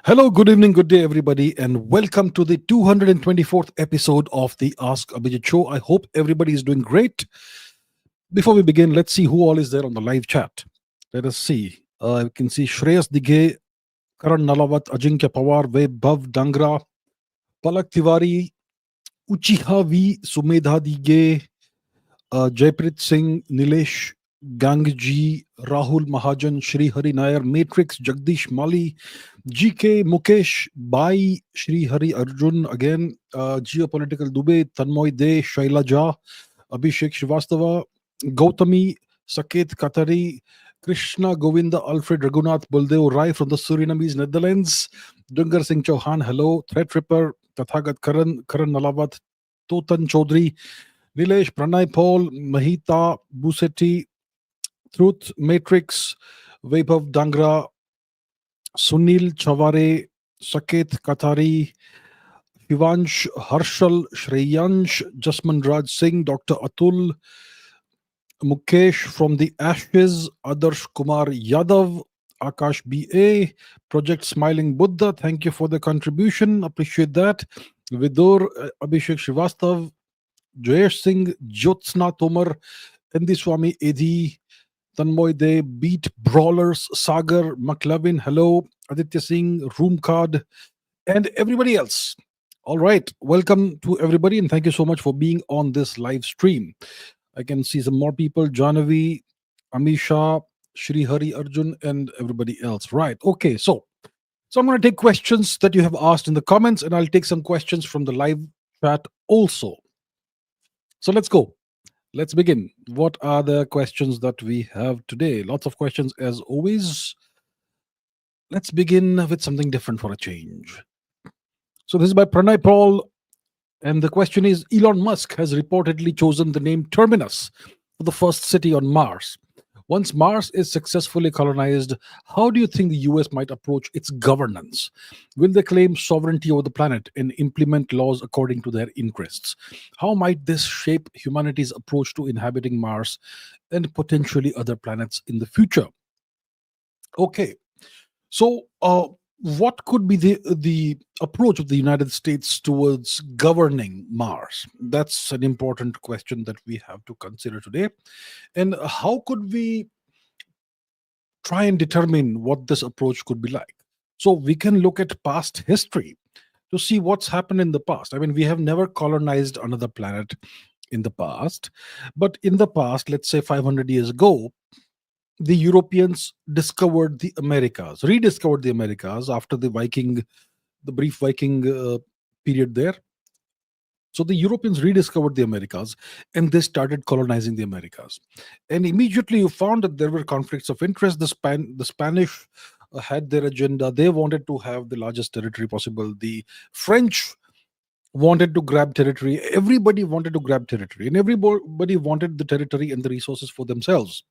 Hello, good evening, good day, everybody, and welcome to the 224th episode of the Ask Abhijit show. I hope everybody is doing great. Before we begin, let's see who all is there on the live chat. Let us see. You can see Shreyas Dighe, Karan Nalawat, Ajinkya Pawar, Vaibhav Dangra, Palak Tiwari, Uchiha V, Sumedha Dige, Jaipreet Singh, Nilesh Gangji, Rahul Mahajan, Shri Hari Nair, Matrix, Jagdish Mali, GK Mukesh, Bai, Shri Hari Arjun, again, Geopolitical Dubey, Tanmoy De, Shaila Jha, Abhishek Srivastava, Gautami, Saket Katari, Krishna Govinda, Alfred Raghunath Buldev Rai from the Surinamese Netherlands, Dungar Singh Chauhan, hello, Threadripper, Tathagat Karan Nalawat, Totan Chaudhary, Nilesh, Pranay Paul, Mahita, Busetti, Truth, Matrix, Vaibhav Dangra, Sunil Chavare, Saket Katari, Hivansh, Harshal, Shreyansh, Jasman Raj Singh, Dr. Atul, Mukesh from the Ashes, Adarsh Kumar Yadav, Akash BA, Project Smiling Buddha, thank you for the contribution, appreciate that. Vidur, Abhishek Srivastav, Jayesh Singh, Jyotsna Tomar, Endi Swami Edhi, Tanmoy De, Beat Brawlers, Sagar, McLovin, hello, Aditya Singh, Room Card, and everybody else. All right, welcome to everybody, and thank you so much for being on this live stream. I can see some more people, Janavi, Amisha, Shri Hari Arjun, and everybody else. Right, okay, so I'm going to take questions that you have asked in the comments, and I'll take some questions from the live chat also. So let's go. Let's begin. What are the questions that we have today? Lots of questions as always. Let's begin with something different for a change. So this is by Pranay Paul, and the question is Elon Musk has reportedly chosen the name Terminus for the first city on Mars. Once Mars is successfully colonized, how do you think the US might approach its governance? Will they claim sovereignty over the planet and implement laws according to their interests? How might this shape humanity's approach to inhabiting Mars and potentially other planets in the future? Okay, so what could be the approach of the United States towards governing Mars? That's an important question that we have to consider today. And how could we try and determine what this approach could be like? So we can look at past history to see what's happened in the past. I mean, we have never colonized another planet in the past, but in the past, let's say 500 years ago, the Europeans discovered the Americas, rediscovered the Americas after the brief Viking period there. So the Europeans rediscovered the Americas and they started colonizing the Americas. And immediately you found that there were conflicts of interest. The Spanish had their agenda. They wanted to have the largest territory possible. The French wanted to grab territory. Everybody wanted to grab territory, and everybody wanted the territory and the resources for themselves.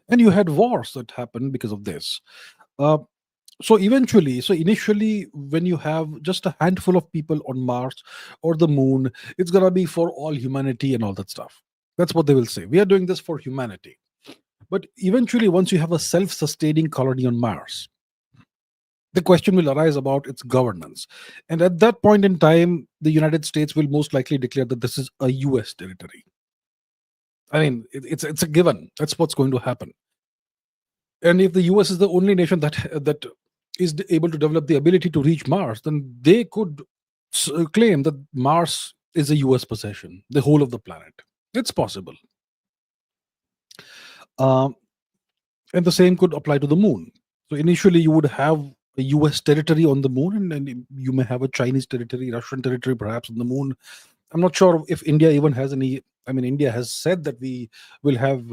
And you had wars that happened because of this. Uh, so initially, when you have just a handful of people on Mars or the moon, it's gonna be for all humanity and all that stuff. That's what they will say. We are doing this for humanity. But eventually, once you have a self-sustaining colony on Mars, the question will arise about its governance. And at that point in time, the United States will most likely declare that this is a US territory. I mean, it's a given. That's what's going to happen. And if the US is the only nation that is able to develop the ability to reach Mars, then they could claim that Mars is a US possession, the whole of the planet. It's possible. Um, and the same could apply to the moon. So initially, you would have a US territory on the moon, and then you may have a Chinese territory, Russian territory, perhaps on the moon. I'm not sure if India even has any. I mean, India has said that we will have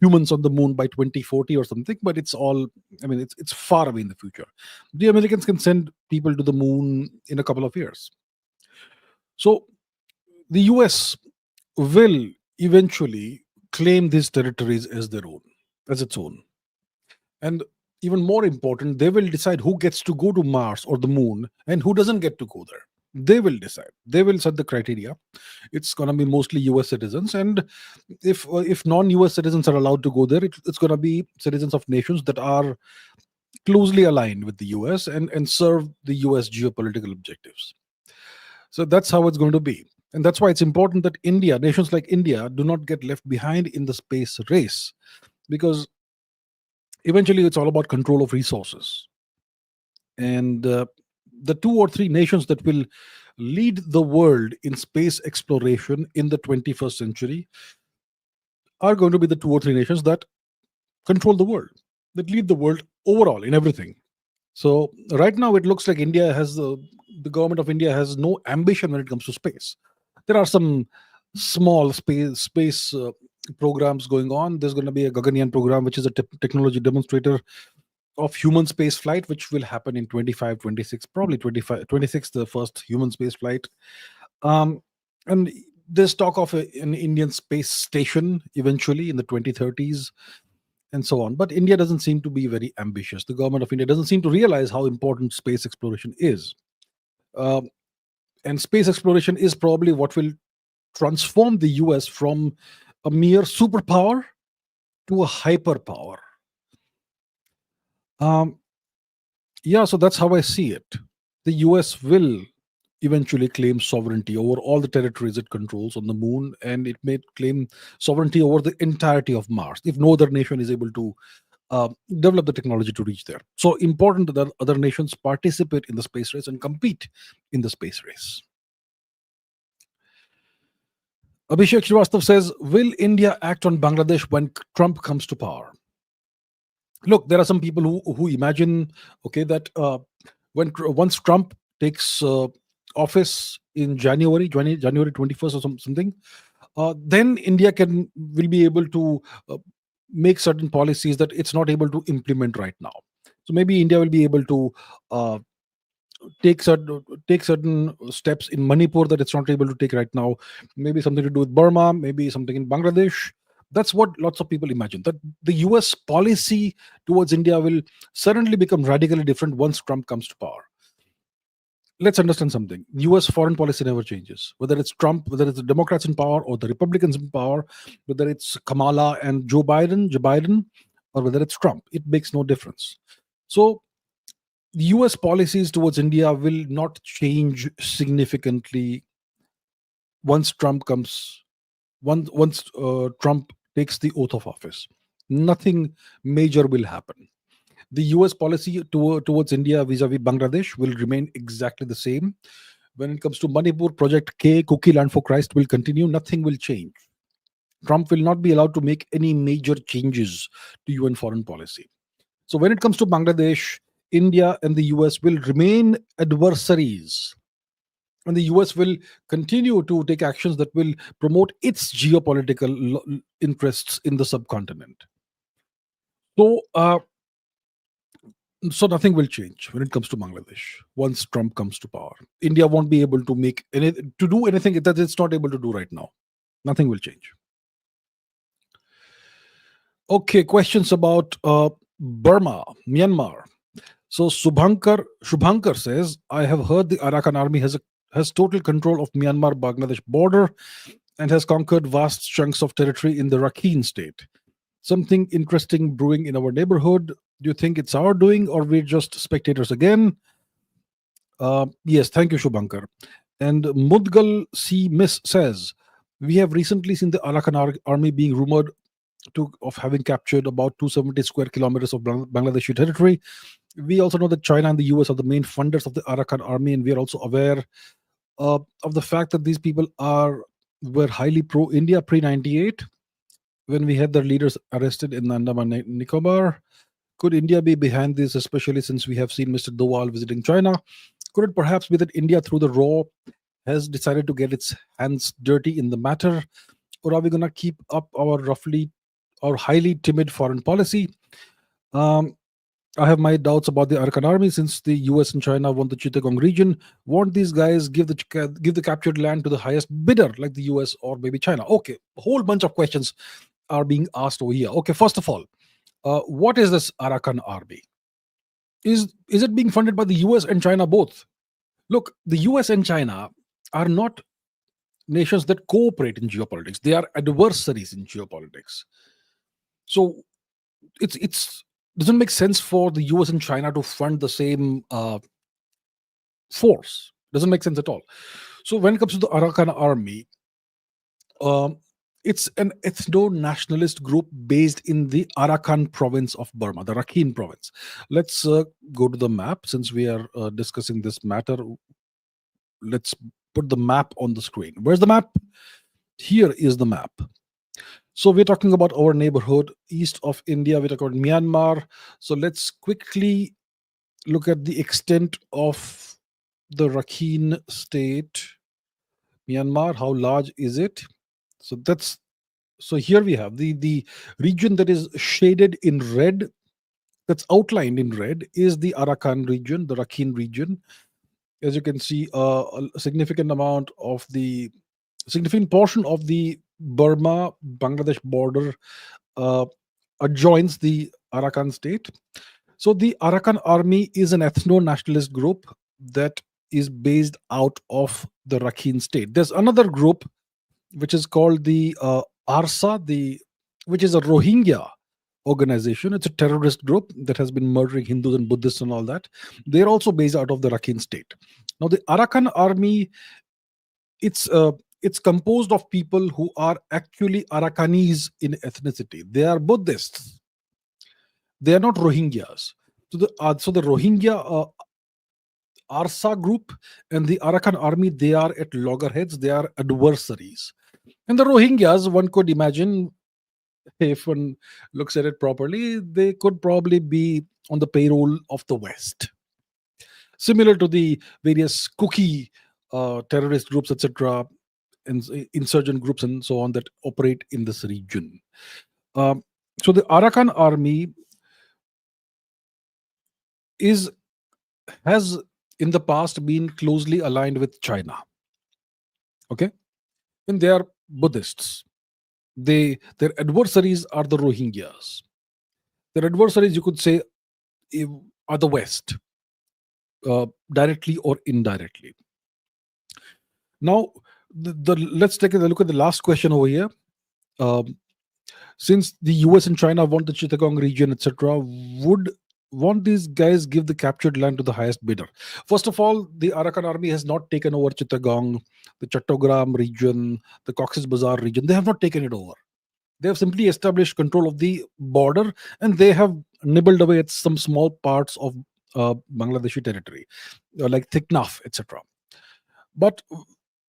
humans on the moon by 2040 or something, but it's all. I mean, it's far away in the future. The Americans can send people to the moon in a couple of years. So the US will eventually claim these territories as their own, as its own. And even more important, they will decide who gets to go to Mars or the moon and who doesn't get to go there. They will decide. They will set the criteria. It's going to be mostly US citizens. And if non US citizens are allowed to go there, it's going to be citizens of nations that are closely aligned with the US and serve the US geopolitical objectives. So that's how it's going to be. And that's why it's important that nations like India, do not get left behind in the space race, because eventually it's all about control of resources. And the two or three nations that will lead the world in space exploration in the 21st century are going to be the two or three nations that control the world, that lead the world overall in everything. So right now it looks like the government of India has no ambition when it comes to space. There are some small space programs going on. There's going to be a Gaganyaan program, which is a technology demonstrator of human space flight, which will happen in 25, 26, probably 25, 26, the first human space flight. Um, and there's talk of an Indian space station eventually in the 2030s and so on. But India doesn't seem to be very ambitious. The government of India doesn't seem to realize how important space exploration is. Um, and space exploration is probably what will transform the US from a mere superpower to a hyperpower. Um, yeah, so that's how I see it. The US will eventually claim sovereignty over all the territories it controls on the moon, and it may claim sovereignty over the entirety of Mars if no other nation is able to develop the technology to reach there. So important that other nations participate in the space race and compete in the space race. Abhishek Srivastav says, will India act on Bangladesh when Trump comes to power? Look, there are some people who imagine, okay, that once Trump takes office in January 21st or something, then India will be able to make certain policies that it's not able to implement right now. So maybe India will be able to uh, take certain steps in Manipur that it's not able to take right now. Maybe something to do with Burma, maybe something in Bangladesh. That's what lots of people imagine. That the US policy towards India will suddenly become radically different once Trump comes to power. Let's understand something. US foreign policy never changes. Whether it's Trump, whether it's the Democrats in power or the Republicans in power, whether it's Kamala and Joe Biden, or whether it's Trump, it makes no difference. So the US policies towards India will not change significantly once Trump takes the oath of office. Nothing major will happen. The US policy towards India vis-a-vis Bangladesh will remain exactly the same. When it comes to Manipur, Project K, Cookie Land for Christ will continue. Nothing will change. Trump will not be allowed to make any major changes to UN foreign policy. So when it comes to Bangladesh, India and the US will remain adversaries. And the US will continue to take actions that will promote its geopolitical interests in the subcontinent. So, so nothing will change when it comes to Bangladesh once Trump comes to power. India won't be able to do anything that it's not able to do right now. Nothing will change. Okay, questions about Burma, Myanmar. So Shubhankar says, I have heard the Arakan army has total control of Myanmar-Bangladesh border and has conquered vast chunks of territory in the Rakhine state. Something interesting brewing in our neighborhood. Do you think it's our doing or we're just spectators again? Yes, thank you, Shubhankar. And Mudgal C. Miss says, we have recently seen the Arakan army being rumored of having captured about 270 square kilometers of Bangladeshi territory. We also know that China and the US are the main funders of the Arakan army, and we are also aware of the fact that these people were highly pro-India pre-98 when we had their leaders arrested in Andaman and Nicobar. Could India be behind this, especially since we have seen Mr. Dowal visiting China? Could it perhaps be that India, through the RAW, has decided to get its hands dirty in the matter? Or are we going to keep up our highly timid foreign policy? I have my doubts about the Arakan army since the US and China won the Chittagong region. Won't these guys give the captured land to the highest bidder, like the US or maybe China? Okay, a whole bunch of questions are being asked over here. Okay, first of all, what is this Arakan army? Is it being funded by the US and China both? Look, the US and China are not nations that cooperate in geopolitics. They are adversaries in geopolitics. So it's doesn't make sense for the US and China to fund the same force. Doesn't make sense at all. So when it comes to the Arakan army, um, it's an ethno-nationalist group based in the Arakan province of Burma, the Rakhine province. Let's go to the map. Since we are discussing this matter, let's put the map on the screen. Where's the map? Here is the map. So we're talking about our neighborhood east of India. We're talking about Myanmar. So let's quickly look at the extent of the Rakhine state. Myanmar, how large is it? So that's so here we have the region that is shaded in red, that's outlined in red, is the Arakan region, the Rakhine region. As you can see, a significant portion of the Burma Bangladesh border uh, adjoins the Arakan state. So the Arakan army is an ethno-nationalist group that is based out of the Rakhine state. There's another group which is called the ARSA, which is a Rohingya organization. It's a terrorist group that has been murdering Hindus and Buddhists and all that. They're also based out of the Rakhine state. Now, the Arakan army, it's composed of people who are actually Arakanese in ethnicity. They are Buddhists. They are not Rohingyas. So the Rohingya ARSA group and the Arakan army, they are at loggerheads. They are adversaries. And the Rohingyas, one could imagine, if one looks at it properly, they could probably be on the payroll of the West, similar to the various cookie terrorist groups, etc., and insurgent groups and so on that operate in this region. So the Arakan army has in the past been closely aligned with China. Okay, and they are Buddhists. Their adversaries are the Rohingyas. Their adversaries, you could say, are the West, directly or indirectly. Now, let's take a look at the last question over here. Since the US and China want the Chittagong region, etc., won't these guys give the captured land to the highest bidder? First of all, the Arakan army has not taken over Chittagong, the Chattogram region, the Cox's Bazar region. They have not taken it over. They have simply established control of the border, and they have nibbled away at some small parts of Bangladeshi territory, like Tiknaf, etc. But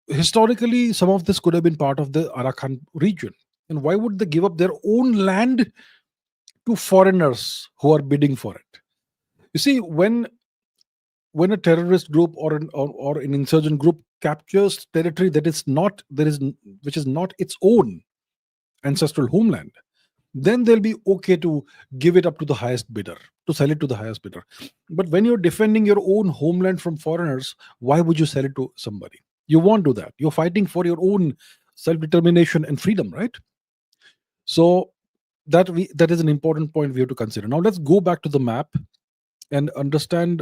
historically, some of this could have been part of the Arakan region. And why would they give up their own land to foreigners who are bidding for it? You see, when a terrorist group or an insurgent group captures territory which is not its own ancestral homeland, then they'll be okay to give it up to the highest bidder, to sell it to the highest bidder. But when you're defending your own homeland from foreigners, why would you sell it to somebody? You won't do that. You're fighting for your own self-determination and freedom, right? So that is an important point we have to consider. Now let's go back to the map and understand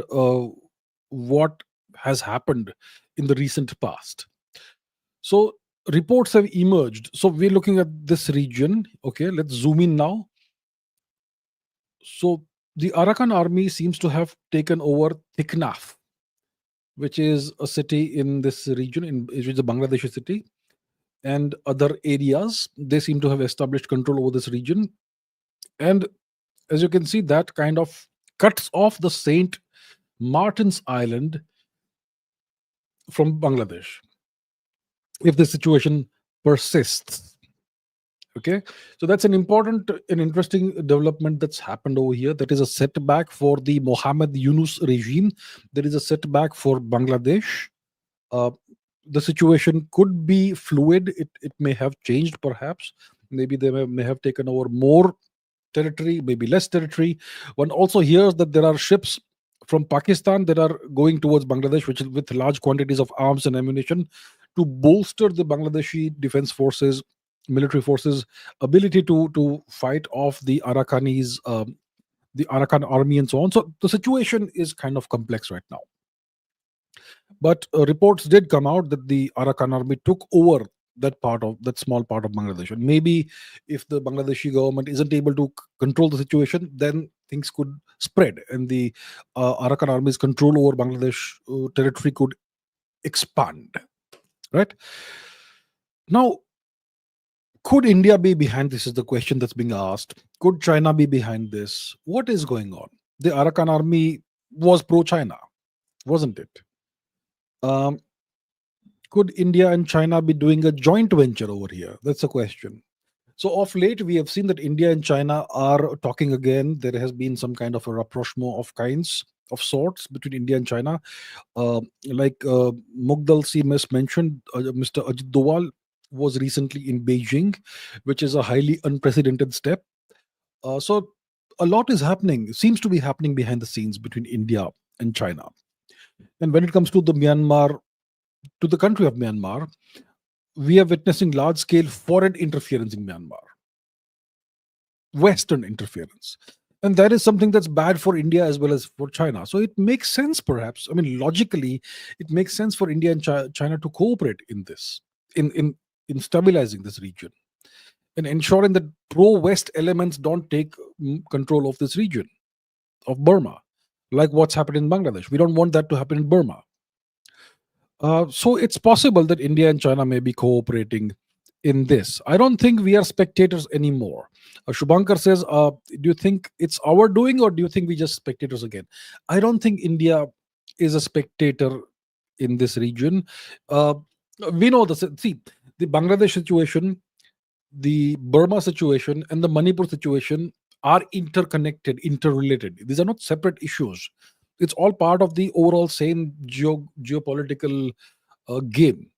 what has happened in the recent past. So reports have emerged. So we're looking at this region. Okay, let's zoom in now. So the Arakan army seems to have taken over Tiknaf, which is a city in this region, which is a Bangladeshi city, and other areas. They seem to have established control over this region. And as you can see, that kind of cuts off the St. Martin's Island from Bangladesh if the situation persists. Okay, so that's an important and interesting development that's happened over here. That is a setback for the Mohammed Yunus regime. There is a setback for Bangladesh. The situation could be fluid. It may have changed, perhaps. Maybe they may have taken over more territory, maybe less territory. One also hears that there are ships from Pakistan that are going towards Bangladesh, which is with large quantities of arms and ammunition to bolster the Bangladeshi defense forces, military forces' ability to fight off the Arakanese, the Arakan army, and so on. So the situation is kind of complex right now. But reports did come out that the Arakan army took over that small part of Bangladesh. And maybe if the Bangladeshi government isn't able to control the situation, then things could spread, and the Arakan army's control over Bangladesh territory could expand. Right now, could India be behind this? Is the question that's being asked. Could China be behind this? What is going on? The Arakan army was pro-China, wasn't it? Um, could India and China be doing a joint venture over here? That's a question. So of late, we have seen that India and China are talking again. There has been some kind of a rapprochement of kinds of sorts between India and China. Like Mugdal C. mentioned, Mr. Ajit Doval was recently in Beijing, which is a highly unprecedented step. So a lot is happening, seems to be happening behind the scenes between India and China. And when it comes to the country of Myanmar, we are witnessing large scale foreign interference in Myanmar, Western interference. And that is something that's bad for India as well as for China. So it makes sense, perhaps. I mean, logically, it makes sense for India and China to cooperate in this, in stabilizing this region and ensuring that pro-West elements don't take control of this region of Burma, like what's happened in Bangladesh. We don't want that to happen in Burma. So it's possible that India and China may be cooperating in this. I don't think we are spectators anymore. Shubhankar says, do you think it's our doing, or do you think we just spectators again? I don't think India is a spectator in this region. We know this. See, the Bangladesh situation, the Burma situation, and the Manipur situation are interconnected, interrelated. These are not separate issues. It's all part of the overall same geopolitical game,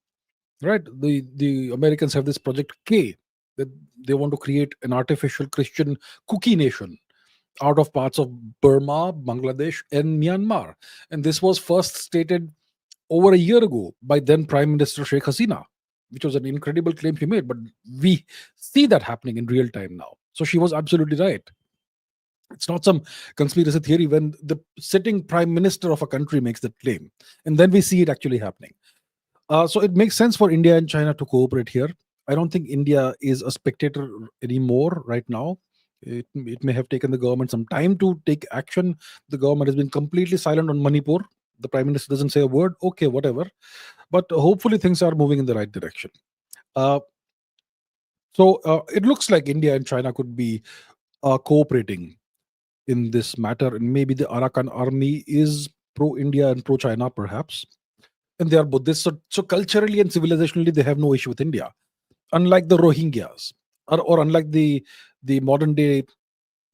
right? The Americans have this Project K, that they want to create an artificial Christian cookie nation out of parts of Burma, Bangladesh, and Myanmar. And this was first stated over a year ago by then Prime Minister Sheikh Hasina, which was an incredible claim she made. But we see that happening in real time now. So she was absolutely right. It's not some conspiracy theory when the sitting prime minister of a country makes that claim, and then we see it actually happening. So it makes sense for India and China to cooperate here. I don't think India is a spectator anymore right now. It may have taken the government some time to take action. The government has been completely silent on Manipur. The prime minister doesn't say a word. Okay, whatever. But hopefully things are moving in the right direction. So it looks like India and China could be cooperating in this matter, and maybe the Arakan army is pro-India and pro-China, perhaps, and they are Buddhists. So culturally and civilizationally, they have no issue with India, unlike the Rohingyas, or unlike the modern day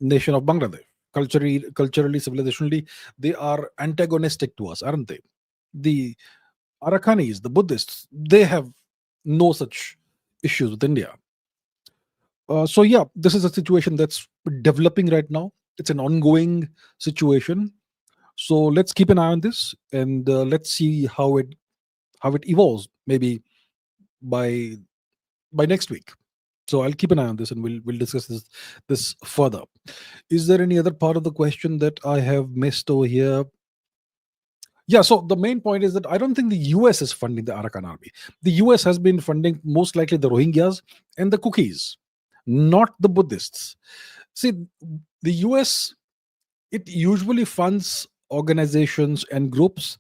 nation of Bangladesh. Culturally, civilizationally, they are antagonistic to us, aren't they? The Arakanis, the Buddhists, they have no such issues with India. So yeah, this is a situation that's developing right now. It's an ongoing situation. So let's keep an eye on this, and let's see how it evolves. Maybe by next week. So I'll keep an eye on this, and we'll discuss this further. Is there any other part of the question that I have missed over here? Yeah, so the main point is that I don't think the US is funding the Arakan army. The US has been funding most likely the Rohingyas and the cookies, not the Buddhists. See, the US, it usually funds organizations and groups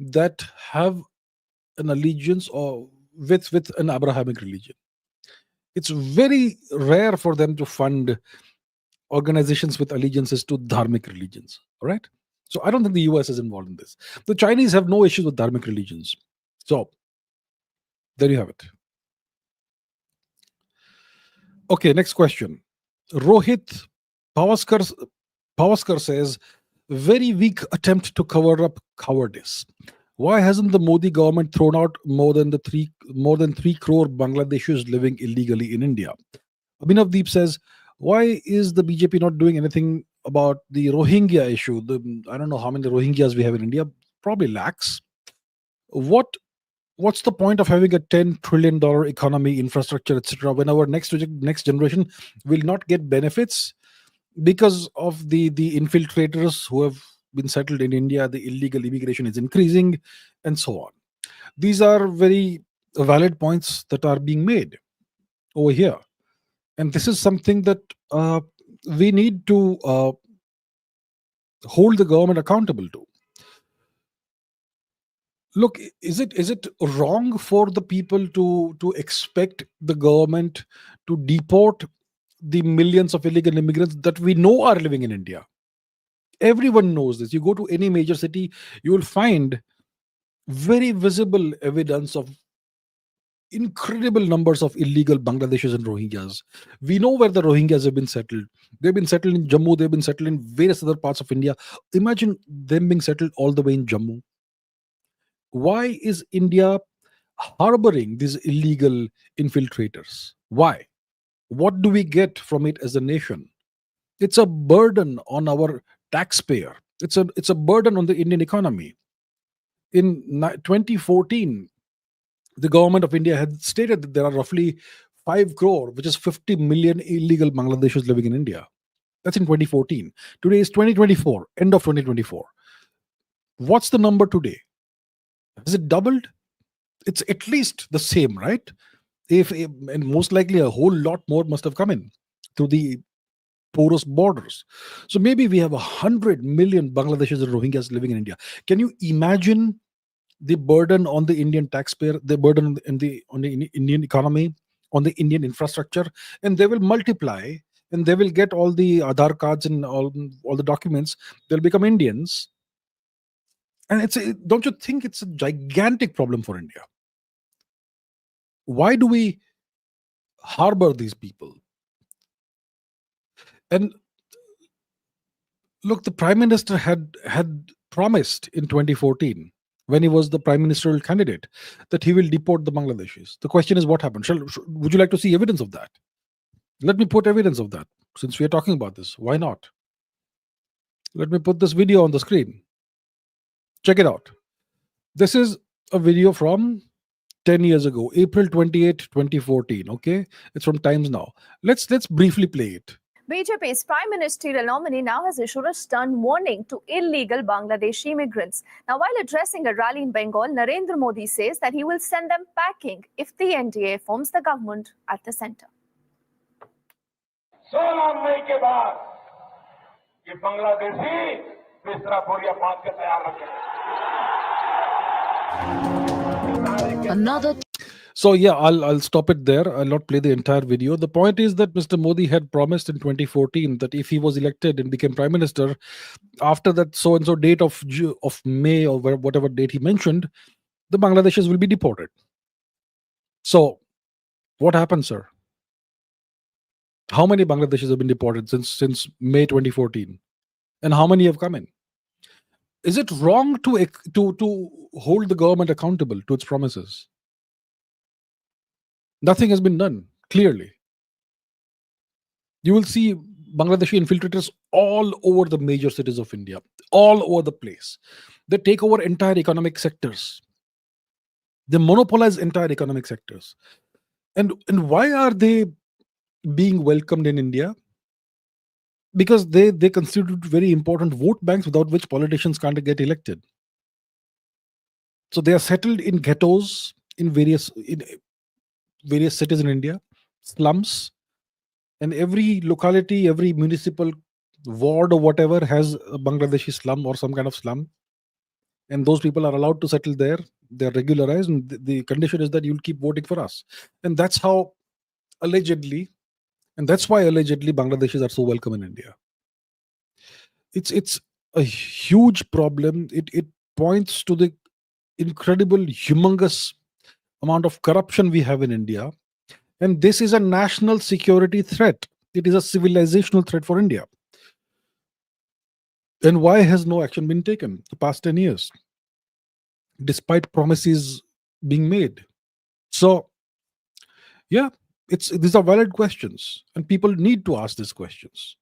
that have an allegiance or with an Abrahamic religion. It's very rare for them to fund organizations with allegiances to dharmic religions. All right. So I don't think the US is involved in this. The Chinese have no issues with dharmic religions. So there you have it. Okay, next question. Rohit Pavaskar says, very weak attempt to cover up cowardice. Why hasn't the Modi government thrown out more than 3 crore Bangladeshis living illegally in India? Abhinav Deep says, why is the BJP not doing anything about the Rohingya issue? I don't know how many Rohingyas we have in India, probably lakhs. What's the point of having a $10 trillion economy, infrastructure, etc., when our next generation will not get benefits because of the infiltrators who have been settled in India? The illegal immigration is increasing, and so on. These are very valid points that are being made over here. And this is something that we need to hold the government accountable to. Look, is it wrong for the people to expect the government to deport the millions of illegal immigrants that we know are living in India? Everyone knows this. You go to any major city, you will find very visible evidence of incredible numbers of illegal Bangladeshis and Rohingyas. We know where the Rohingyas have been settled. They've been settled in Jammu, they've been settled in various other parts of India. Imagine them being settled all the way in Jammu. Why is India harboring these illegal infiltrators? Why? What do we get from it as a nation? It's a burden on our taxpayer. It's a burden on the Indian economy. In 2014, the government of India had stated that there are roughly 5 crore, which is 50 million illegal Bangladeshis living in India. That's in 2014. Today is 2024, end of 2024. What's the number today? Has it doubled? It's at least the same, right? And most likely a whole lot more must have come in through the porous borders. So maybe we have 100 million Bangladeshis and Rohingyas living in India. Can you imagine the burden on the Indian taxpayer, the burden on the Indian economy, on the Indian infrastructure? And they will multiply, and they will get all the Aadhaar cards and all the documents. They'll become Indians. And don't you think it's a gigantic problem for India? Why do we harbor these people? And look, the Prime Minister had promised in 2014, when he was the prime ministerial candidate, that he will deport the Bangladeshis. The question is, what happened? Would you like to see evidence of that? Let me put evidence of that, since we are talking about this. Why not? Let me put this video on the screen. Check it out. This is a video from 10 years ago, April 28, 2014. Okay, it's from Times Now. Let's briefly play it. BJP's prime ministerial nominee now has issued a stern warning to illegal Bangladeshi immigrants. Now, while addressing a rally in Bengal, Narendra Modi says that he will send them packing if the NDA forms the government at the center. 16 मई के बाद ये बांग्लादेशी बिस्तरा बोरिया बांध के तैयार रखें. Another. So yeah, I'll stop it there. I'll not play the entire video. The point is that Mr. Modi had promised in 2014 that if he was elected and became prime minister, after that so and so date of May or whatever date he mentioned, the Bangladeshis will be deported. So what happened, sir? How many Bangladeshis have been deported since May 2014, and how many have come in? Is it wrong to hold the government accountable to its promises? Nothing has been done, clearly. You will see Bangladeshi infiltrators all over the major cities of India, all over the place. They take over entire economic sectors. They monopolize entire economic sectors. And why are they being welcomed in India? Because they constitute very important vote banks without which politicians can't get elected. So they are settled in ghettos in various cities in India, slums, and every locality, every municipal ward or whatever has a Bangladeshi slum or some kind of slum, and those people are allowed to settle there. They're regularized, and the condition is that you'll keep voting for us. And that's how allegedly, and that's why allegedly Bangladeshis are so welcome in India. It's a huge problem. It points to the incredible, humongous amount of corruption we have in India. And this is a national security threat. It is a civilizational threat for India. And why has no action been taken the past 10 years, despite promises being made? So, yeah, these are valid questions, and people need to ask these questions.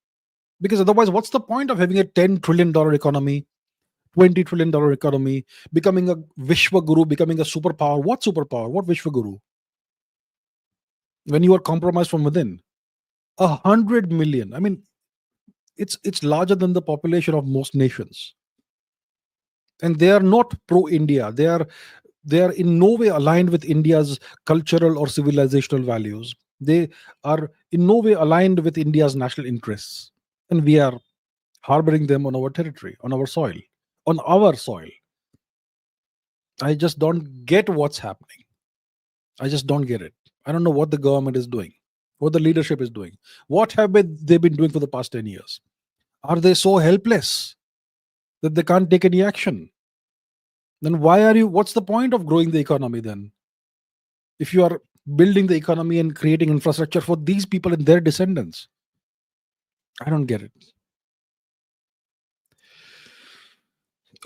Because otherwise, what's the point of having a $10 trillion economy, $20 trillion economy, becoming a Vishwa Guru, becoming a superpower? What superpower? What Vishwa Guru? When you are compromised from within. 100 million. I mean, it's larger than the population of most nations. And they are not pro-India. They are They are in no way aligned with India's cultural or civilizational values. They are in no way aligned with India's national interests. And we are harboring them on our territory, on our soil. On our soil. I just don't get what's happening. I just don't get it. I don't know what the government is doing, what the leadership is doing. What have they been doing for the past 10 years? Are they so helpless that they can't take any action? Then what's the point of growing the economy then? If you are building the economy and creating infrastructure for these people and their descendants. I don't get it.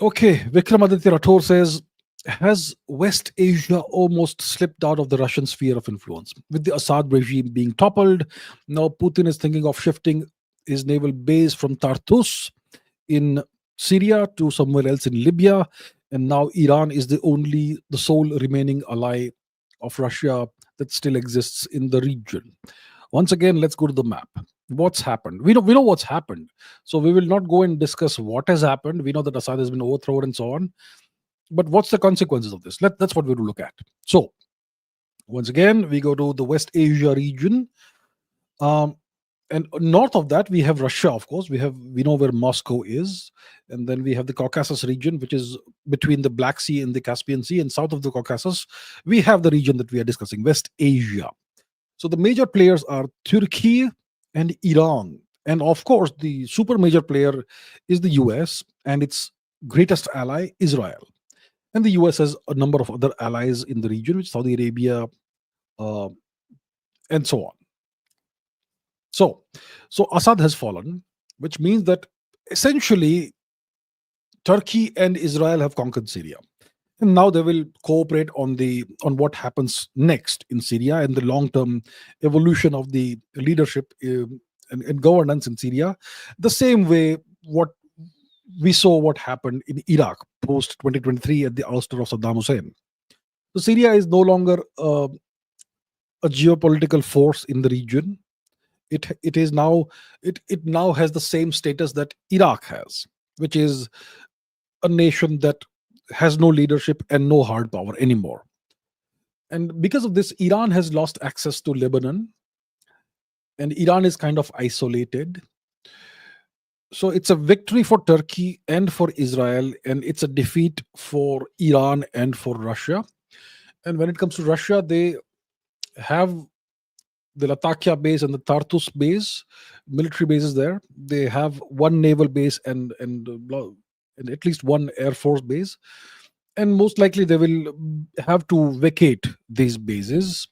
Okay, Vikramaditya Rathore says, has West Asia almost slipped out of the Russian sphere of influence? With the Assad regime being toppled, now Putin is thinking of shifting his naval base from Tartus in Syria to somewhere else in Libya. And now Iran is the sole remaining ally of Russia that still exists in the region. Once again, let's go to the map. What's happened? We know what's happened. So we will not go and discuss what has happened. We know that Assad has been overthrown and so on. But what's the consequences of this? That's what we will look at. So once again, we go to the West Asia region. And north of that, we have Russia, of course. We know where Moscow is. And then we have the Caucasus region, which is between the Black Sea and the Caspian Sea. And south of the Caucasus, we have the region that we are discussing, West Asia. So the major players are Turkey and Iran. And of course, the super major player is the US and its greatest ally, Israel. And the US has a number of other allies in the region, which Saudi Arabia, and so on. So Assad has fallen, which means that essentially Turkey and Israel have conquered Syria. And now they will cooperate on what happens next in Syria and the long-term evolution of the leadership and governance in Syria. The same way what we saw what happened in Iraq post 2023 at the ouster of Saddam Hussein. So Syria is no longer a geopolitical force in the region. It now has the same status that Iraq has, which is a nation that has no leadership and no hard power anymore. And because of this, Iran has lost access to Lebanon, and Iran is kind of isolated. So it's a victory for Turkey and for Israel, and it's a defeat for Iran and for Russia. And when it comes to Russia, they have the Latakia base and the Tartus base, military bases there. They have one naval base and at least one air force base. And most likely they will have to vacate these bases.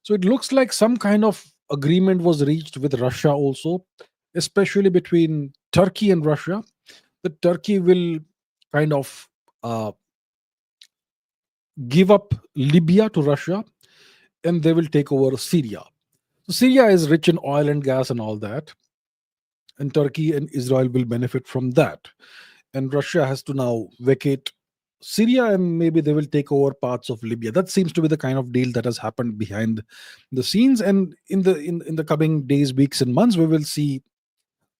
So it looks like some kind of agreement was reached with Russia also, especially between Turkey and Russia, that Turkey will kind of give up Libya to Russia and they will take over Syria. So Syria is rich in oil and gas and all that, and Turkey and Israel will benefit from that. And Russia has to now vacate Syria and maybe they will take over parts of Libya. That seems to be the kind of deal that has happened behind the scenes. And in the coming days, weeks, and months, we will see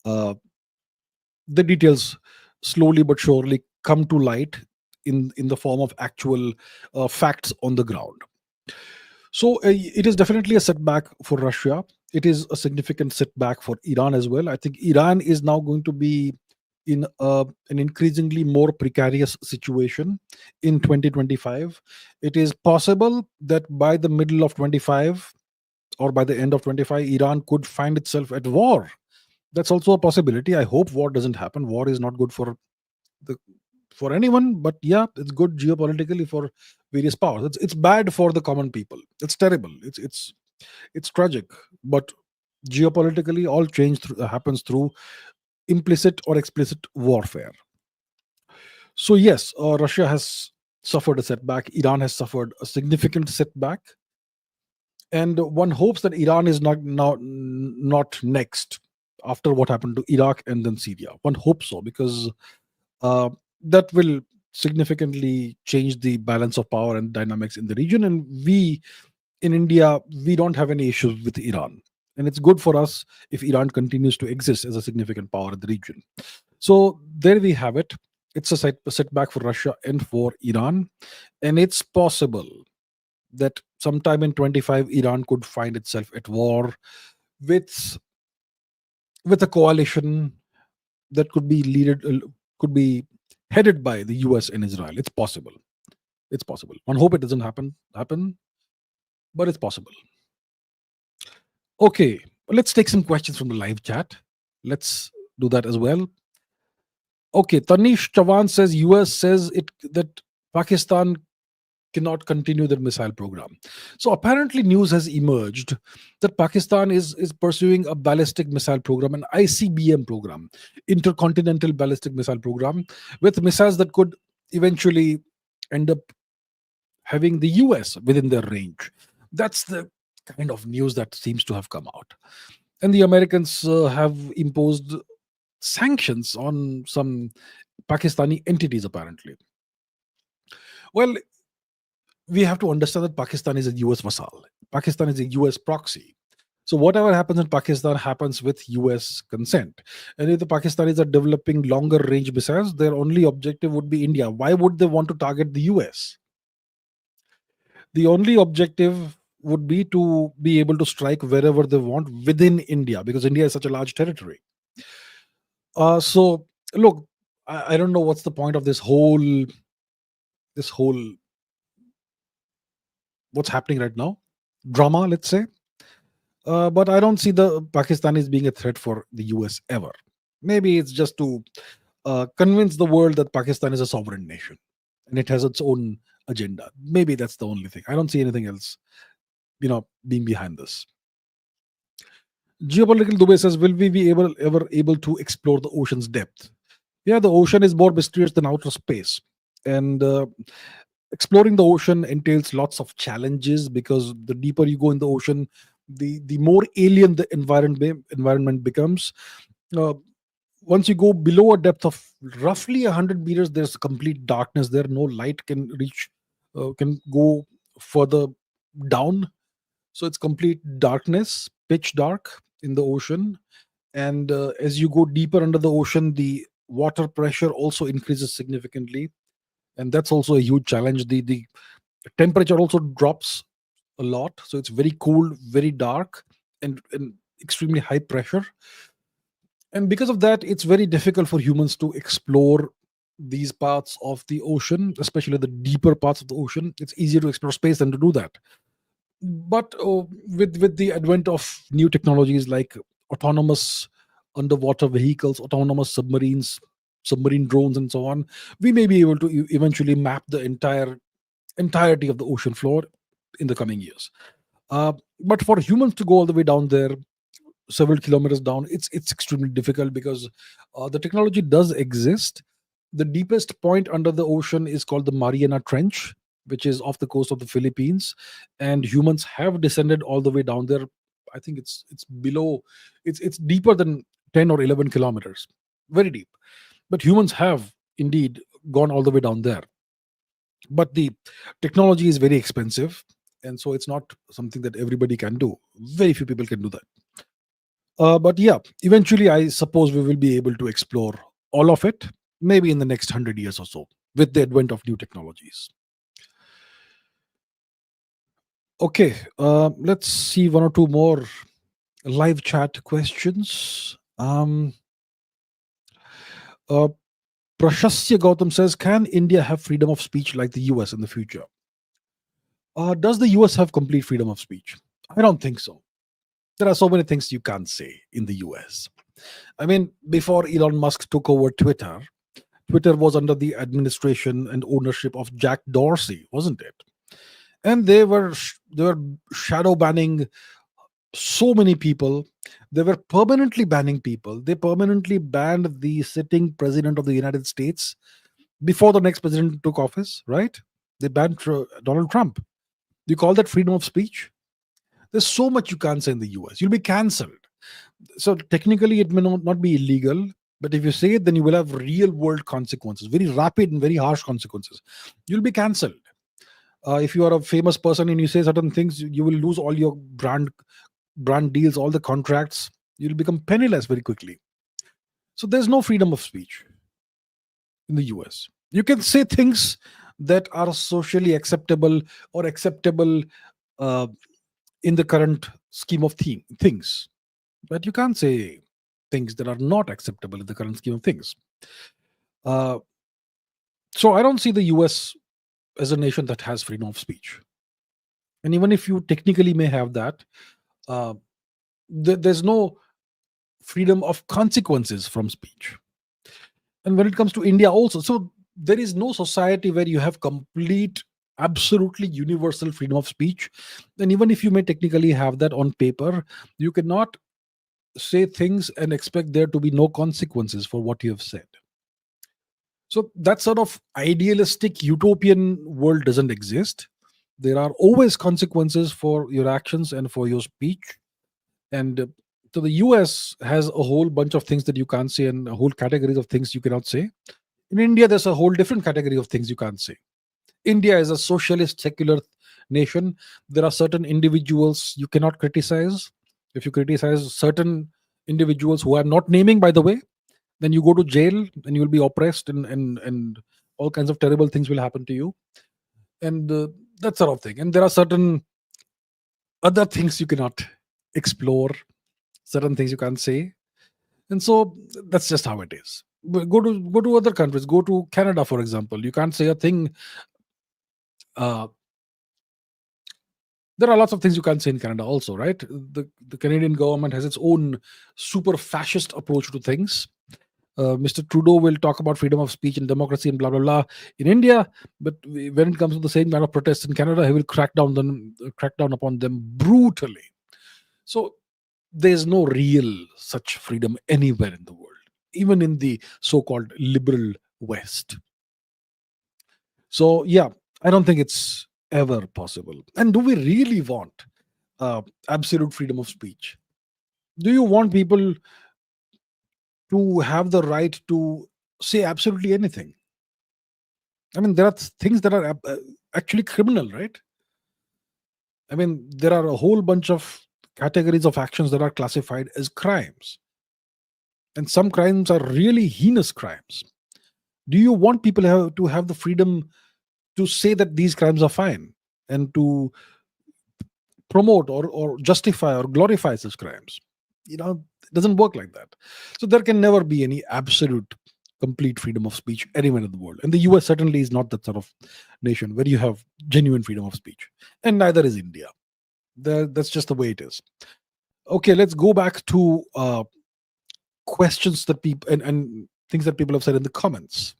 the details slowly but surely come to light in the form of actual facts on the ground. So it is definitely a setback for Russia. It is a significant setback for Iran as well. I think Iran is now going to be in an increasingly more precarious situation in 2025. It is possible that by the middle of 25 or by the end of 25, Iran could find itself at war. That's also a possibility. I hope war doesn't happen. War is not good for anyone, but yeah, it's good geopolitically for various powers. It's bad for the common people. It's terrible. It's tragic. But geopolitically, all change happens through implicit or explicit warfare. So yes, Russia has suffered a setback. Iran has suffered a significant setback, and one hopes that Iran is not next after what happened to Iraq and then Syria. One hopes so, because that will significantly change the balance of power and dynamics in the region. And we in India, we don't have any issues with Iran. And it's good for us if Iran continues to exist as a significant power in the region. So there we have it. It's a setback for Russia and for Iran, and it's possible that sometime in 25 Iran could find itself at war with a coalition that could be headed by the US and Israel. It's possible. It's possible. One hope it doesn't happen, but it's possible. Okay, let's take some questions from the live chat. Let's do that as well. Okay, Tanish Chavan says US says it that Pakistan cannot continue their missile program. So apparently news has emerged that Pakistan is pursuing a ballistic missile program, an ICBM program, intercontinental ballistic missile program, with missiles that could eventually end up having the US within their range. That's the kind of news that seems to have come out. And the Americans have imposed sanctions on some Pakistani entities, apparently. Well, we have to understand that Pakistan is a US vassal. Pakistan is a US proxy. So whatever happens in Pakistan happens with US consent. And if the Pakistanis are developing longer range missiles, their only objective would be India. Why would they want to target the US? The only objective would be to be able to strike wherever they want within India, because India is such a large territory. So look, I don't know what's the point of this whole what's happening right now, drama, let's say. But I don't see the Pakistanis being a threat for the US ever. Maybe it's just to convince the world that Pakistan is a sovereign nation and it has its own agenda. Maybe that's the only thing. I don't see anything else, being behind this. Geopolitical Dubai says, will we be ever able to explore the ocean's depth? Yeah, the ocean is more mysterious than outer space. And exploring the ocean entails lots of challenges, because the deeper you go in the ocean, the more alien the environment becomes. Once you go below a depth of roughly 100 meters, there's complete darkness there. No light can can go further down. So it's complete darkness, pitch dark in the ocean. And as you go deeper under the ocean, the water pressure also increases significantly. And that's also a huge challenge. The temperature also drops a lot. So it's very cool, very dark, and extremely high pressure. And because of that, it's very difficult for humans to explore these parts of the ocean, especially the deeper parts of the ocean. It's easier to explore space than to do that. But with the advent of new technologies like autonomous underwater vehicles, autonomous submarines, submarine drones, and so on, we may be able to eventually map the entirety of the ocean floor in the coming years. But for humans to go all the way down there, several kilometers down, it's extremely difficult, because the technology does exist. The deepest point under the ocean is called the Mariana Trench, which is off the coast of the Philippines, and humans have descended all the way down there. I think it's below, it's deeper than 10 or 11 kilometers, very deep. But humans have indeed gone all the way down there. But the technology is very expensive, and so it's not something that everybody can do. Very few people can do that. But yeah, eventually I suppose we will be able to explore all of it, maybe in the next 100 years or so, with the advent of new technologies. Okay, let's see one or two more live chat questions. Prashasya Gautam says, can India have freedom of speech like the US in the future? Does the US have complete freedom of speech? I don't think so. There are so many things you can't say in the US. I mean, before Elon Musk took over Twitter, Twitter was under the administration and ownership of Jack Dorsey, wasn't it? And they were shadow banning so many people. They were permanently banning people. They permanently banned the sitting president of the United States before the next president took office, right? They banned Donald Trump. Do you call that freedom of speech? There's so much you can't say in the US. You'll be cancelled. So technically, it may not be illegal, but if you say it, then you will have real world consequences, very rapid and very harsh consequences. You'll be cancelled. If you are a famous person and you say certain things, you will lose all your brand deals, all the contracts. You'll become penniless very quickly. So there's no freedom of speech. in the US. You can say things that are socially acceptable or acceptable uh, in the current scheme of things, but you can't say things that are not acceptable in the current scheme of things. Uh, so I don't see the US as a nation that has freedom of speech. And even if you technically may have that, uh, there's no freedom of consequences from speech. And when it comes to India also, so there is no society where you have complete, absolutely universal freedom of speech. And even if you may technically have that on paper, you cannot say things and expect there to be no consequences for what you have said. So that sort of idealistic utopian world doesn't exist. There are always consequences for your actions and for your speech. And so the US has a whole bunch of things that you can't say and a whole categories of things you cannot say. In India, there's a whole different category of things you can't say. India is a socialist, secular nation. There are certain individuals you cannot criticize. If you criticize certain individuals who I'm not naming, by the way, then you go to jail and you will be oppressed, and all kinds of terrible things will happen to you. And that sort of thing. And there are certain other things you cannot explore, certain things you can't say. And so that's just how it is. Go to other countries. Go to Canada, for example. You can't say a thing. Uh, there are lots of things you can't say in Canada, also, right? The Canadian government has its own super fascist approach to things. Mr. Trudeau will talk about freedom of speech and democracy and blah blah blah in India, but when it comes to the same kind of protests in Canada, he will crack down upon them brutally. So there's no real such freedom anywhere in the world, even in the so-called liberal West. So yeah, I don't think it's ever possible. And do we really want absolute freedom of speech? Do you want people to have the right to say absolutely anything? I mean, there are things that are actually criminal, right? I mean, there are a whole bunch of categories of actions that are classified as crimes. And some crimes are really heinous crimes. Do you want people to have the freedom to say that these crimes are fine and to promote or justify or glorify such crimes? It doesn't work like that. So there can never be any absolute complete freedom of speech anywhere in the world. And the US certainly is not that sort of nation where you have genuine freedom of speech. And neither is India. That's just the way it is. Okay, let's go back to questions that people and things that people have said in the comments.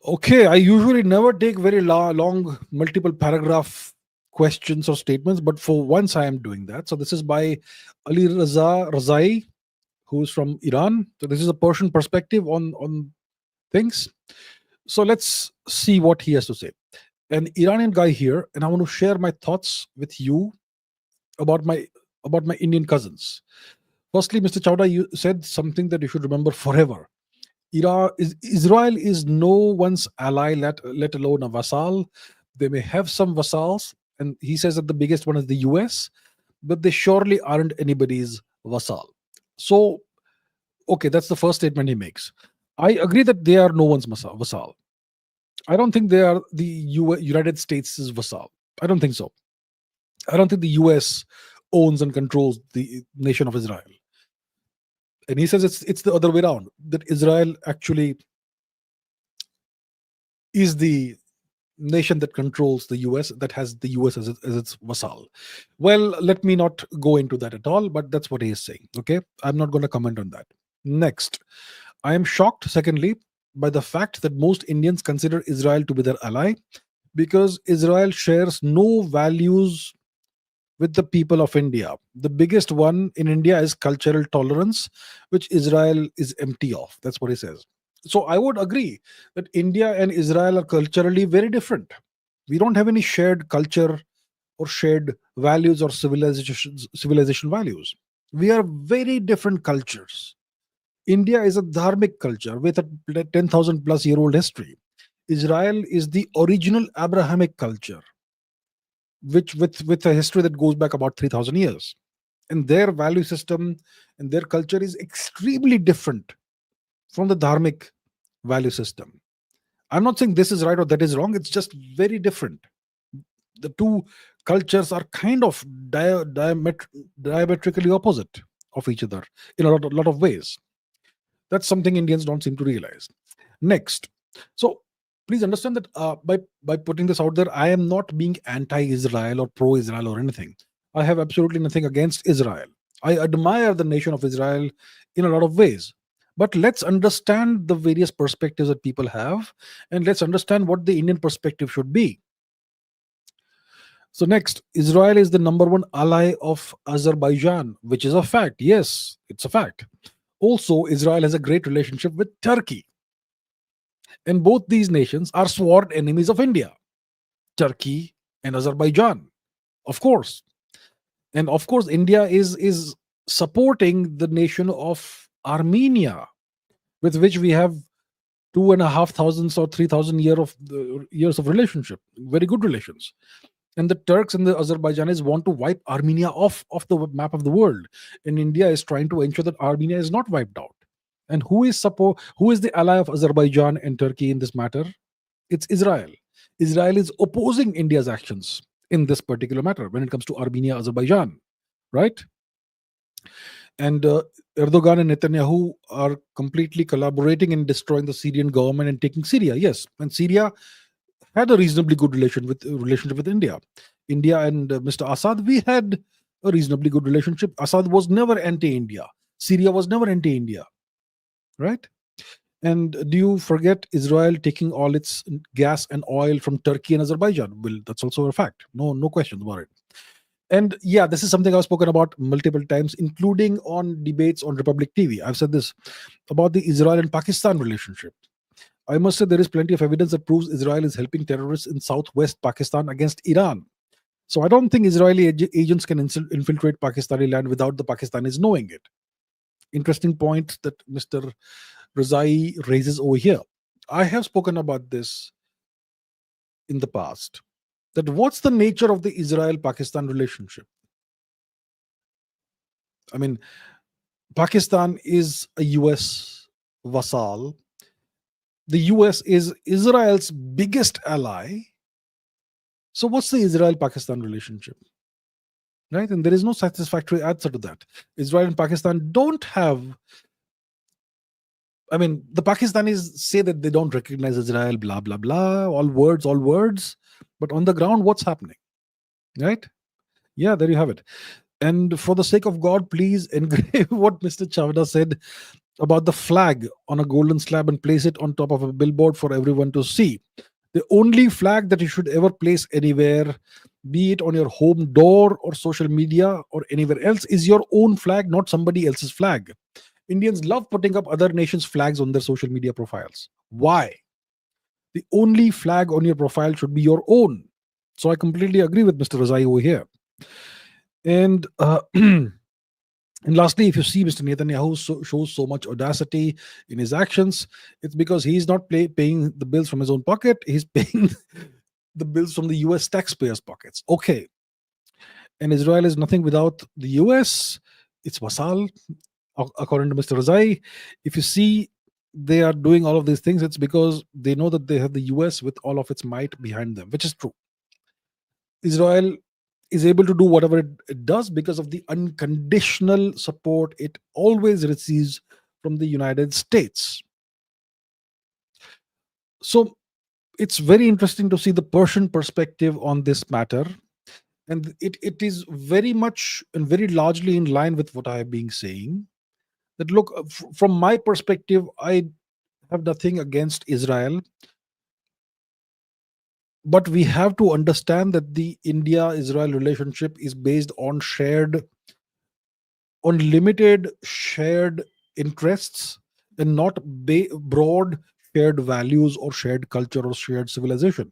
Okay, I usually never take very long, multiple paragraph questions or statements, but for once I am doing that. So this is by Ali Raza Razai, who's from Iran. So this is a Persian perspective on things. So let's see what he has to say. An Iranian guy here, and I want to share my thoughts with you about my Indian cousins. Firstly, Mr. Chavda, you said something that you should remember forever. Israel is no one's ally, let alone a vassal. They may have some vassals, and he says that the biggest one is the US, but they surely aren't anybody's vassal. So, okay, that's the first statement he makes. I agree that they are no one's vassal. I don't think they are the United States' vassal. I don't think so. I don't think the US owns and controls the nation of Israel. And he says it's the other way around, that Israel actually is the nation that controls the US, that has the US as its vassal. Well, let me not go into that at all, but that's what he is saying. Okay, I'm not going to comment on that. Next, I am shocked, secondly, by the fact that most Indians consider Israel to be their ally, because Israel shares no values with the people of India. The biggest one in India is cultural tolerance, which Israel is empty of. That's what he says. So I would agree that India and Israel are culturally very different. We don't have any shared culture or shared values or civilization values. We are very different cultures. India is a dharmic culture with a 10,000 plus year old history. Israel is the original Abrahamic culture, which with a history that goes back about 3,000 years. And their value system and their culture is extremely different from the dharmic value system. I'm not saying this is right or that is wrong, it's just very different. The two cultures are kind of diametrically opposite of each other in a lot of ways. That's something Indians don't seem to realize. Next, so please understand that by putting this out there, I am not being anti-Israel or pro-Israel or anything. I have absolutely nothing against Israel. I admire the nation of Israel in a lot of ways. But let's understand the various perspectives that people have, and let's understand what the Indian perspective should be. So next, Israel is the number one ally of Azerbaijan, which is a fact. Yes, it's a fact. Also, Israel has a great relationship with Turkey. And both these nations are sworn enemies of India, Turkey and Azerbaijan, of course. And of course, India is supporting the nation of Armenia, with which we have 2,500 or 3,000 years of relationship, very good relations. And the Turks and the Azerbaijanis want to wipe Armenia off the map of the world, and India is trying to ensure that Armenia is not wiped out. And who is the ally of Azerbaijan and Turkey in this matter? It's Israel. Israel is opposing India's actions in this particular matter when it comes to Armenia, Azerbaijan, right? And Erdogan and Netanyahu are completely collaborating in destroying the Syrian government and taking Syria. Yes, and Syria had a reasonably good relationship with India. India and Mr. Assad, we had a reasonably good relationship. Assad was never anti-India. Syria was never anti-India, right? And do you forget Israel taking all its gas and oil from Turkey and Azerbaijan? Well, that's also a fact. No question about it. And yeah, this is something I've spoken about multiple times, including on debates on Republic TV. I've said this about the Israel and Pakistan relationship. I must say there is plenty of evidence that proves Israel is helping terrorists in southwest Pakistan against Iran. So I don't think Israeli agents can infiltrate Pakistani land without the Pakistanis knowing it. Interesting point that Mr. Razai raises over here. I have spoken about this in the past. That what's the nature of the Israel-Pakistan relationship? I mean, Pakistan is a US vassal. The US is Israel's biggest ally. So what's the Israel-Pakistan relationship? Right? And there is no satisfactory answer to that. Israel and Pakistan don't have, I mean, the Pakistanis say that they don't recognize Israel, blah, blah, blah, all words. But on the ground, what's happening? Right? Yeah, there you have it. And for the sake of God, please engrave what Mr. Chavda said about the flag on a golden slab and place it on top of a billboard for everyone to see. The only flag that you should ever place anywhere, be it on your home door or social media or anywhere else, is your own flag, not somebody else's flag. Indians love putting up other nations' flags on their social media profiles. Why? The only flag on your profile should be your own. So I completely agree with Mr. Razai over here. And and lastly, if you see Mr. Netanyahu shows so much audacity in his actions, it's because he's not paying the bills from his own pocket. He's paying the bills from the US taxpayers' pockets. Okay. And Israel is nothing without the US. It's vassal, according to Mr. Razai. If you see they are doing all of these things, it's because they know that they have the US with all of its might behind them, which is true. Israel is able to do whatever it does because of the unconditional support it always receives from the United States. So it's very interesting to see the Persian perspective on this matter. And it is very much and very largely in line with what I have been saying. That look, from my perspective, I have nothing against Israel. But we have to understand that the India-Israel relationship is based on limited shared interests and not broad shared values or shared culture or shared civilization.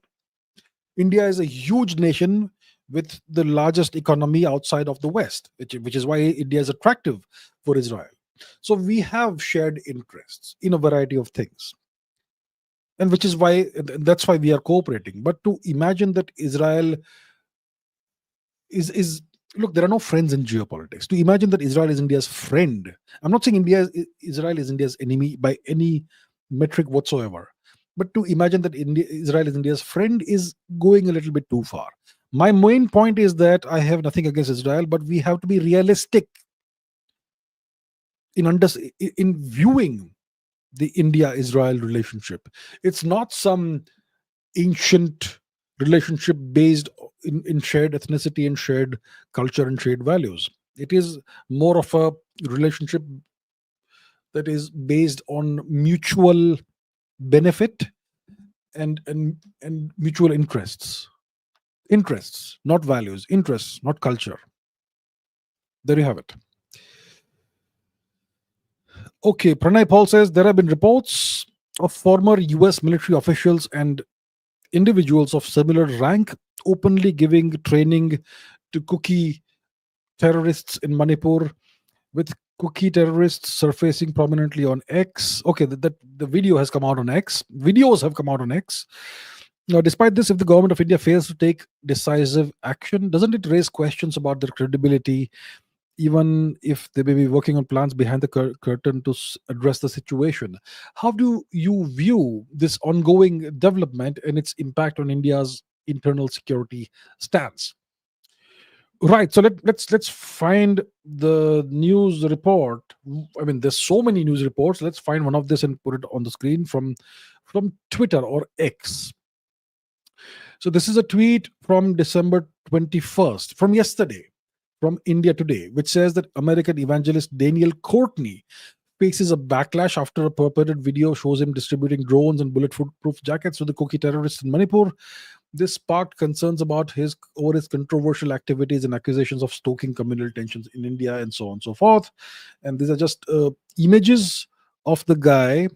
India is a huge nation with the largest economy outside of the West, which is why India is attractive for Israel. So we have shared interests in a variety of things. And which is why that's why we are cooperating. But to imagine that Israel is Look, there are no friends in geopolitics. To imagine that Israel is India's friend, I'm not saying Israel is India's enemy by any metric whatsoever, but to imagine that Israel is India's friend is going a little bit too far. My main point is that I have nothing against Israel, but we have to be realistic in viewing the India-Israel relationship. It's not some ancient relationship based in shared ethnicity and shared culture and shared values. It is more of a relationship that is based on mutual benefit and mutual interests, not values, interests, not culture. There you have it. Okay, Pranay Paul says there have been reports of former US military officials and individuals of similar rank openly giving training to Kuki terrorists in Manipur, with Kuki terrorists surfacing prominently on X. Okay, that the video has come out on X. Videos have come out on X. Now, despite this, if the government of India fails to take decisive action, doesn't it raise questions about their credibility, even if they may be working on plans behind the curtain to address the situation? How do you view this ongoing development and its impact on India's internal security stance? Right. So let's find the news report. I mean, there's so many news reports. Let's find one of this and put it on the screen from Twitter or X. So this is a tweet from December 21st, from yesterday, from India Today, which says that American evangelist Daniel Courtney faces a backlash after a purported video shows him distributing drones and bulletproof jackets to the Kuki terrorists in Manipur. This sparked concerns about his controversial activities and accusations of stoking communal tensions in India and so on and so forth. And these are just images of the guy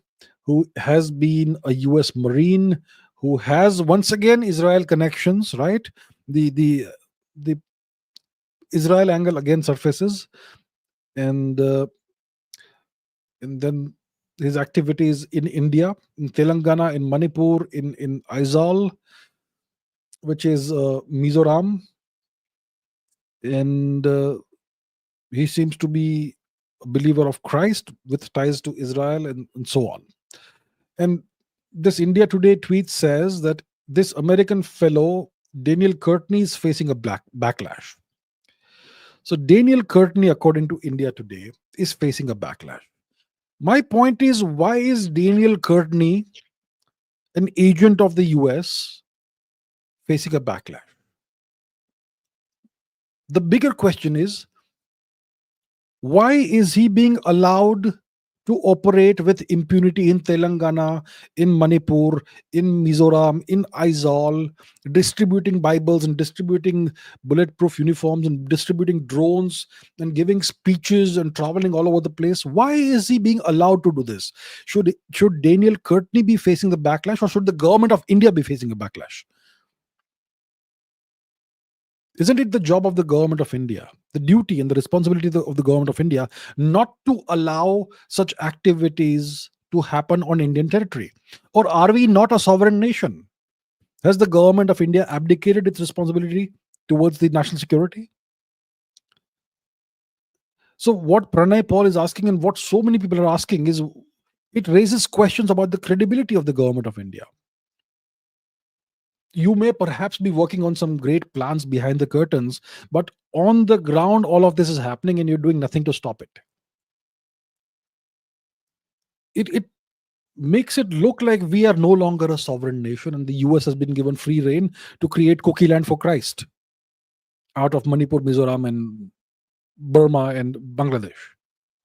who has been a US Marine, who has once again Israel connections, right? The Israel angle again surfaces, and then his activities in India, in Telangana, in Manipur, in Aizawl, which is Mizoram, and he seems to be a believer of Christ with ties to Israel and so on. And this India Today tweet says that this American fellow, Daniel Courtney, is facing a backlash. So Daniel Courtney, according to India Today, is facing a backlash. My point is, why is Daniel Courtney, an agent of the US, facing a backlash? The bigger question is, why is he being allowed to operate with impunity in Telangana, in Manipur, in Mizoram, in Aizawl, distributing Bibles and distributing bulletproof uniforms and distributing drones and giving speeches and traveling all over the place? Why is he being allowed to do this? Should Daniel Courtney be facing the backlash, or should the government of India be facing a backlash? Isn't it the job of the government of India, the duty and the responsibility of the government of India, not to allow such activities to happen on Indian territory? Or are we not a sovereign nation? Has the government of India abdicated its responsibility towards the national security? So what Pranay Paul is asking, and what so many people are asking, is it raises questions about the credibility of the government of India. You may perhaps be working on some great plans behind the curtains, but on the ground, all of this is happening and you're doing nothing to stop it. It makes it look like we are no longer a sovereign nation and the US has been given free rein to create cookie land for Christ out of Manipur, Mizoram, and Burma and Bangladesh.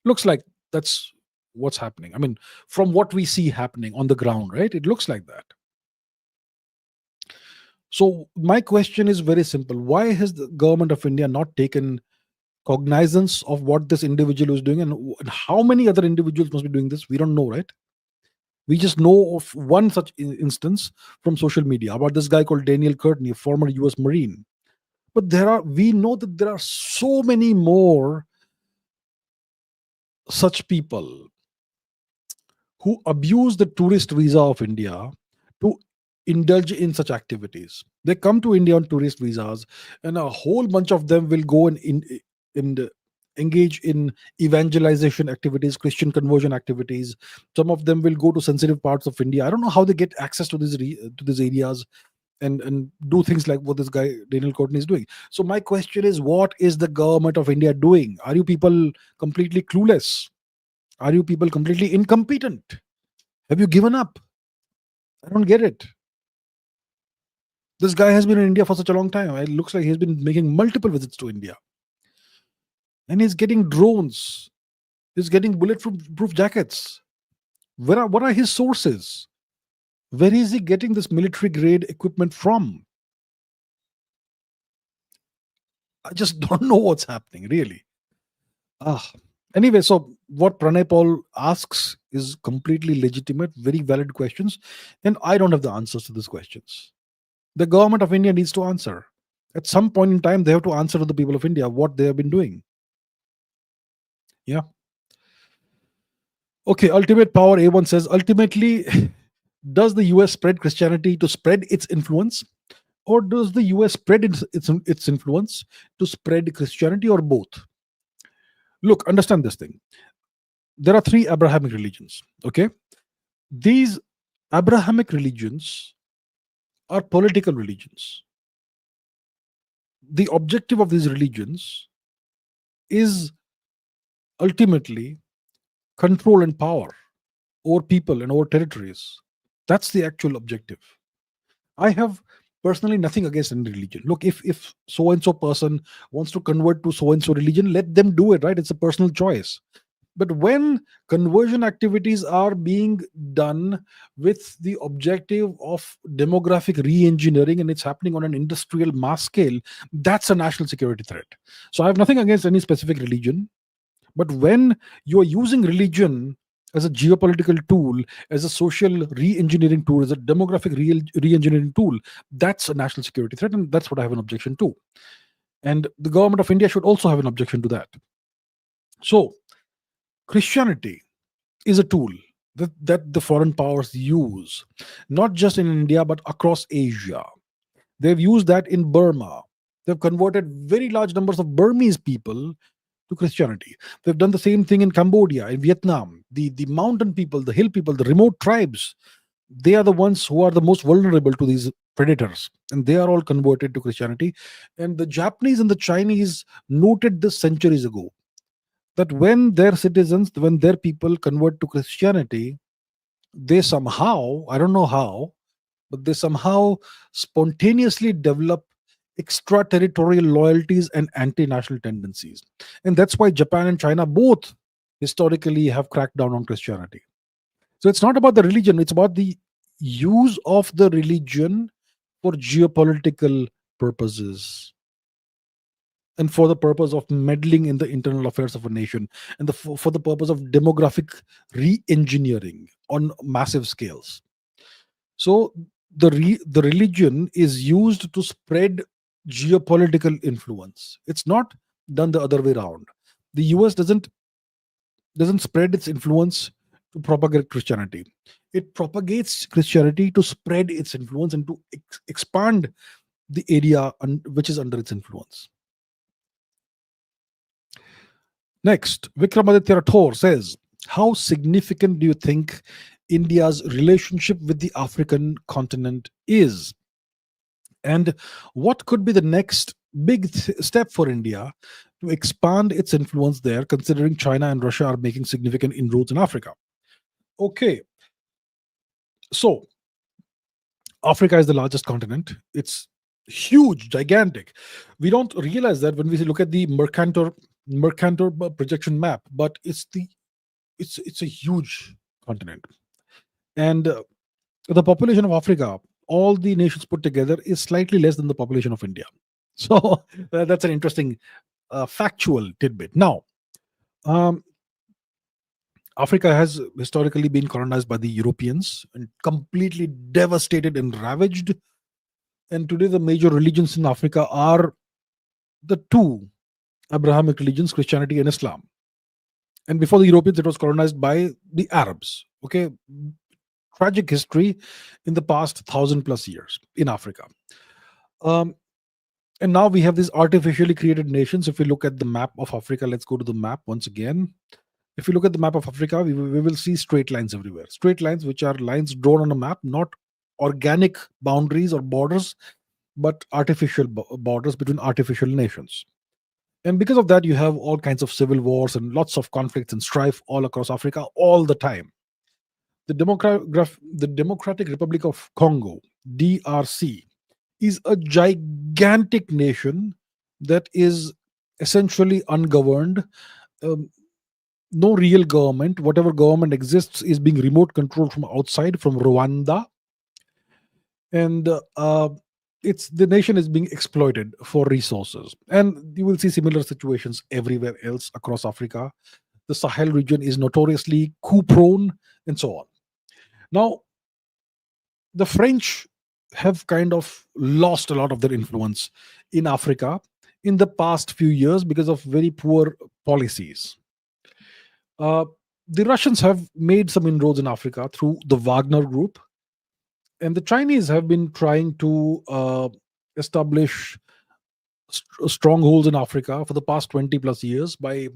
Looks like that's what's happening. I mean, from what we see happening on the ground, right? It looks like that. So my question is very simple. Why has the government of India not taken cognizance of what this individual is doing, and how many other individuals must be doing this? We don't know, right? We just know of one such instance from social media about this guy called Daniel Courtney, a former US Marine. But we know that there are so many more such people who abuse the tourist visa of India to indulge in such activities. They come to India on tourist visas, and a whole bunch of them will go and in engage in evangelization activities, Christian conversion activities. Some of them will go to sensitive parts of India. I don't know how they get access to these areas and do things like what this guy Daniel Courtney is doing. So my question is, what is the government of India doing? Are you people completely clueless? Are you people completely incompetent? Have you given up? I don't get it. This guy has been in India for such a long time. It looks like he's been making multiple visits to India. And he's getting drones. He's getting bulletproof jackets. What are his sources? Where is he getting this military grade equipment from? I just don't know what's happening, really. Anyway, so what Pranay Paul asks is completely legitimate, very valid questions, and I don't have the answers to these questions. The government of India needs to answer. At some point in time, they have to answer to the people of India what they have been doing. Yeah. Okay, Ultimate Power A1 says, ultimately, does the US spread Christianity to spread its influence? Or does the US spread its influence to spread Christianity, or both? Look, understand this thing. There are three Abrahamic religions, okay? These Abrahamic religions are political religions. The objective of these religions is ultimately control and power over people and over territories. That's the actual objective. I have personally nothing against any religion. Look, if so and so person wants to convert to so and so religion, let them do it, right? It's a personal choice. But when conversion activities are being done with the objective of demographic re-engineering, and it's happening on an industrial mass scale, that's a national security threat. So I have nothing against any specific religion. But when you're using religion as a geopolitical tool, as a social re-engineering tool, as a demographic re-engineering tool, that's a national security threat, and that's what I have an objection to. And the government of India should also have an objection to that. So Christianity is a tool that the foreign powers use, not just in India, but across Asia. They've used that in Burma. They've converted very large numbers of Burmese people to Christianity. They've done the same thing in Cambodia, in Vietnam. The mountain people, the hill people, the remote tribes, they are the ones who are the most vulnerable to these predators, and they are all converted to Christianity. And the Japanese and the Chinese noted this centuries ago, that when their citizens, when their people convert to Christianity, they somehow, I don't know how, but they somehow spontaneously develop extraterritorial loyalties and anti-national tendencies. And that's why Japan and China both historically have cracked down on Christianity. So it's not about the religion, it's about the use of the religion for geopolitical purposes and for the purpose of meddling in the internal affairs of a nation, and for the purpose of demographic re-engineering on massive scales. So the religion is used to spread geopolitical influence. It's not done the other way around. The US doesn't spread its influence to propagate Christianity. It propagates Christianity to spread its influence and to expand the area which is under its influence. Next, Vikramaditya Rathore says, how significant do you think India's relationship with the African continent is? And what could be the next big step for India to expand its influence there, considering China and Russia are making significant inroads in Africa? Okay. So, Africa is the largest continent. It's huge, gigantic. We don't realize that when we look at the Mercator projection map, but it's a huge continent. And the population of Africa, all the nations put together, is slightly less than the population of India. So that's an interesting factual tidbit. Now, Africa has historically been colonized by the Europeans and completely devastated and ravaged. And today the major religions in Africa are the two Abrahamic religions, Christianity and Islam. And before the Europeans, it was colonized by the Arabs. Okay, tragic history in the past 1,000 plus years in Africa. Um, and now we have these artificially created nations. If we look at the map of Africa, let's go to the map once again. If you look at the map of Africa, we will see straight lines everywhere. Straight lines, which are lines drawn on a map, not organic boundaries or borders, but artificial borders between artificial nations. And because of that, you have all kinds of civil wars and lots of conflicts and strife all across Africa all the time. The Democratic Republic of Congo, DRC, is a gigantic nation that is essentially ungoverned. Um, no real government. Whatever government exists is being remote controlled from outside, from Rwanda, and it's the nation is being exploited for resources. And you will see similar situations everywhere else across Africa. The Sahel region is notoriously coup prone, and so on. Now, the French have kind of lost a lot of their influence in Africa in the past few years because of very poor policies. Uh, the Russians have made some inroads in Africa through the Wagner Group, and the Chinese have been trying to establish strongholds in Africa for the past 20 plus years by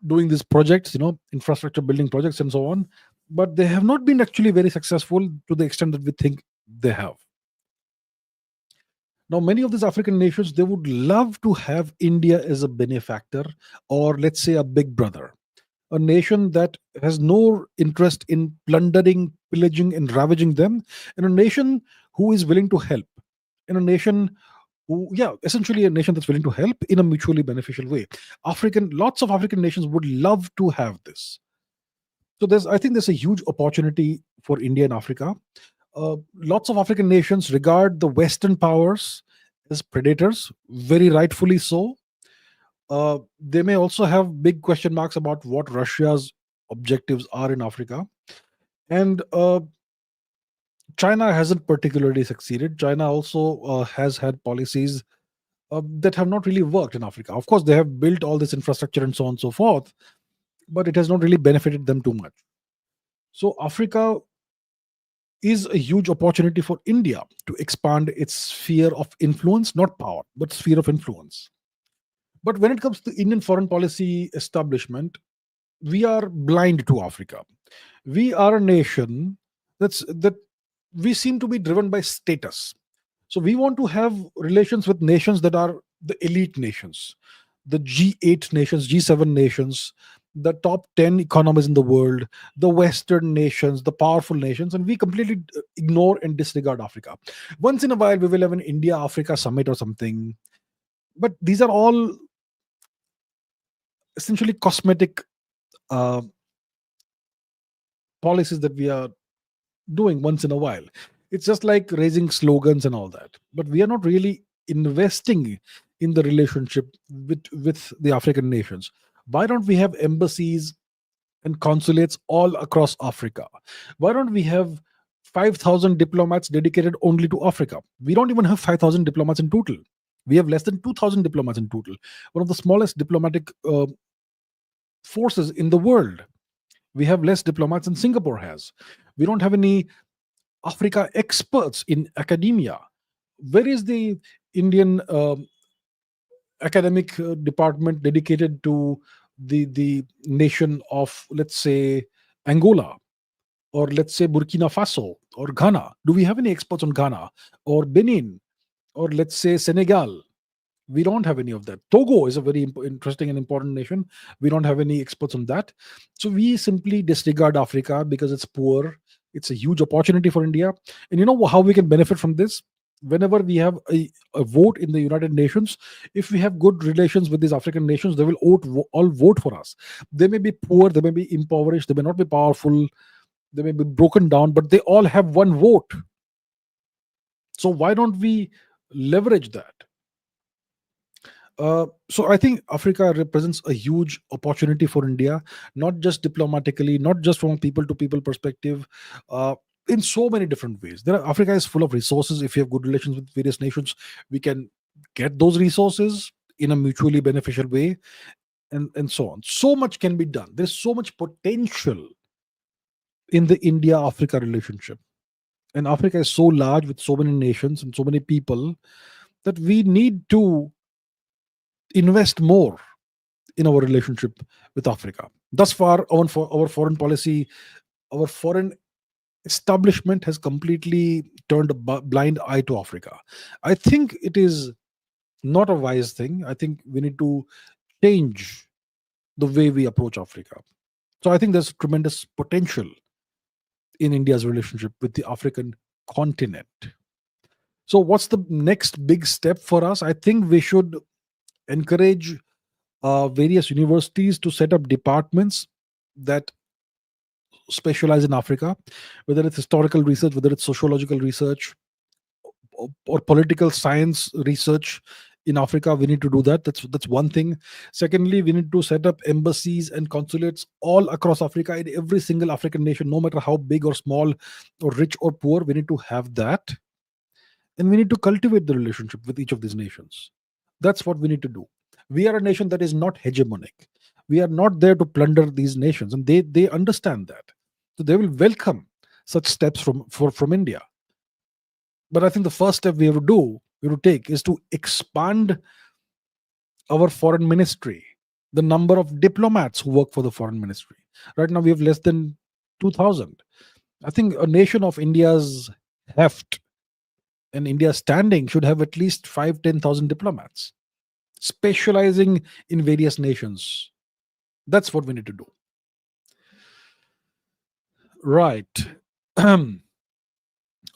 doing these projects, infrastructure building projects and so on. But they have not been actually very successful to the extent that we think they have. Now, many of these African nations, they would love to have India as a benefactor, or let's say a big brother, a nation that has no interest in plundering, pillaging, and ravaging them, and a nation who is willing to help, and a nation essentially a nation that's willing to help in a mutually beneficial way. Lots of African nations would love to have this. So I think there's a huge opportunity for India and Africa. Lots of African nations regard the Western powers as predators, very rightfully so. They may also have big question marks about what Russia's objectives are in Africa. And China hasn't particularly succeeded. China also has had policies that have not really worked in Africa. Of course, they have built all this infrastructure and so on and so forth, but it has not really benefited them too much. So Africa is a huge opportunity for India to expand its sphere of influence, not power, but sphere of influence. But when it comes to Indian foreign policy establishment, we are blind to Africa. We are a nation that we seem to be driven by status. So we want to have relations with nations that are the elite nations, the G8 nations, G7 nations, the top 10 economies in the world, the Western nations, the powerful nations, and we completely ignore and disregard Africa. Once in a while, we will have an India-Africa summit or something, but these are all essentially cosmetic policies that we are doing once in a while. It's just like raising slogans and all that, but we are not really investing in the relationship with the African nations. Why don't we have embassies and consulates all across Africa? Why don't we have 5,000 diplomats dedicated only to Africa? We don't even have 5,000 diplomats in total. We have less than 2,000 diplomats in total. One of the smallest diplomatic forces in the world. We have less diplomats than Singapore has. We don't have any Africa experts in academia. Where is the Indian academic department dedicated to the nation of, let's say, Angola, or let's say Burkina Faso or Ghana? Do we have any experts on Ghana or Benin, or let's say Senegal? We don't have any of that. Togo is a very interesting and important nation. We don't have any experts on that. So we simply disregard Africa because it's poor. It's a huge opportunity for India. And you know how we can benefit from this? Whenever we have a vote in the United Nations, if we have good relations with these African nations, they will all vote for us. They may be poor, they may be impoverished, they may not be powerful, they may be broken down, but they all have one vote. So why don't we leverage that? So I think Africa represents a huge opportunity for India, not just diplomatically, not just from a people-to-people perspective, in so many different ways. Africa is full of resources. If you have good relations with various nations, we can get those resources in a mutually beneficial way, and so on. So much can be done. There's so much potential in the India-Africa relationship. And Africa is so large with so many nations and so many people that we need to invest more in our relationship with Africa. Thus far, our foreign policy, our foreign establishment has completely turned a blind eye to Africa. I think it is not a wise thing. I think we need to change the way we approach Africa. So I think there's tremendous potential in India's relationship with the African continent. So what's the next big step for us? I think we should encourage various universities to set up departments that specialize in Africa, whether it's historical research, whether it's sociological research, or political science research in Africa. We need to do that. That's one thing. Secondly, we need to set up embassies and consulates all across Africa, in every single African nation, no matter how big or small or rich or poor. We need to have that, and we need to cultivate the relationship with each of these nations. That's what we need to do. We are a nation that is not hegemonic. We are not there to plunder these nations, and they understand that. So they will welcome such steps from India. But I think the first step we have to take, is to expand our foreign ministry, the number of diplomats who work for the foreign ministry. Right now, we have less than 2,000. I think a nation of India's heft and India's standing should have at least 5,000-10,000 diplomats specializing in various nations. That's what we need to do. Right.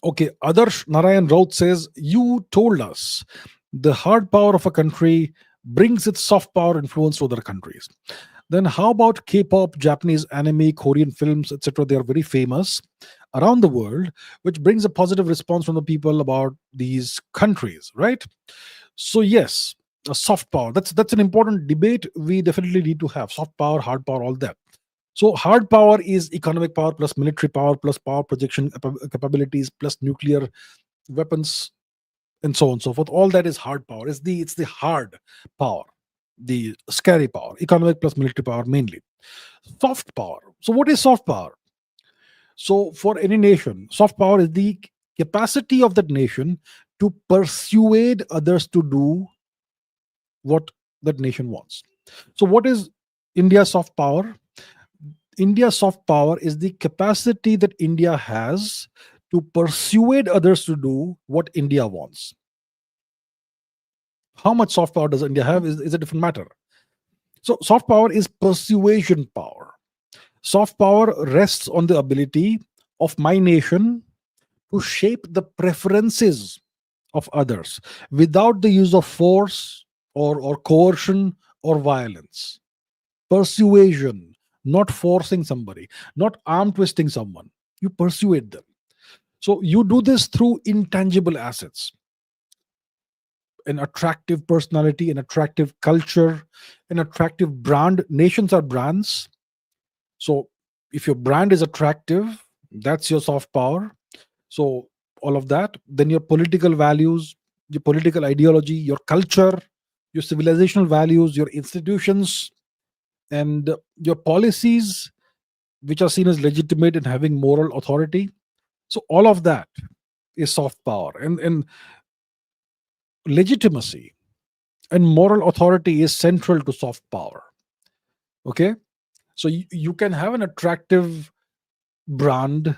Okay, Adarsh Narayan Raut says, you told us the hard power of a country brings its soft power influence to other countries. Then how about K-pop, Japanese anime, Korean films, etc.? They are very famous around the world, which brings a positive response from the people about these countries, right? So yes, a soft power. That's an important debate we definitely need to have. Soft power, hard power, all that. So hard power is economic power plus military power plus power projection capabilities plus nuclear weapons and so on and so forth. All that is hard power. It's the hard power, the scary power. Economic plus military power mainly. Soft power. So what is soft power? So for any nation, soft power is the capacity of that nation to persuade others to do what that nation wants. So what is India's soft power? India's soft power is the capacity that India has to persuade others to do what India wants. How much soft power does India have is a different matter. So soft power is persuasion power. Soft power rests on the ability of my nation to shape the preferences of others without the use of force or coercion or violence. Persuasion, not forcing somebody, not arm twisting someone. You persuade them. So you do this through intangible assets: an attractive personality, an attractive culture, an attractive brand. Nations are brands. So if your brand is attractive, that's your soft power. So all of that. Then your political values, your political ideology, your culture, your civilizational values, your institutions, and your policies, which are seen as legitimate and having moral authority. So all of that is soft power. And legitimacy and moral authority is central to soft power. Okay? So you can have an attractive brand,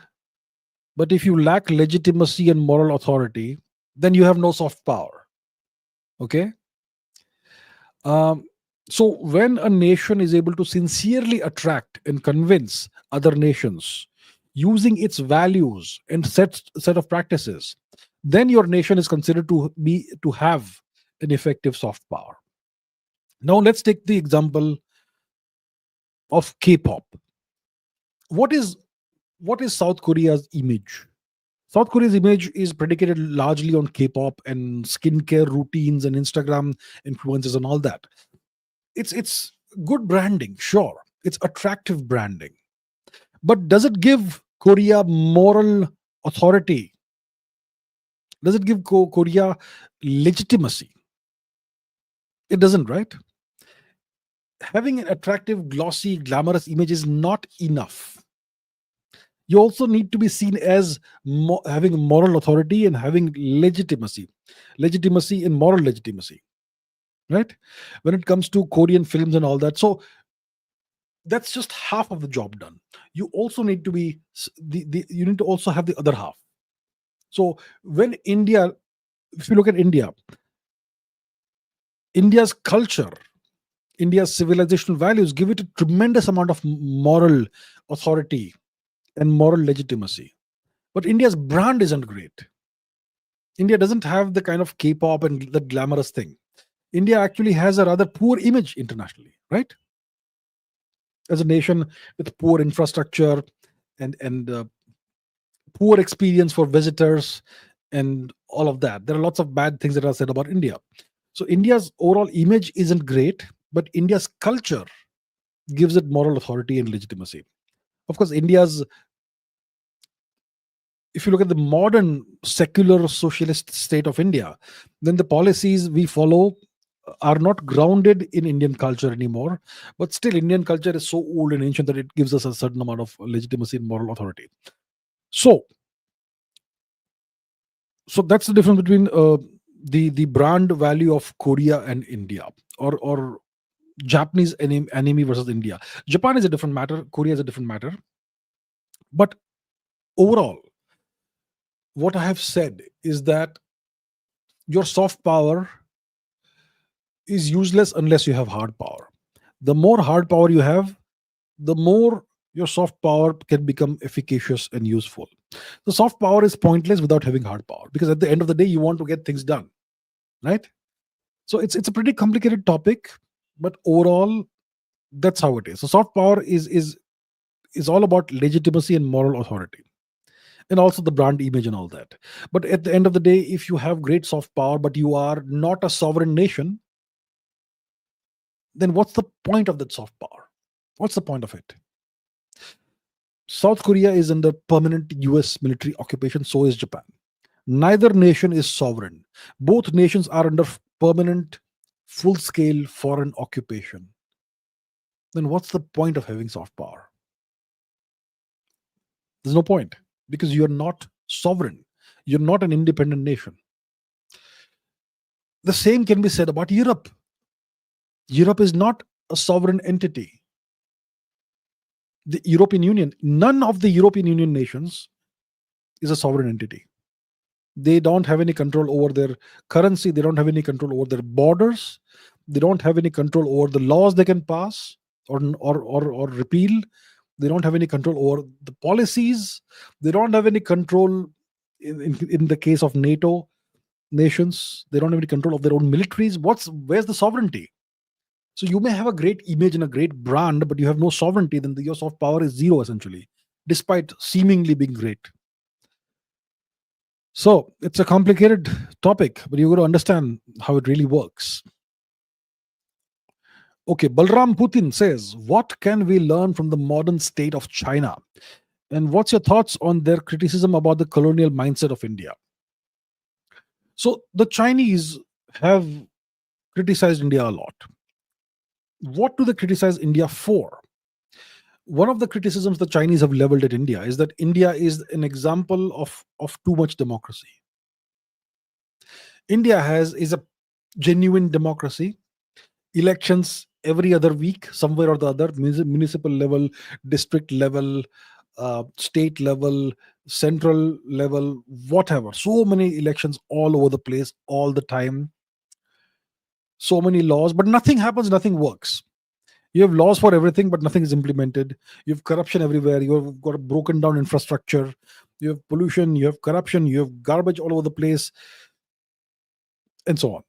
but if you lack legitimacy and moral authority, then you have no soft power. Okay? So when a nation is able to sincerely attract and convince other nations using its values and set of practices, then your nation is considered to have an effective soft power. Now let's take the example of K-pop. What is South Korea's image? South Korea's image is predicated largely on K-pop and skincare routines and Instagram influences and all that. It's good branding, sure. It's attractive branding. But does it give Korea moral authority? Does it give Korea legitimacy? It doesn't, right? Having an attractive, glossy, glamorous image is not enough. You also need to be seen as having moral authority and having legitimacy and moral legitimacy, right? When it comes to Korean films and all that. So that's just half of the job done. You also need to be you need to also have the other half. So when India, if you look at India's culture, India's civilizational values give it a tremendous amount of moral authority and moral legitimacy. But India's brand isn't great. India doesn't have the kind of K-pop and the glamorous thing. India actually has a rather poor image internationally, right? As a nation with poor infrastructure and poor experience for visitors and all of that. There are lots of bad things that are said about India. So India's overall image isn't great, but India's culture gives it moral authority and legitimacy. Of course, if you look at the modern secular socialist state of India, then the policies we follow are not grounded in Indian culture anymore. But still, Indian culture is so old and ancient that it gives us a certain amount of legitimacy and moral authority. So that's the difference between the brand value of Korea and India, or Japanese enemy versus India. Japan is a different matter. Korea is a different matter. But overall, what I have said is that your soft power is useless unless you have hard power. The more hard power you have, the more your soft power can become efficacious and useful. The soft power is pointless without having hard power, because at the end of the day, you want to get things done, right? So it's a pretty complicated topic, but overall, that's how it is. So soft power is all about legitimacy and moral authority, and also the brand image and all that. But at the end of the day, if you have great soft power but you are not a sovereign nation, then what's the point of that soft power? What's the point of it? South Korea is under permanent US military occupation, so is Japan. Neither nation is sovereign. Both nations are under permanent, full scale foreign occupation. Then what's the point of having soft power? There's no point, because you're not sovereign. You're not an independent nation. The same can be said about Europe. Europe is not a sovereign entity. The European Union, none of the European Union nations is a sovereign entity. They don't have any control over their currency. They don't have any control over their borders. They don't have any control over the laws they can pass or repeal. They don't have any control over the policies. They don't have any control in the case of NATO nations. They don't have any control of their own militaries. Where's the sovereignty? So you may have a great image and a great brand, but you have no sovereignty, then your soft power is zero, essentially, despite seemingly being great. So it's a complicated topic, but you've got to understand how it really works. Okay, Balram Putin says, what can we learn from the modern state of China? And what's your thoughts on their criticism about the colonial mindset of India? So the Chinese have criticized India a lot. What do they criticize India for? One of the criticisms the Chinese have leveled at India is that India is an example of too much democracy. India is a genuine democracy. Elections every other week, somewhere or the other, municipal level, district level, state level, central level, whatever. So many elections all over the place, all the time. So many laws, but nothing happens, nothing works. You have laws for everything, but nothing is implemented. You have corruption everywhere. You have got a broken down infrastructure. You have pollution. You have corruption. You have garbage all over the place, and so on.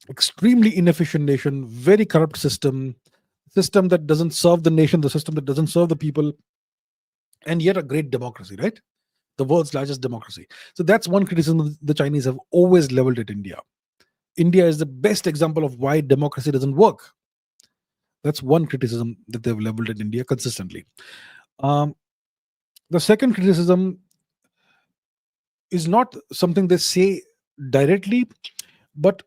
Extremely inefficient nation, very corrupt system that doesn't serve the nation, the system that doesn't serve the people, and yet a great democracy, right? The world's largest democracy. So that's one criticism the Chinese have always leveled at India. India is the best example of why democracy doesn't work. That's one criticism that they've leveled at India consistently. The second criticism is not something they say directly, but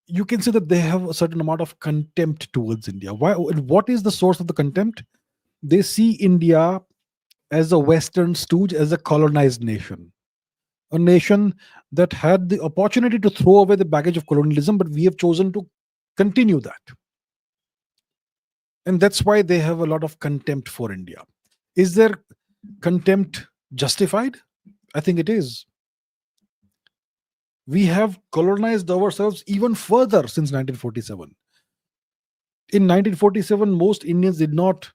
you can say that they have a certain amount of contempt towards India. Why? What is the source of the contempt? They see India as a Western stooge, as a colonized nation. A nation that had the opportunity to throw away the baggage of colonialism, but we have chosen to continue that. And that's why they have a lot of contempt for India. Is their contempt justified? I think it is. We have colonized ourselves even further since 1947. In 1947, most Indians did not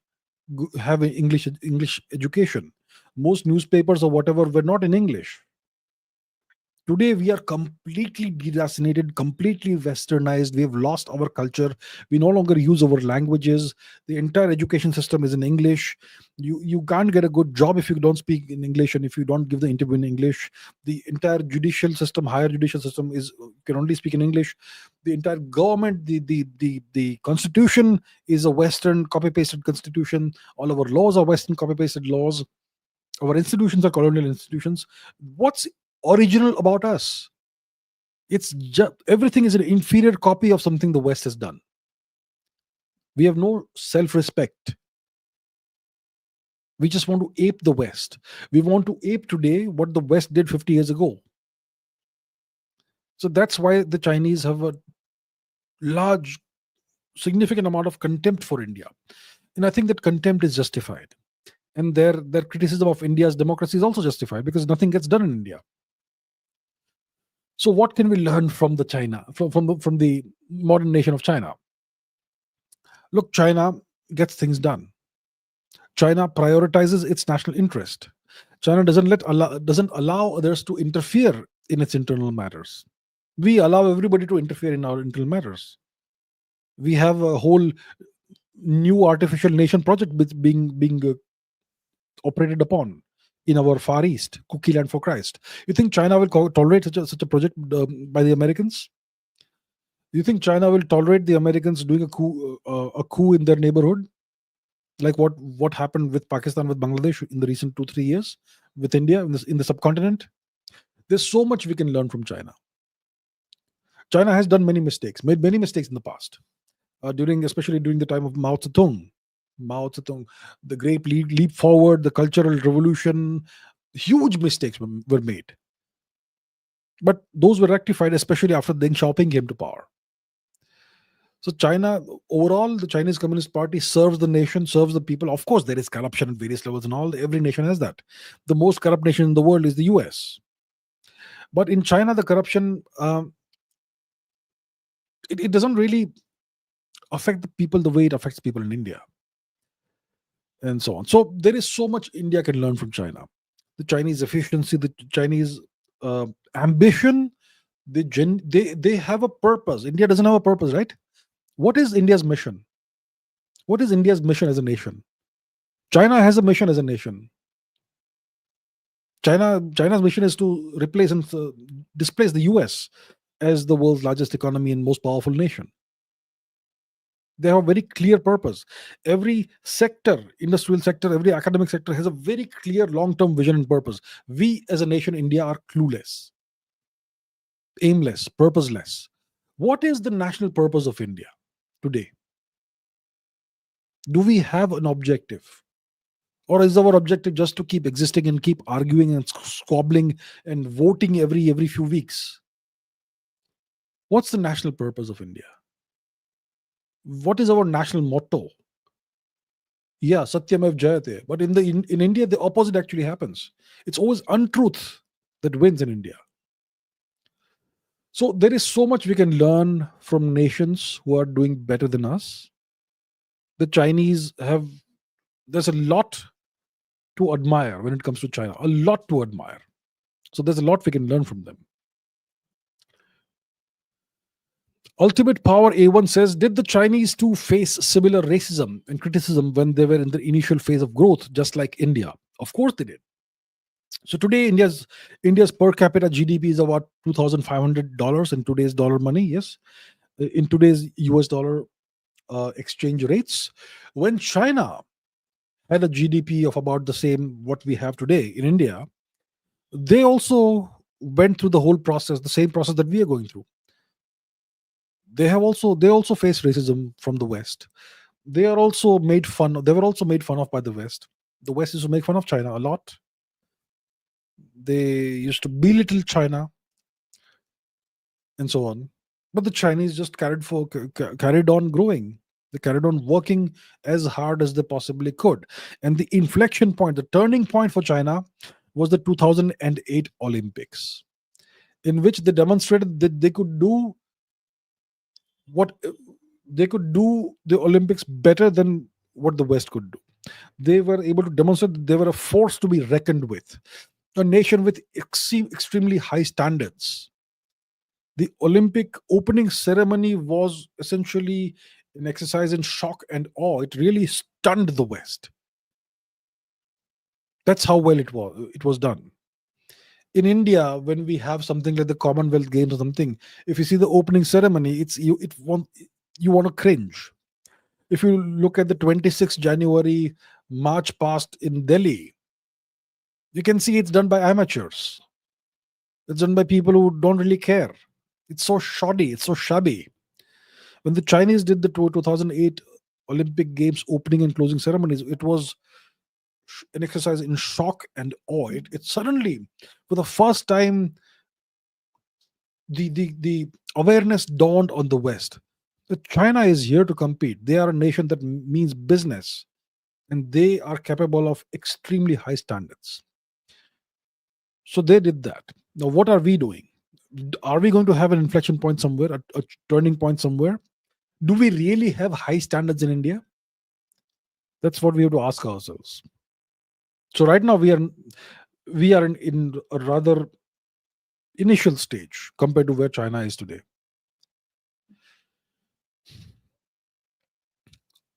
have an English education. Most newspapers or whatever were not in English. Today, we are completely deracinated, completely westernized. We have lost our culture. We no longer use our languages. The entire education system is in English. You can't get a good job if you don't speak in English and if you don't give the interview in English. The entire judicial system, higher judicial system, is can only speak in English. The entire government, the constitution is a Western copy pasted constitution. All our laws are Western copy pasted laws. Our institutions are colonial institutions. What's original about us? It's just everything is an inferior copy of something the West has done. We have no self-respect. We just want to ape the West. We want to ape today what the West did 50 years ago. So that's why the Chinese have a large, significant amount of contempt for India. And I think that contempt is justified. And their criticism of India's democracy is also justified because nothing gets done in India. So what can we learn from the China, from the modern nation of China? Look, China gets things done. China prioritizes its national interest. China doesn't allow others to interfere in its internal matters. We allow everybody to interfere in our internal matters. We have a whole new artificial nation project being operated upon in our Far East, Cookie Land for Christ. You think China will tolerate such a project by the Americans? You think China will tolerate the Americans doing a coup in their neighborhood, like what happened with Pakistan, with Bangladesh in the recent 2-3 years, with India in the subcontinent? There's so much we can learn from China. China has done many mistakes, made many mistakes in the past, especially during the time of Mao Zedong, the great leap forward, the cultural revolution. Huge mistakes were made, but those were rectified, especially after Deng Xiaoping came to power. So China, overall, the Chinese Communist Party serves the nation, serves the people. Of course, there is corruption at various levels and all. Every nation has that. The most corrupt nation in the world is the US. But in China, the corruption, it doesn't really affect the people the way it affects people in India, and so on. So there is so much India can learn from China. The Chinese efficiency, the Chinese ambition, they have a purpose. India doesn't have a purpose, right? What is India's mission? What is India's mission as a nation? China has a mission as a nation. China's mission is to replace and displace the US as the world's largest economy and most powerful nation. They have a very clear purpose. Every sector, industrial sector, every academic sector has a very clear long-term vision and purpose. We as a nation, India, are clueless, aimless, purposeless. What is the national purpose of India today? Do we have an objective? Or is our objective just to keep existing and keep arguing and squabbling and voting every few weeks? What's the national purpose of India? What is our national motto? Yeah, Satyamev Jayate. But in India, the opposite actually happens. It's always untruth that wins in India. So there is so much we can learn from nations who are doing better than us. The Chinese there's a lot to admire when it comes to China, a lot to admire. So there's a lot we can learn from them. Ultimate Power A1 says, did the Chinese too face similar racism and criticism when they were in the initial phase of growth, just like India? Of course they did. So today, India's per capita GDP is about $2,500 in today's dollar money. Yes, in today's US dollar exchange rates. When China had a GDP of about the same what we have today in India, they also went through the whole process, the same process that we are going through. They also faced racism from the West. They were also made fun of by the West. The West used to make fun of China a lot. They used to belittle China and so on. But the Chinese just carried on growing. They carried on working as hard as they possibly could. And the inflection point, the turning point for China was the 2008 Olympics, in which they demonstrated that what they could do the Olympics better than what the West could do. They were able to demonstrate that they were a force to be reckoned with, a nation with extremely high standards. The Olympic opening ceremony was essentially an exercise in shock and awe. It really stunned the West. That's how well it was done. In India, when we have something like the Commonwealth Games or something, if you see the opening ceremony, you want to cringe. If you look at the 26th January march past in Delhi, you can see it's done by amateurs. It's done by people who don't really care. It's so shoddy, it's so shabby. When the Chinese did the 2008 Olympic Games opening and closing ceremonies, it was an exercise in shock and awe. It suddenly, for the first time, the awareness dawned on the West that China is here to compete. They are a nation that means business, and they are capable of extremely high standards. So they did that. Now, what are we doing? Are we going to have an inflection point somewhere, a turning point somewhere? Do we really have high standards in India? That's what we have to ask ourselves. So right now we are in a rather initial stage compared to where China is today.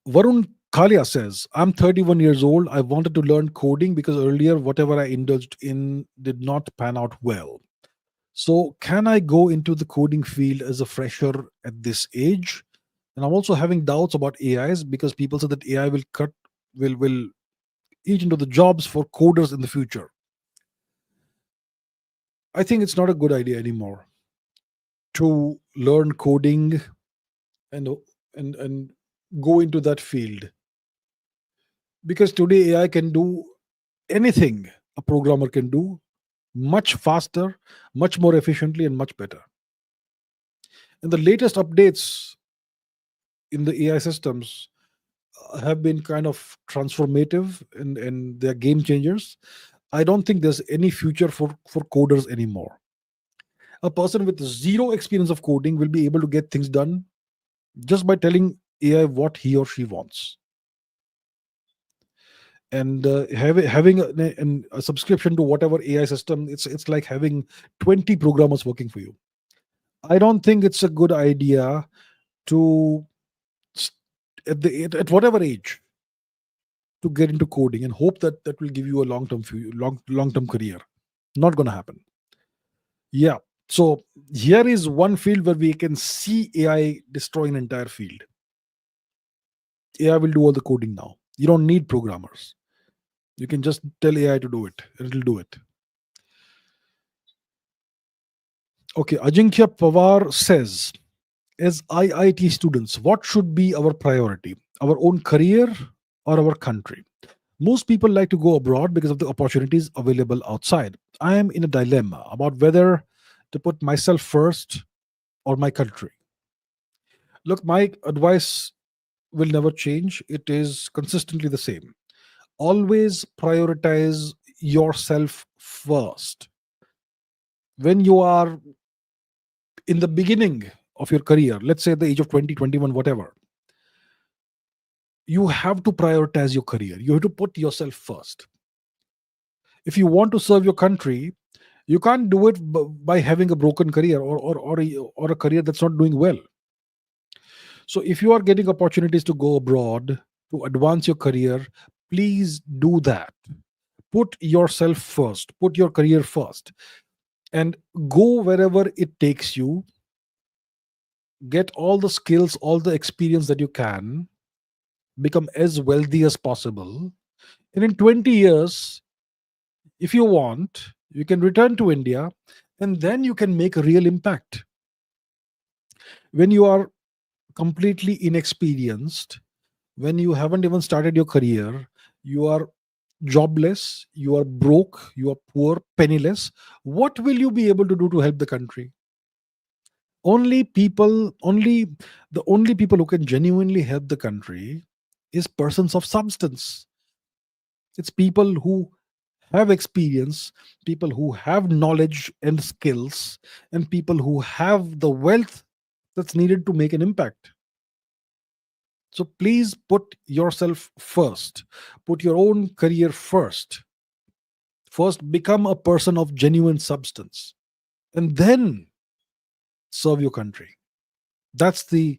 Varun Kalia says, I'm 31 years old. I wanted to learn coding because earlier whatever I indulged in did not pan out well. So can I go into the coding field as a fresher at this age? And I'm also having doubts about AIs because people say that AI will eat into the jobs for coders in the future. I think it's not a good idea anymore to learn coding and go into that field, because today AI can do anything a programmer can do much faster, much more efficiently, and much better. And the latest updates in the AI systems have been kind of transformative, and they're game changers. I don't think there's any future for coders anymore. A person with zero experience of coding will be able to get things done just by telling AI what he or she wants. And having a subscription to whatever AI system, it's like having 20 programmers working for you. I don't think it's a good idea to at whatever age to get into coding and hope that that will give you a long-term career. Not going to happen. Yeah. So here is one field where we can see AI destroy an entire field. AI will do all the coding now. You don't need programmers. You can just tell AI to do it, and it'll do it. Okay, Ajinkya Pawar says, as IIT students, what should be our priority? Our own career or our country? Most people like to go abroad because of the opportunities available outside. I am in a dilemma about whether to put myself first or my country. Look, my advice will never change. It is consistently the same. Always prioritize yourself first. When you are in the beginning of your career, let's say at the age of 20, 21, whatever, you have to prioritize your career. You have to put yourself first. If you want to serve your country, you can't do it by having a broken career or a career that's not doing well. So if you are getting opportunities to go abroad to advance your career, please do that. Put yourself first, put your career first, and go wherever it takes you. Get all the skills, all the experience that you can, become as wealthy as possible. And in 20 years, if you want, you can return to India, and then you can make a real impact. When you are completely inexperienced, when you haven't even started your career, you are jobless, you are broke, you are poor, penniless, what will you be able to do to help the country? Only the only people who can genuinely help the country is persons of substance. It's people who have experience, people who have knowledge and skills, and people who have the wealth that's needed to make an impact. So please put yourself first, put your own career first. First, become a person of genuine substance, and then serve your country. That's the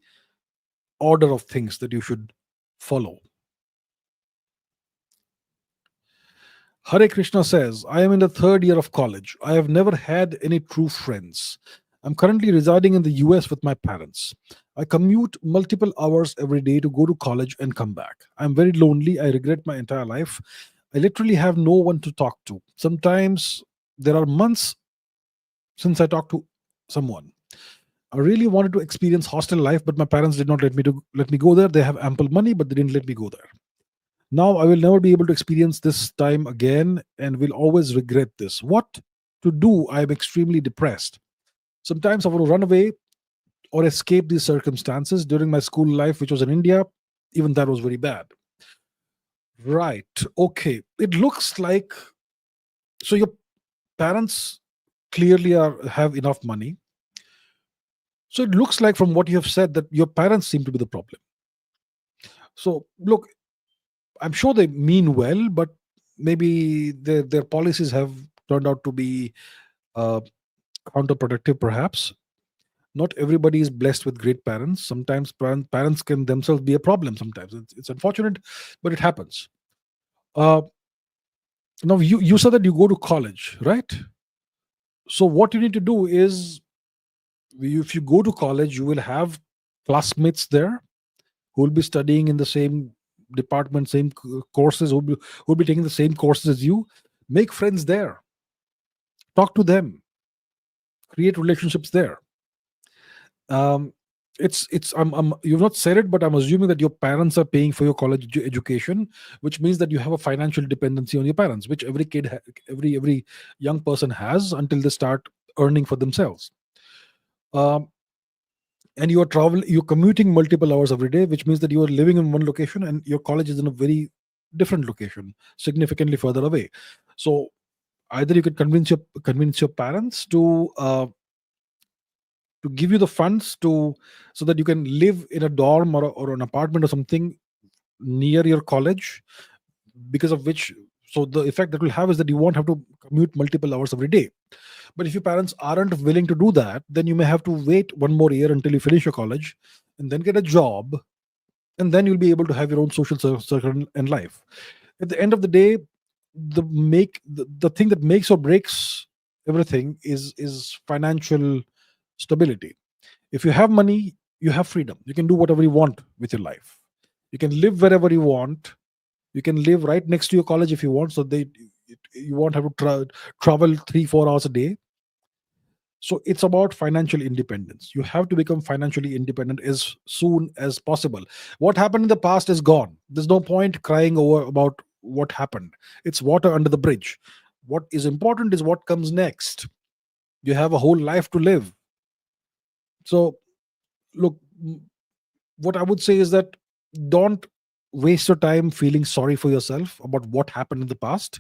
order of things that you should follow. Hare Krishna says, I am in the third year of college. I have never had any true friends. I'm currently residing in the US with my parents. I commute multiple hours every day to go to college and come back. I'm very lonely. I regret my entire life. I literally have no one to talk to. Sometimes there are months since I talked to someone. I really wanted to experience hostel life, but my parents did not let me go there. They have ample money, but they didn't let me go there. Now I will never be able to experience this time again and will always regret this. What to do? I am extremely depressed. Sometimes I want to run away or escape these circumstances. During my school life, which was in India, even that was very bad. Right. Okay. It looks like, so your parents clearly have enough money. So it looks like from what you have said that your parents seem to be the problem. So look, I'm sure they mean well, but maybe their policies have turned out to be uh, counterproductive, perhaps. Not everybody is blessed with great parents. Sometimes parents can themselves be a problem. Sometimes it's unfortunate, but it happens. Uh, Now you said that you go to college, right? So what you need to do is, if you go to college, you will have classmates there who will be studying in the same department, same courses, who will be taking the same courses as you. Make friends there, talk to them, create relationships there. um it's you've not said it, but I'm assuming that your parents are paying for your college education, which means that you have a financial dependency on your parents, which every every young person has until they start earning for themselves. um and you're commuting multiple hours every day, which means that you are living in one location and your college is in a very different location, significantly further away. So either you could convince your parents to give you the funds to, so that you can live in a dorm or an apartment or something near your college, because of which, so the effect that will have is that you won't have to commute multiple hours every day. But if your parents aren't willing to do that, then you may have to wait one more year until you finish your college and then get a job, and then you'll be able to have your own social circle and life. At the end of the day, the thing that makes or breaks everything is financial stability. If you have money, you have freedom. You can do whatever you want with your life. You can live wherever you want. You can live right next to your college if you want, so you won't have to travel 3-4 hours a day. So it's about financial independence. You have to become financially independent as soon as possible. What happened in the past is gone. There's no point crying over about what happened. It's water under the bridge. What is important is what comes next. You have a whole life to live. So look, what I would say is that don't waste your time feeling sorry for yourself about what happened in the past.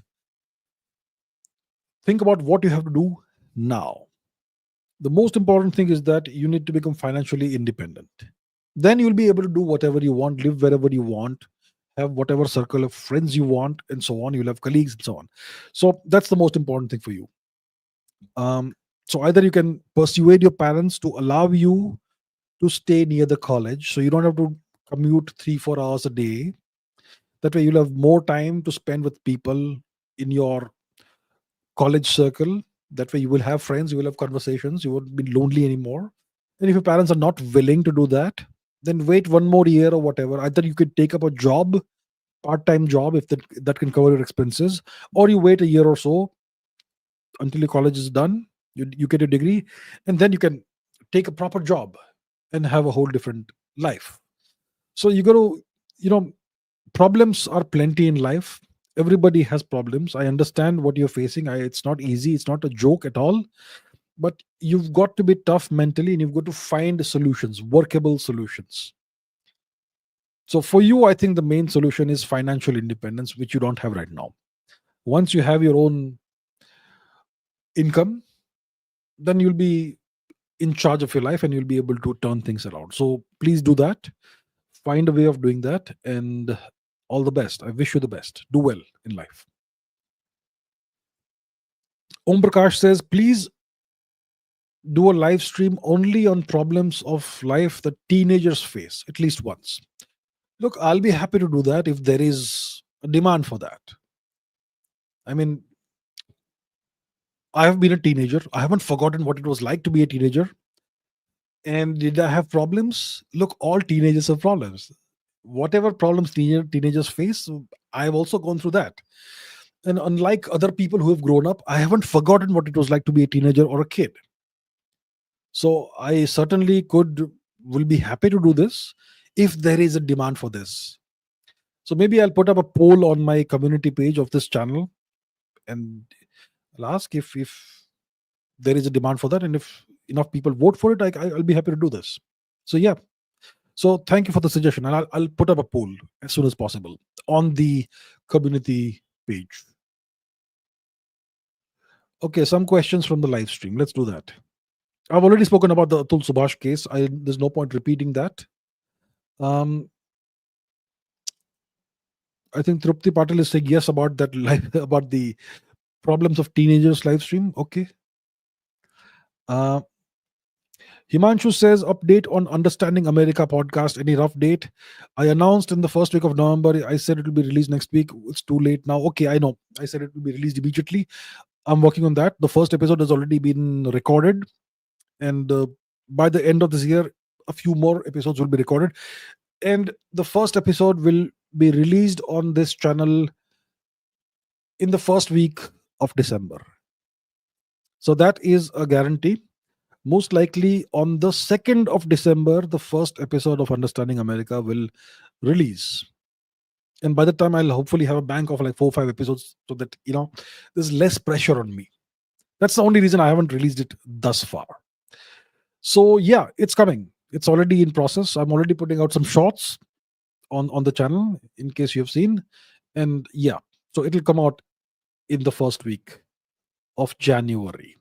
Think about what you have to do now. The most important thing is that you need to become financially independent. Then you'll be able to do whatever you want, live wherever you want, have whatever circle of friends you want, and so on. You'll have colleagues and so on. So that's the most important thing for you. So either you can persuade your parents to allow you to stay near the college, so you don't have to commute 3-4 hours a day. That way you'll have more time to spend with people in your college circle. That way you will have friends, you will have conversations, you won't be lonely anymore. And if your parents are not willing to do that, then wait one more year or whatever. Either you could take up a job, part-time job, if that can cover your expenses, or you wait a year or so until your college is done, you get your degree, and then you can take a proper job and have a whole different life. So you got to, you know, problems are plenty in life, Everybody has problems. I understand what you're facing. It's not easy. It's not a joke at all. But you've got to be tough mentally, and you've got to find solutions, workable solutions. So for you, I think the main solution is financial independence, which you don't have right now. Once you have your own income, then you'll be in charge of your life and you'll be able to turn things around. So please do that. Find a way of doing that, and all the best. I wish you the best. Do well in life. Om Prakash says, please do a live stream only on problems of life that teenagers face at least once. Look, I'll be happy to do that if there is a demand for that. I mean, I have been a teenager. I haven't forgotten what it was like to be a teenager. And did I have problems? Look, all teenagers have problems. Whatever problems teenagers face, I've also gone through that. And unlike other people who have grown up, I haven't forgotten what it was like to be a teenager or a kid. So I certainly will be happy to do this if there is a demand for this. So maybe I'll put up a poll on my community page of this channel, and I'll ask if there is a demand for that, and if enough people vote for it, I'll be happy to do this. So yeah. So thank you for the suggestion, and I'll put up a poll as soon as possible on the community page. Okay, some questions from the live stream. Let's do that. I've already spoken about the Atul Subhash case. There's no point repeating that. I think Trupti Patel is saying yes about that about the problems of teenagers live stream. Okay. Himanshu says, update on Understanding America podcast. Any rough date? I announced in the first week of November. I said it will be released next week. It's too late now. Okay, I know. I said it will be released immediately. I'm working on that. The first episode has already been recorded. And by the end of this year, a few more episodes will be recorded. And the first episode will be released on this channel in the first week of December. So that is a guarantee. Most likely on the 2nd of December, the first episode of Understanding America will release. And by the time, I'll hopefully have a bank of like 4 or 5 episodes, so that, there's less pressure on me. That's the only reason I haven't released it thus far. So yeah, it's coming. It's already in process. I'm already putting out some shorts on the channel, in case you have seen. And yeah, so it'll come out in the first week of January,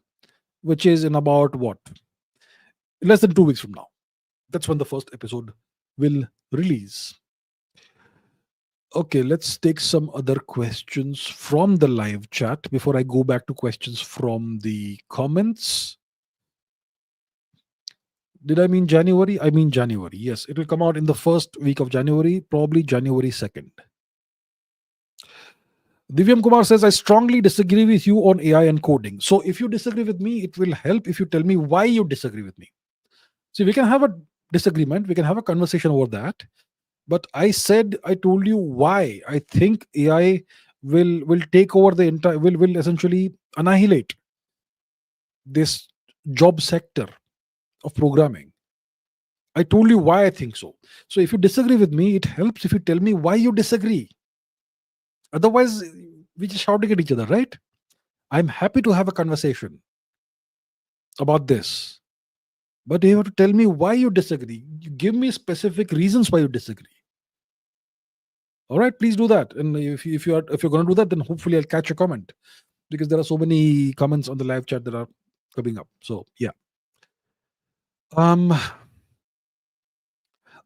which is in about less than 2 weeks from now. That's when the first episode will release. Okay, let's take some other questions from the live chat before I go back to questions from the comments. Did I mean January? I mean January. Yes, it will come out in the first week of January, probably January 2nd. Divyam Kumar says, I strongly disagree with you on AI and coding. So if you disagree with me, it will help if you tell me why you disagree with me. See, we can have a disagreement. We can have a conversation over that. But I told you why I think AI will take over the entire, will essentially annihilate this job sector of programming. I told you why I think so. So if you disagree with me, it helps if you tell me why you disagree. Otherwise, we just shouting at each other, right? I'm happy to have a conversation about this. But you have to tell me why you disagree. You give me specific reasons why you disagree. All right, please do that. And if you're going to do that, then hopefully I'll catch a comment, because there are so many comments on the live chat that are coming up. So yeah.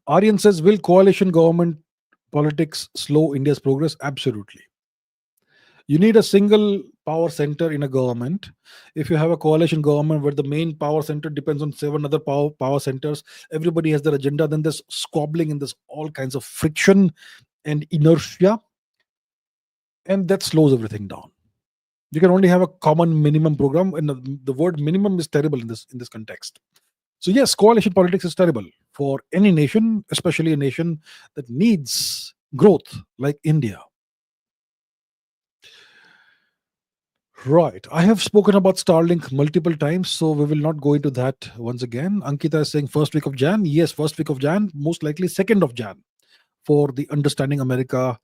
Aryan says, will coalition government politics slow India's progress? Absolutely. You need a single power center in a government. If you have a coalition government where the main power center depends on 7 other power centers, everybody has their agenda, then there's squabbling and there's all kinds of friction and inertia, and that slows everything down. You can only have a common minimum program, and the word minimum is terrible in this context. So yes, coalition politics is terrible for any nation, especially a nation that needs growth like India. Right. I have spoken about Starlink multiple times, so we will not go into that once again. Ankita is saying first week of Jan. Yes, first week of Jan, most likely 2nd of Jan for the Understanding America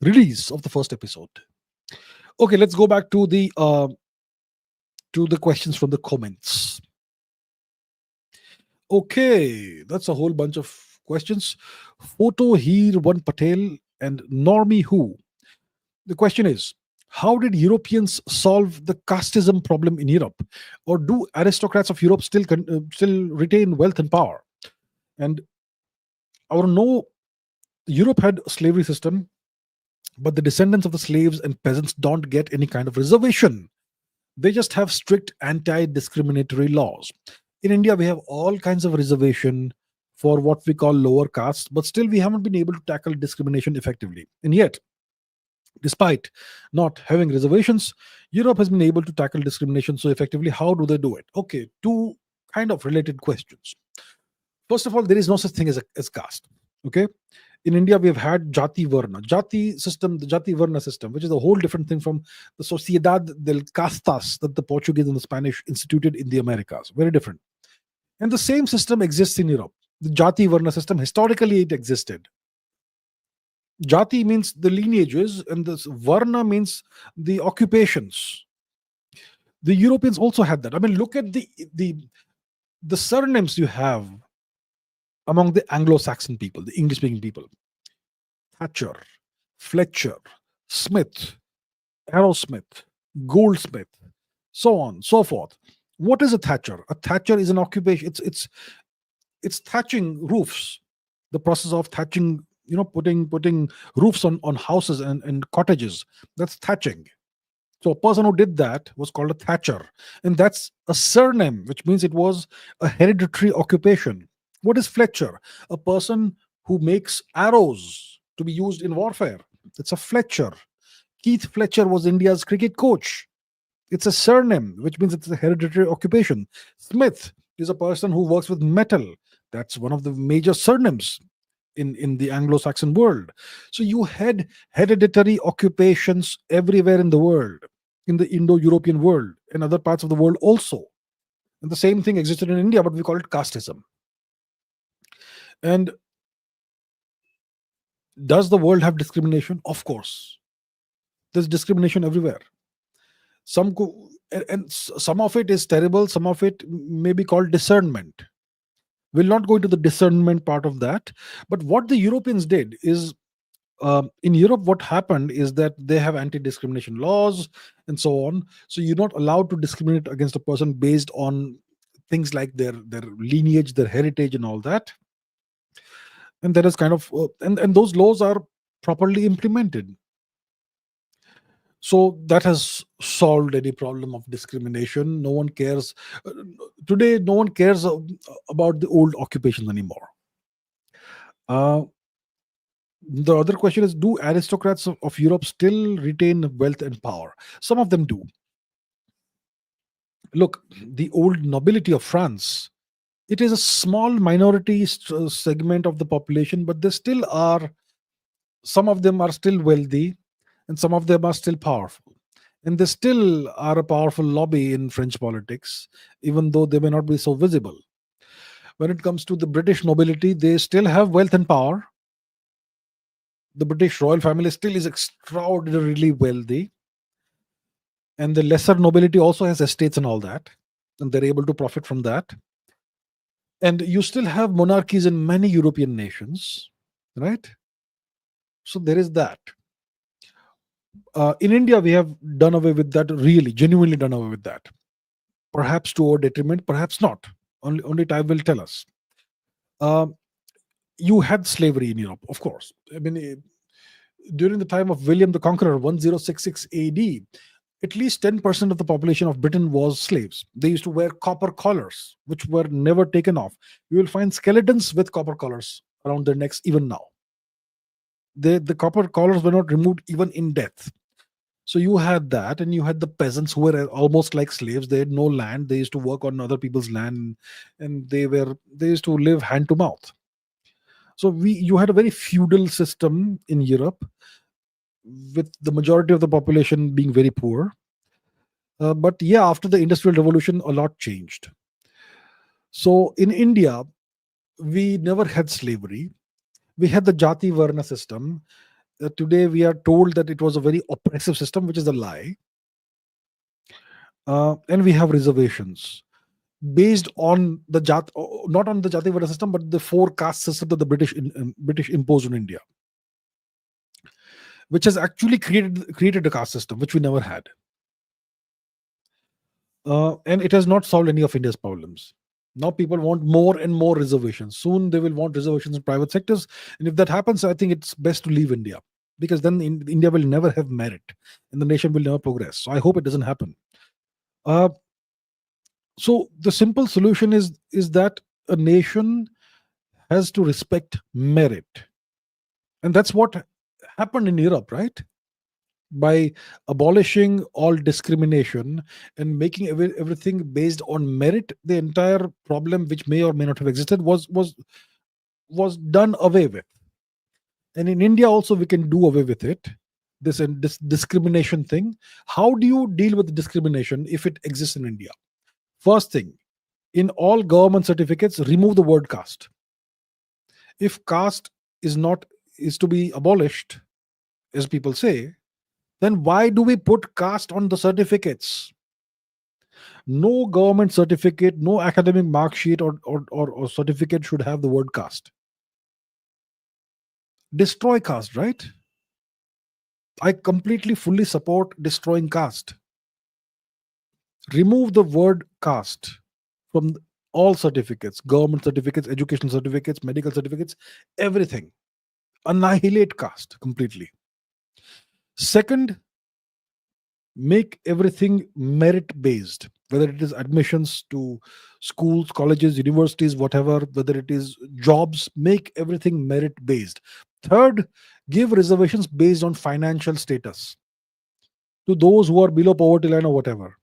release of the first episode. Okay, let's go back to the questions from the comments. Okay, that's a whole bunch of questions. Photo here, one Patel and Normie who. The question is, how did Europeans solve the casteism problem in Europe, or do aristocrats of Europe still retain wealth and power? And our no, Europe had a slavery system, but the descendants of the slaves and peasants don't get any kind of reservation. They just have strict anti-discriminatory laws. In India, we have all kinds of reservation for what we call lower castes, but still we haven't been able to tackle discrimination effectively. And yet, despite not having reservations, Europe has been able to tackle discrimination so effectively. How do they do it? Okay, two kind of related questions. First of all, there is no such thing as caste. Okay, in India, we have had Jati Varna. Jati system, the Jati Varna system, which is a whole different thing from the Sociedad del Castas that the Portuguese and the Spanish instituted in the Americas. Very different. And the same system exists in Europe. The Jati Varna system, historically, it existed. Jati means the lineages, and this Varna means the occupations. The Europeans also had that. I mean, look at the surnames you have among the Anglo-Saxon people, the English-speaking people. Thatcher, Fletcher, Smith, Arrowsmith, Goldsmith, so on, so forth. What is a thatcher? A thatcher is an occupation. It's thatching roofs. The process of thatching, putting roofs on houses and cottages. That's thatching. So a person who did that was called a thatcher, and that's a surname, which means it was a hereditary occupation. What is Fletcher? A person who makes arrows to be used in warfare. It's a Fletcher. Keith Fletcher was India's cricket coach. It's a surname, which means it's a hereditary occupation. Smith is a person who works with metal. That's one of the major surnames in the Anglo-Saxon world. So you had hereditary occupations everywhere in the world, in the Indo-European world, and other parts of the world also. And the same thing existed in India, but we call it casteism. And does the world have discrimination? Of course. There's discrimination everywhere. Some of it is terrible, some of it may be called discernment. We'll not go into the discernment part of that. But what the Europeans did is, in Europe, what happened is that they have anti-discrimination laws and so on. So you're not allowed to discriminate against a person based on things like their lineage, their heritage, and all that. And that is kind of and those laws are properly implemented. So that has solved any problem of discrimination. No one cares today. No one cares about the old occupations anymore. The other question is, do aristocrats of Europe still retain wealth and power? Some of them do. Look, the old nobility of France, it is a small minority segment of the population, but they still are, some of them are still wealthy and some of them are still powerful. And they still are a powerful lobby in French politics, even though they may not be so visible. When it comes to the British nobility, they still have wealth and power. The British royal family still is extraordinarily wealthy. And the lesser nobility also has estates and all that. And they're able to profit from that. And you still have monarchies in many European nations, right? So there is that. In India, we have done away with that, really, genuinely done away with that. Perhaps to our detriment, perhaps not. Only time will tell us. You had slavery in Europe, of course. I mean, during the time of William the Conqueror, 1066 AD, at least 10% of the population of Britain was slaves. They used to wear copper collars, which were never taken off. You will find skeletons with copper collars around their necks even now. The copper collars were not removed even in death. So you had that, and you had the peasants who were almost like slaves. They had no land. They used to work on other people's land, and they used to live hand to mouth. So you had a very feudal system in Europe, with the majority of the population being very poor. But yeah, after the Industrial Revolution, a lot changed. So in India, we never had slavery. We had the Jati Varna system, Today we are told that it was a very oppressive system, which is a lie. And we have reservations based on the not on the Jati Vada system, but the four caste system that the British imposed on India, which has actually created a caste system which we never had. And it has not solved any of India's problems. Now people want more and more reservations. Soon they will want reservations in private sectors. And if that happens, I think it's best to leave India, because then India will never have merit and the nation will never progress. So I hope it doesn't happen. So the simple solution is that a nation has to respect merit. And that's what happened in Europe, right? By abolishing all discrimination and making everything based on merit, the entire problem, which may or may not have existed, was done away with. And in India also we can do away with it. This discrimination thing. How do you deal with discrimination if it exists in India? First thing, in all government certificates, remove the word caste. If caste is to be abolished, as people say, then why do we put caste on the certificates? No government certificate, no academic mark sheet or certificate should have the word caste. Destroy caste, right? I completely, fully support destroying caste. Remove the word caste from all certificates, government certificates, educational certificates, medical certificates, everything. Annihilate caste completely. Second, make everything merit based, whether it is admissions to schools, colleges, universities, whatever, whether it is jobs, make everything merit based. Third, give reservations based on financial status to those who are below poverty line or whatever.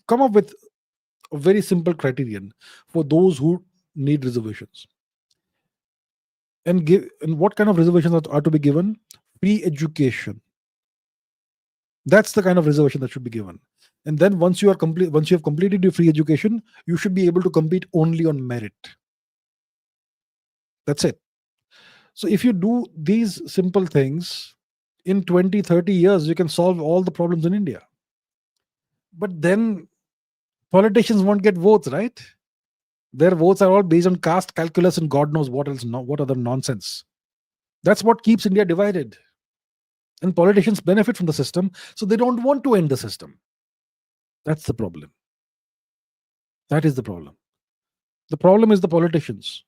Come up with a very simple criterion for those who need reservations. And what kind of reservations are to be given? Free education. That's the kind of reservation that should be given. And then once you have completed your free education, you should be able to compete only on merit. That's it. So if you do these simple things, in 20, 30 years, you can solve all the problems in India. But then politicians won't get votes, right? Their votes are all based on caste calculus and God knows what else, what other nonsense. That's what keeps India divided. And politicians benefit from the system, so they don't want to end the system. That's the problem. That is the problem. The problem is the politicians.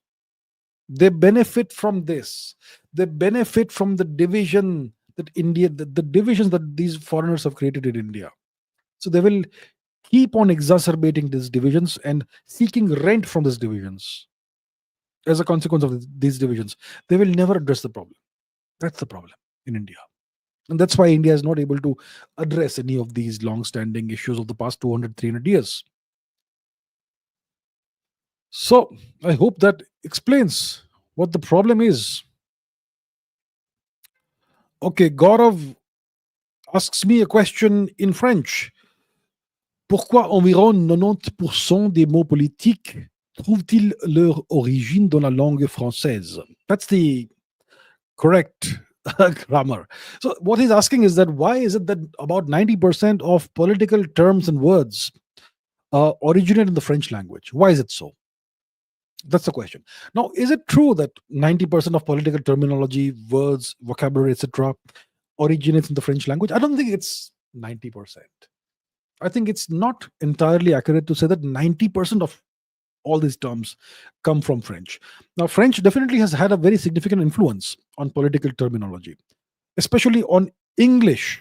They benefit from this. They benefit from the division that the divisions that these foreigners have created in India. So they will keep on exacerbating these divisions and seeking rent from these divisions. As a consequence of these divisions, they will never address the problem. That's the problem in India. And that's why India is not able to address any of these long-standing issues of the past 200, 300 years. So I hope that explains what the problem is. Okay, Gaurav asks me a question in French. Pourquoi environ 90% des mots politiques trouvent-ils leur origine dans la langue française? That's the correct grammar. So what he's asking is that why is it that about 90% of political terms and words originate in the French language? Why is it so? That's the question. Now, is it true that 90% of political terminology, words, vocabulary, etc., originates in the French language? I don't think it's 90%. I think it's not entirely accurate to say that 90% of all these terms come from French. Now, French definitely has had a very significant influence on political terminology, especially on English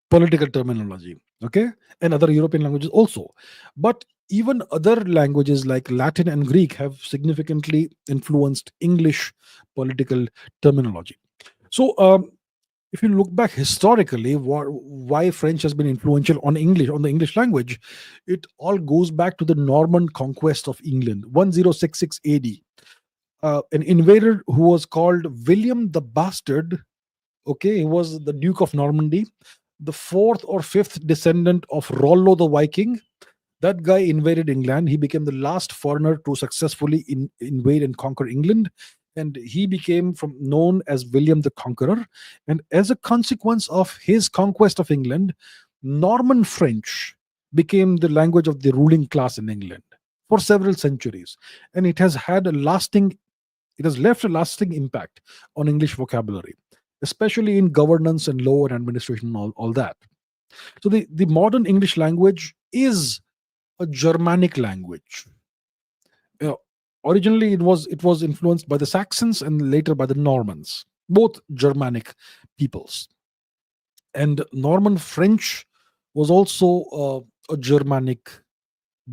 political terminology, okay, and other European languages also. But even other languages like Latin and Greek have significantly influenced English political terminology. So, if you look back historically, why French has been influential on the English language, it all goes back to the Norman conquest of England, 1066 AD. An invader who was called William the Bastard, okay, he was the Duke of Normandy, the fourth or fifth descendant of Rollo the Viking. That guy invaded England. He became the last foreigner to successfully invade and conquer England. and he became from known as William the Conqueror. And as a consequence of his conquest of England, Norman French became the language of the ruling class in England for several centuries, and it has left a lasting impact on English vocabulary, especially in governance and law and administration and all that. So the modern English language is a Germanic language. uh, Originally it was influenced by the Saxons and later by the Normans, both Germanic peoples. And Norman French was also a Germanic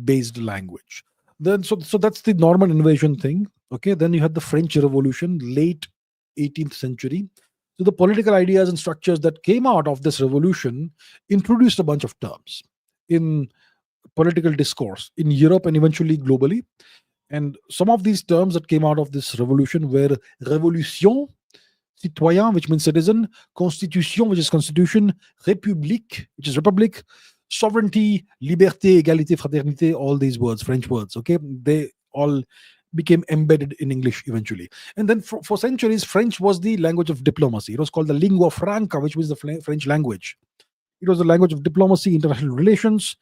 based language. Then so that's the Norman invasion thing. Okay, then you had the French Revolution, late 18th century. So the political ideas and structures that came out of this revolution introduced a bunch of terms in political discourse in Europe and eventually globally. And some of these terms that came out of this revolution were révolution, citoyen, which means citizen, constitution, which is constitution, république, which is republic, sovereignty, liberté, égalité, fraternité, all these words, French words, okay? They all became embedded in English eventually. And then for centuries, French was the language of diplomacy. It was called the lingua franca, which was the French language. It was the language of diplomacy, international relations,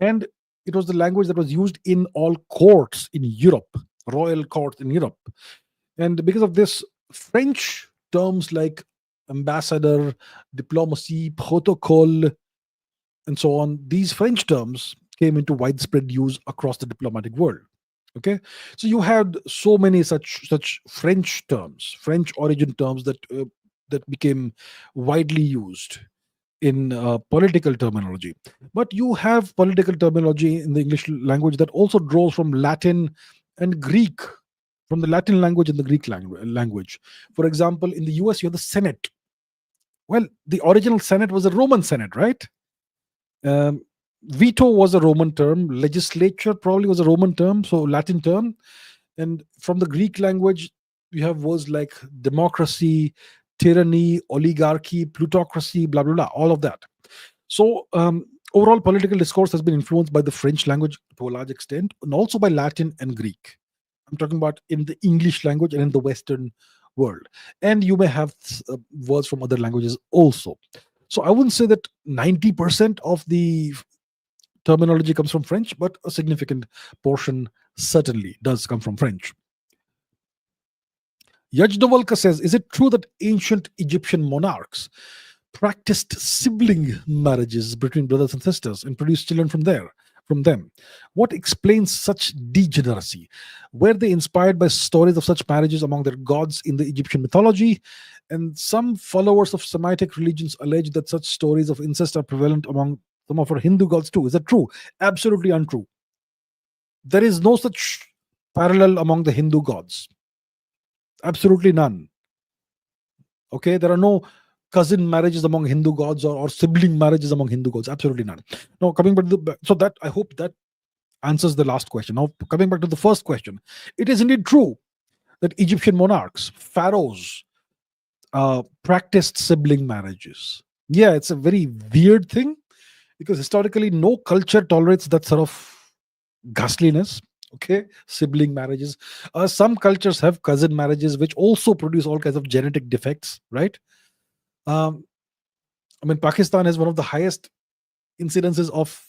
and it was the language that was used in all courts in Europe, royal courts in Europe. And because of this, French terms like ambassador, diplomacy, protocol, and so on, these French terms came into widespread use across the diplomatic world. Okay, so you had so many such French terms, French origin terms that became widely used in political terminology. But you have political terminology in the English language that also draws from Latin and Greek, from the Latin language and the Greek language. For example, in the US, you have the Senate. Well, the original Senate was a Roman Senate, right? Veto was a Roman term. Legislature probably was a Roman term, so Latin term. And from the Greek language, you have words like democracy, tyranny, oligarchy, plutocracy, blah, blah, blah, all of that. So overall political discourse has been influenced by the French language to a large extent, and also by Latin and Greek. I'm talking about in the English language and in the Western world. And you may have words from other languages also. So I wouldn't say that 90% of the terminology comes from French, but a significant portion certainly does come from French. Yajnavalkya says, is it true that ancient Egyptian monarchs practiced sibling marriages between brothers and sisters and produced children from them? What explains such degeneracy? Were they inspired by stories of such marriages among their gods in the Egyptian mythology? And some followers of Semitic religions allege that such stories of incest are prevalent among some of our Hindu gods too. Is that true? Absolutely untrue. There is no such parallel among the Hindu gods. Absolutely none. Okay, there are no cousin marriages among Hindu gods or sibling marriages among Hindu gods. Absolutely none. Now, coming back to so that I hope that answers the last question. Now, coming back to the first question, it is indeed true that Egyptian monarchs, pharaohs, practiced sibling marriages. Yeah, it's a very weird thing because historically no culture tolerates that sort of ghastliness. Okay, sibling marriages. Some cultures have cousin marriages, which also produce all kinds of genetic defects, right? I mean, Pakistan has one of the highest incidences of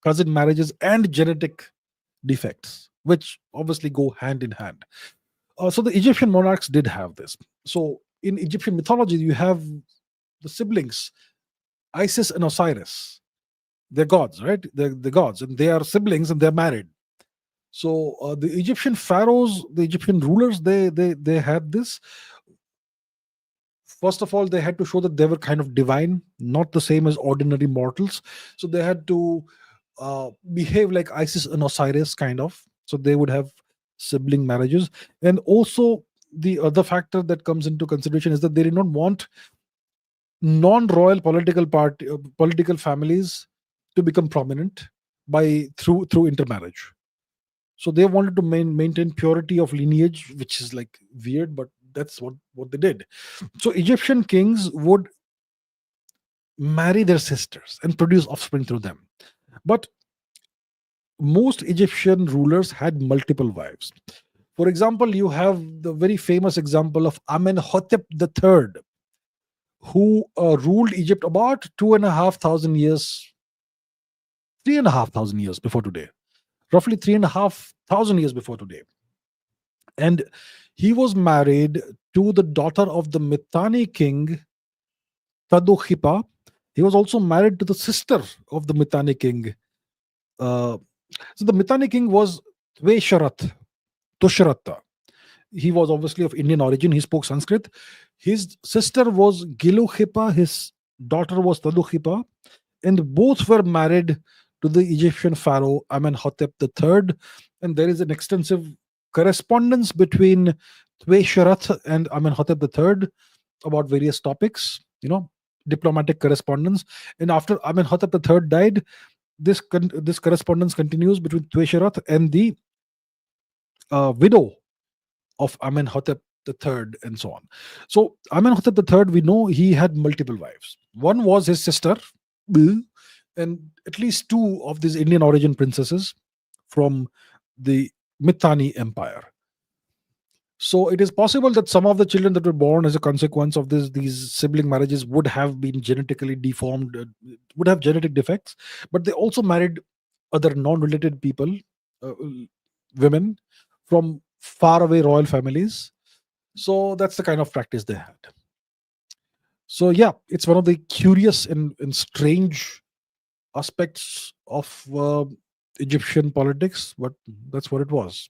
cousin marriages and genetic defects, which obviously go hand in hand. So the Egyptian monarchs did have this. So in Egyptian mythology, you have the siblings, Isis and Osiris. They're gods, right? They're the gods, and they are siblings, and they're married. So the Egyptian pharaohs, the Egyptian rulers, they had this. First of all, they had to show that they were kind of divine, not the same as ordinary mortals. So they had to behave like Isis and Osiris, kind of. So they would have sibling marriages. And also, the other factor that comes into consideration is that they did not want non-royal political families to become prominent through intermarriage. So they wanted to maintain purity of lineage, which is like weird, but that's what they did. So Egyptian kings would marry their sisters and produce offspring through them. But most Egyptian rulers had multiple wives. For example, you have the very famous example of Amenhotep III, who ruled Egypt about 2,500 years, 3,500 years before today, roughly 3,500 years before today. And he was married to the daughter of the Mitanni king, Tadukhipa. He was also married to the sister of the Mitanni king. Uh, so the Mitanni king was Tusharatta. He was obviously of Indian origin. He spoke Sanskrit. His sister was Gilukhipa. His daughter was Tadukhipa. And both were married to the Egyptian pharaoh Amenhotep III. And there is an extensive correspondence between Tusharatta and Amenhotep III about various topics, diplomatic correspondence. And after Amenhotep III died, this correspondence continues between Tusharatta and the widow of Amenhotep III, and so on. So Amenhotep III, we know he had multiple wives. One was his sister, and at least two of these Indian origin princesses from the Mitanni Empire. So it is possible that some of the children that were born as a consequence of these sibling marriages would have been genetically deformed, would have genetic defects, but they also married other non-related people, uh, women from faraway royal families. So that's the kind of practice they had. So yeah, it's one of the curious and strange aspects of Egyptian politics, but that's what it was.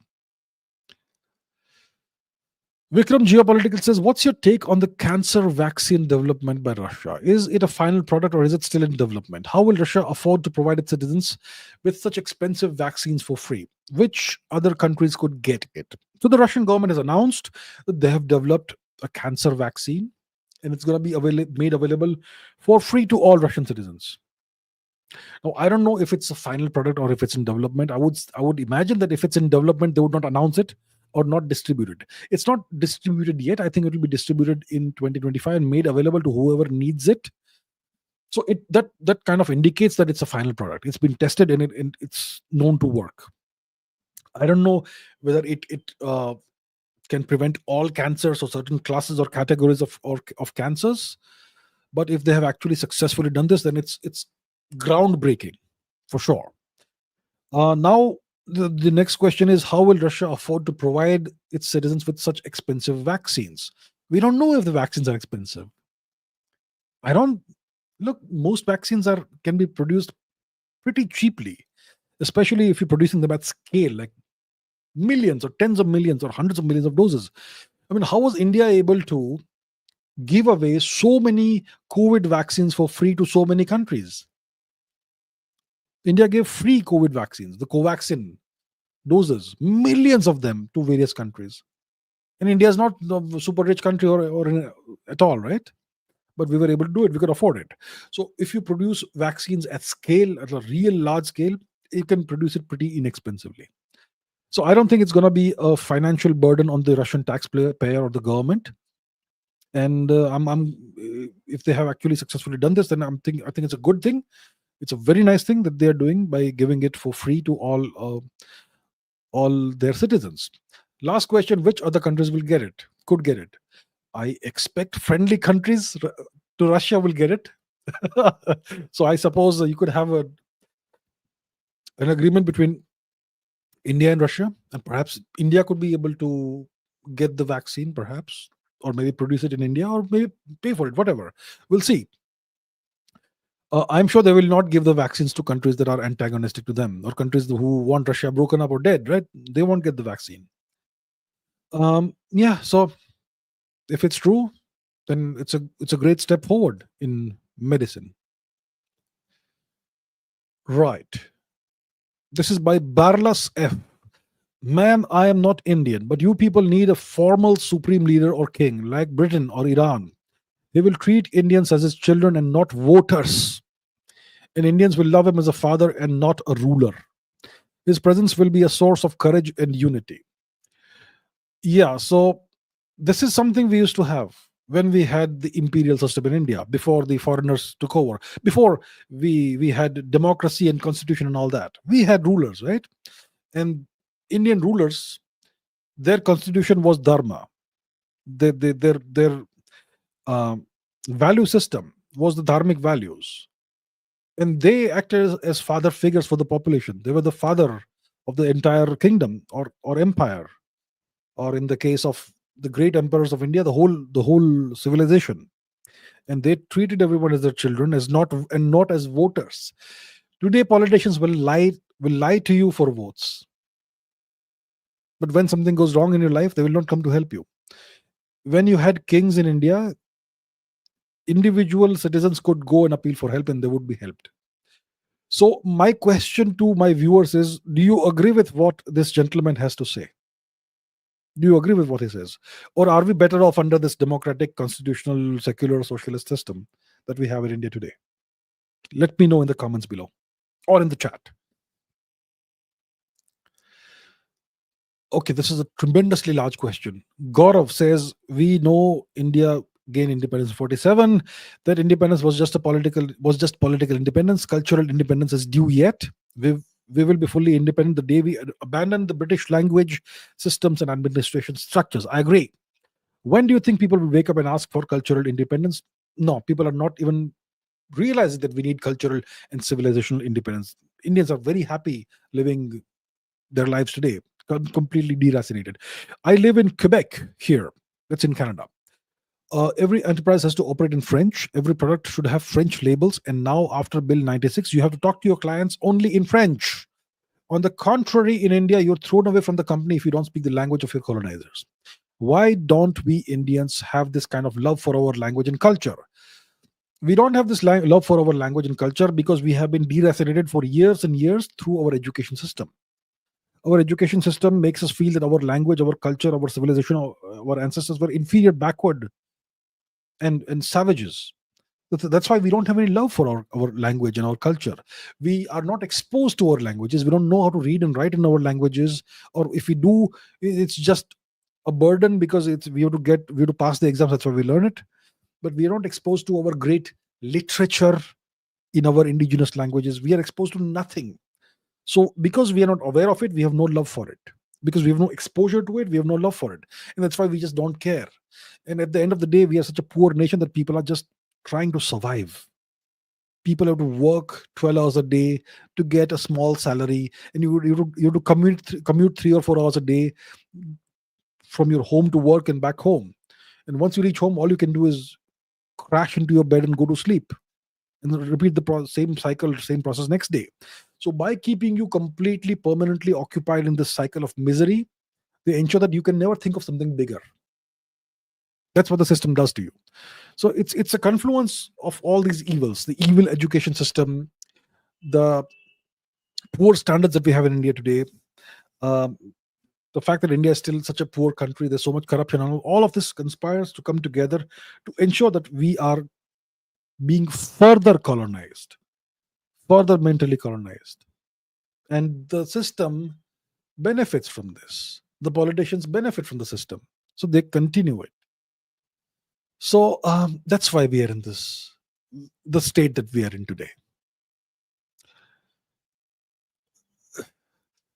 Vikram Geopolitics says, what's your take on the cancer vaccine development by Russia? Is it a final product or is it still in development? How will Russia afford to provide its citizens with such expensive vaccines for free? Which other countries could get it? So the Russian government has announced that they have developed a cancer vaccine, and it's going to be made available for free to all Russian citizens. Now, I don't know if it's a final product or if it's in development. I would imagine that if it's in development, they would not announce it or not distribute it. It's not distributed yet. I think it will be distributed in 2025 and made available to whoever needs it. So that kind of indicates that it's a final product. It's been tested and it's known to work. I don't know whether it can prevent all cancers or certain classes or categories of cancers, but if they have actually successfully done this, then it's groundbreaking for sure. Now the next question is, how will Russia afford to provide its citizens with such expensive vaccines? We don't know if the vaccines are expensive. Most vaccines can be produced pretty cheaply, especially if you're producing them at scale, like millions or tens of millions or hundreds of millions of doses. I mean, how was India able to give away so many COVID vaccines for free to so many countries? India gave free COVID vaccines, the Covaxin doses, millions of them to various countries. And India is not a super rich country at all, right? But we were able to do it. We could afford it. So if you produce vaccines at scale, at a real large scale, you can produce it pretty inexpensively. So I don't think it's going to be a financial burden on the Russian taxpayer or the government. And if they have actually successfully done this, then I think it's a good thing. It's a very nice thing that they are doing by giving it for free to all their citizens. Last question: which other countries could get it? I expect friendly countries to Russia will get it. So I suppose you could have an agreement between India and Russia, and perhaps India could be able to get the vaccine, perhaps, or maybe produce it in India, or maybe pay for it, whatever. We'll see. I'm sure they will not give the vaccines to countries that are antagonistic to them, or countries who want Russia broken up or dead, right? They won't get the vaccine. So if it's true, then it's a great step forward in medicine. Right. This is by Barlas F. Ma'am, I am not Indian, but you people need a formal supreme leader or king like Britain or Iran. He will treat Indians as his children and not voters. And Indians will love him as a father and not a ruler. His presence will be a source of courage and unity. Yeah, so this is something we used to have when we had the imperial system in India, before the foreigners took over, before we had democracy and constitution and all that. We had rulers, right? And Indian rulers Their constitution was dharma. Their um, value system was the dharmic values, and they acted as father figures for the population. They were the father of the entire kingdom or empire, or in the case of the great emperors of India, the whole civilization. And they treated everyone as their children, as not as voters. Today, politicians will lie to you for votes, but when something goes wrong in your life, they will not come to help you. When you had kings in India, individual citizens could go and appeal for help, and they would be helped. So, my question to my viewers is: do you agree with what this gentleman has to say? Do you agree with what he says? Or are we better off under this democratic, constitutional, secular, socialist system that we have in India today? Let me know in the comments below or in the chat. Okay, this is a tremendously large question. Gaurav says, we know India gained independence in 47. That independence was just political independence. Cultural independence is due yet. We will be fully independent the day we abandon the British language, systems, and administration structures. I agree. When do you think people will wake up and ask for cultural independence? No, people are not even realizing that we need cultural and civilizational independence. Indians are very happy living their lives today, completely deracinated. I live in Quebec here. That's in Canada. Every enterprise has to operate in French. Every product should have French labels. And now, after Bill 96, you have to talk to your clients only in French. On the contrary, in India, you're thrown away from the company if you don't speak the language of your colonizers. Why don't we Indians have this kind of love for our language and culture? We don't have this love for our language and culture because we have been deracinated for years and years through our education system. Our education system makes us feel that our language, our culture, our civilization, our ancestors were inferior, backward, and savages. That's why we don't have any love for our language and our culture. We are not exposed to our languages. We don't know how to read and write in our languages, or if we do, it's just a burden because we have to pass the exams. That's why we learn it. But we are not exposed to our great literature in our indigenous languages. We are exposed to nothing. So because we are not aware of it, we have no love for it. Because we have no exposure to it, we have no love for it. And that's why we just don't care. And at the end of the day, we are such a poor nation that people are just trying to survive. People have to work 12 hours a day to get a small salary, and you have to commute 3 or 4 hours a day from your home to work and back home. And once you reach home, all you can do is crash into your bed and go to sleep, and then repeat the same cycle, same process next day. So by keeping you completely, permanently occupied in this cycle of misery, they ensure that you can never think of something bigger. That's what the system does to you. So it's a confluence of all these evils: the evil education system, the poor standards that we have in India today, um, the fact that India is still such a poor country, there's so much corruption, and all of this conspires to come together to ensure that we are being further colonized, further mentally colonized. And the system benefits from this. The politicians benefit from the system. So they continue it. So that's why we are in the state that we are in today.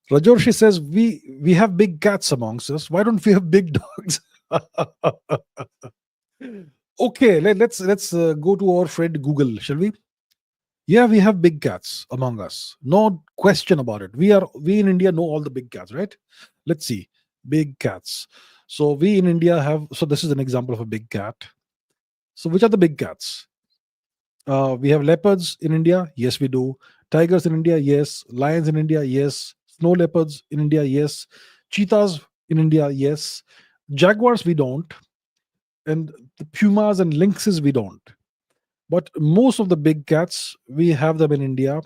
Rajorshi says, we have big cats amongst us. Why don't we have big dogs? Okay, let's go to our friend Google, shall we? Yeah, we have big cats among us. No question about it. We in India know all the big cats, right? Let's see. Big cats. So we in India have, so this is an example of a big cat. So which are the big cats? We have leopards in India. Yes, we do. Tigers in India. Yes. Lions in India. Yes. Snow leopards in India. Yes. Cheetahs in India. Yes. Jaguars we don't. And the pumas and lynxes we don't. But most of the big cats, we have them in India,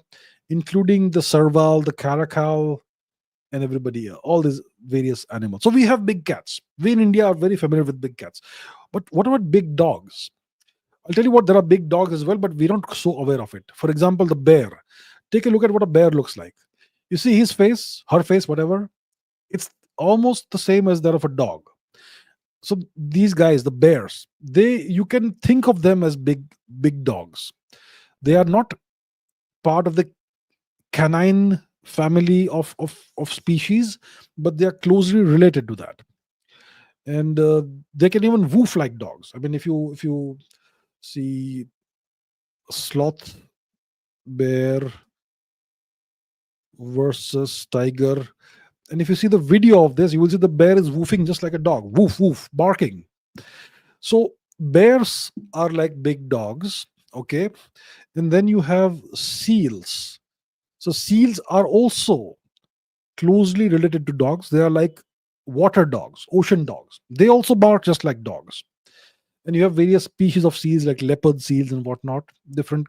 including the serval, the caracal, and everybody, all these various animals. So we have big cats. We in India are very familiar with big cats. But what about big dogs? I'll tell you what, there are big dogs as well, but we're not so aware of it. For example, the bear. Take a look at what a bear looks like. You see his face, her face, whatever. It's almost the same as that of a dog. So these guys, the bears, you can think of them as big dogs. They are not part of the canine family of species, but they are closely related to that. And they can even woof like dogs. I mean, if you see sloth, bear versus tiger, and if you see the video of this, you will see the bear is woofing just like a dog, woof woof, barking. So bears are like big dogs, okay? And then you have seals. So seals are also closely related to dogs. They are like water dogs, ocean dogs. They also bark just like dogs. And you have various species of seals like leopard seals and whatnot, different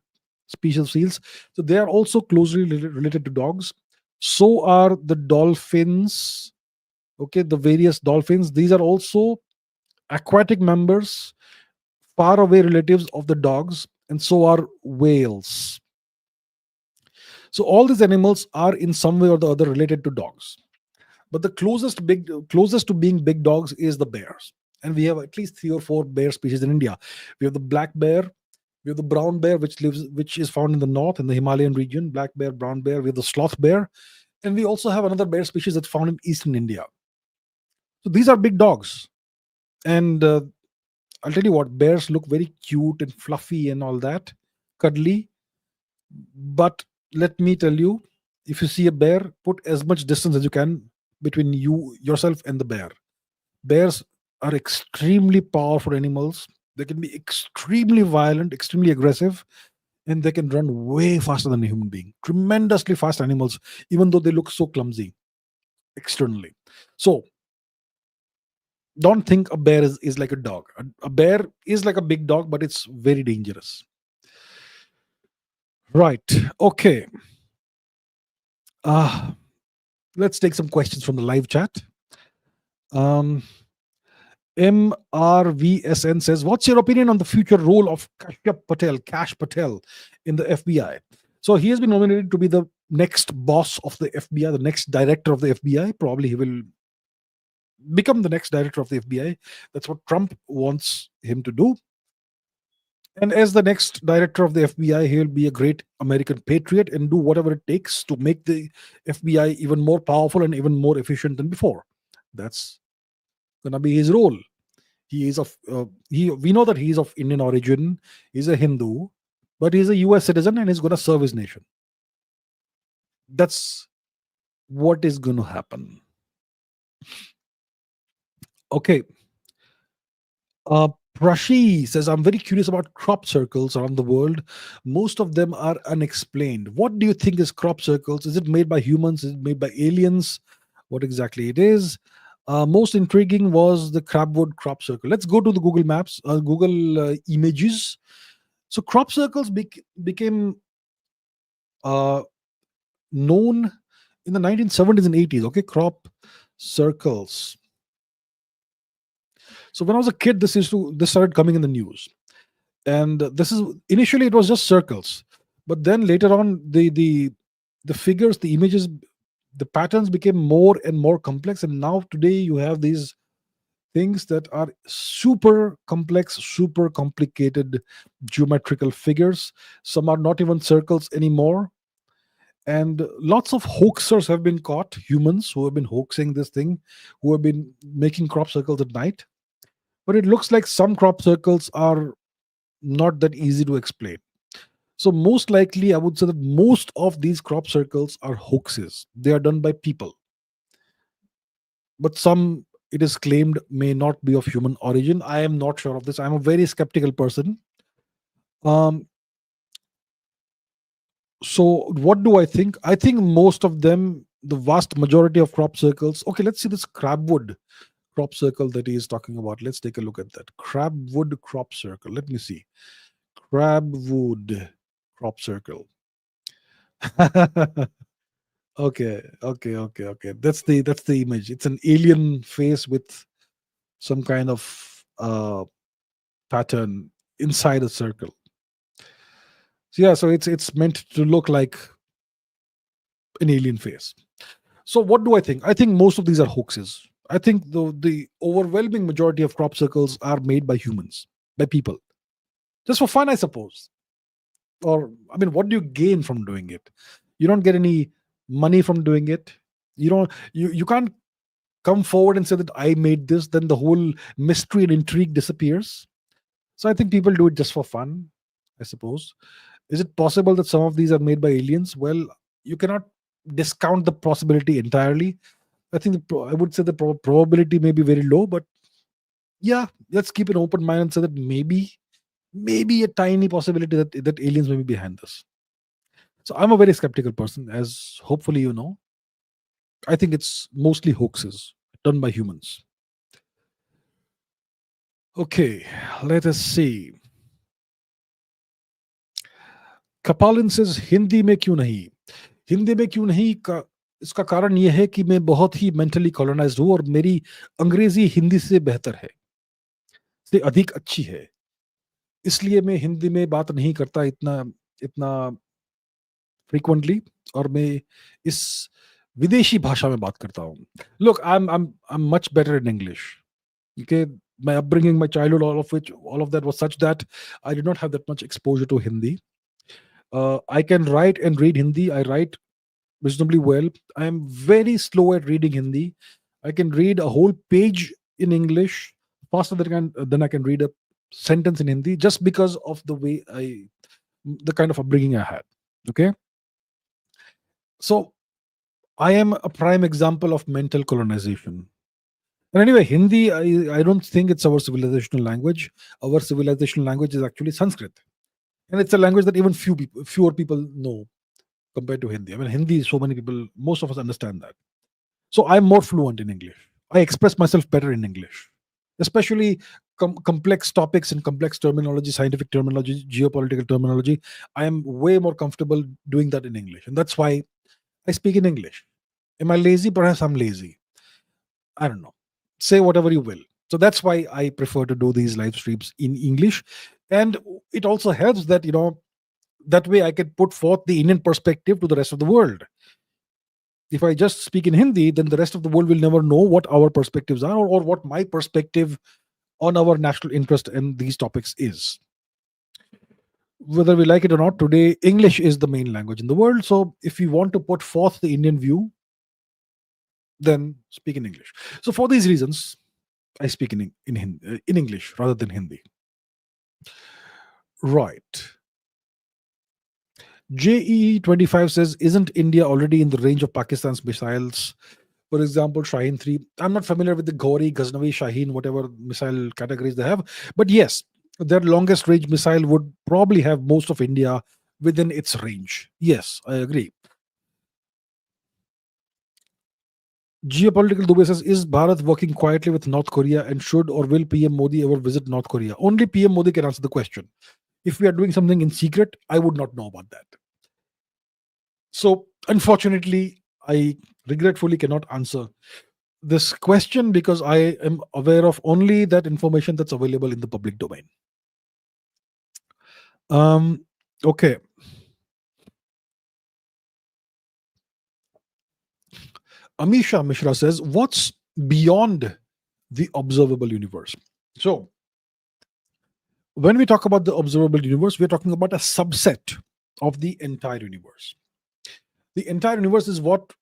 species of seals. So they are also closely related to dogs. So are the dolphins. Okay, the various dolphins. These are also aquatic members, far away relatives of the dogs, and so are whales. So all these animals are in some way or the other related to dogs. But the closest to being big dogs is the bears. And we have at least three or four bear species in India. We have the black bear, we have the brown bear, which is found in the north in the Himalayan region, black bear, brown bear, we have the sloth bear, and we also have another bear species that's found in eastern India. So these are big dogs. And I'll tell you what, bears look very cute and fluffy and all that, cuddly. But let me tell you, if you see a bear, put as much distance as you can between yourself and the bear. Bears are extremely powerful animals. They can be extremely violent, extremely aggressive, and they can run way faster than a human being. Tremendously fast animals, even though they look so clumsy externally. So don't think a bear is like a dog. A bear is like a big dog, but it's very dangerous. Right. Okay. Let's take some questions from the live chat. Um, MRVSN says, "What's your opinion on the future role of Kash Patel in the FBI?" So he has been nominated to be the next boss of the FBI, the next director of the FBI. Probably he will become the next director of the FBI. That's what Trump wants him to do. And as the next director of the FBI, he'll be a great American patriot and do whatever it takes to make the FBI even more powerful and even more efficient than before. That's gonna be his role. He is of we know that he is of Indian origin. He's a Hindu, but he's a U.S. citizen and he's gonna serve his nation. That's what is going to happen. Okay. Prashi says, "I'm very curious about crop circles around the world. Most of them are unexplained. What do you think is crop circles? Is it made by humans? Is it made by aliens? What exactly it is?" Most intriguing was the Crabwood crop circle. Let's go to the Google Maps, Google Images. So crop circles became known in the 1970s and 80s. Okay, crop circles. So when I was a kid, this started coming in the news, and this is initially it was just circles, but then later on the figures, the images, the patterns became more and more complex, and now today you have these things that are super complex, super complicated geometrical figures. Some are not even circles anymore, and lots of hoaxers have been caught, humans who have been hoaxing this thing, who have been making crop circles at night. But it looks like some crop circles are not that easy to explain. So most likely, I would say that most of these crop circles are hoaxes. They are done by people. But some, it is claimed, may not be of human origin. I am not sure of this. I'm a very skeptical person. So what do I think? I think most of them, the vast majority of crop circles. Okay, let's see this Crabwood crop circle that he is talking about. Let's take a look at that. Crabwood crop circle. Let me see. Crabwood crop circle. Okay. That's the image. It's an alien face with some kind of pattern inside a circle. So yeah, so it's meant to look like an alien face. So what do I think? I think most of these are hoaxes. I think the overwhelming majority of crop circles are made by humans, by people, just for fun, I suppose. Or I mean, what do you gain from doing it? You don't get any money from doing it. You can't come forward and say that I made this, then the whole mystery and intrigue disappears. So I think people do it just for fun, I suppose. Is it possible that some of these are made by aliens? Well, you cannot discount the possibility entirely. I think I would say the probability may be very low, but yeah, let's keep an open mind and say that maybe a tiny possibility that aliens may be behind this. So I'm a very skeptical person, as hopefully you know. I think it's mostly hoaxes done by humans. Okay, let us see. Kapalin says Hindi में क्यों नहीं? हिंदी में क्यों नहीं का इसका कारण यह है कि मैं बहुत ही मेंटली कॉलोनाइज्ड हूं और मेरी अंग्रेजी हिंदी से बेहतर है, से अधिक अच्छी है, इसलिए मैं हिंदी में बात नहीं करता इतना इतना फ्रीक्वेंटली, और मैं इस विदेशी भाषा में बात करता हूँ. Look, I'm much better in English. Okay, my upbringing, my childhood, all of that was such that I did not have that much exposure to Hindi. I can write and read Hindi. I write reasonably well. I am very slow at reading Hindi. I can read a whole page in English faster than I can read a sentence in Hindi, just because of the kind of upbringing I had. Okay, so I am a prime example of mental colonization. And anyway, Hindi, I don't think it's our civilizational language. Our civilizational language is actually Sanskrit, and it's a language that even fewer people know compared to Hindi. I mean, Hindi, so many people, most of us understand that. So I'm more fluent in English. I express myself better in English, especially complex topics and complex terminology, scientific terminology, geopolitical terminology. I am way more comfortable doing that in English, and that's why I speak in English. Am I lazy? Perhaps I'm lazy. I don't know. Say whatever you will. So that's why I prefer to do these live streams in English. And it also helps that, that way I can put forth the Indian perspective to the rest of the world. If I just speak in Hindi, then the rest of the world will never know what our perspectives are, or what my perspective on our national interest in these topics is. Whether we like it or not, today English is the main language in the world. So if you want to put forth the Indian view, then speak in English. So for these reasons, I speak in English rather than Hindi. Right. JE25 says, isn't India already in the range of Pakistan's missiles? For example, Shaheen 3. I'm not familiar with the Gauri, Ghaznavi, Shaheen, whatever missile categories they have. But yes, their longest range missile would probably have most of India within its range. Yes, I agree. Geopolitical Dubey says, is Bharat working quietly with North Korea, and should or will PM Modi ever visit North Korea? Only PM Modi can answer the question. If we are doing something in secret, I would not know about that. So, unfortunately, I regretfully cannot answer this question because I am aware of only that information that's available in the public domain. Okay. Amisha Mishra says, what's beyond the observable universe? So, when we talk about the observable universe, we're talking about a subset of the entire universe. The entire universe is what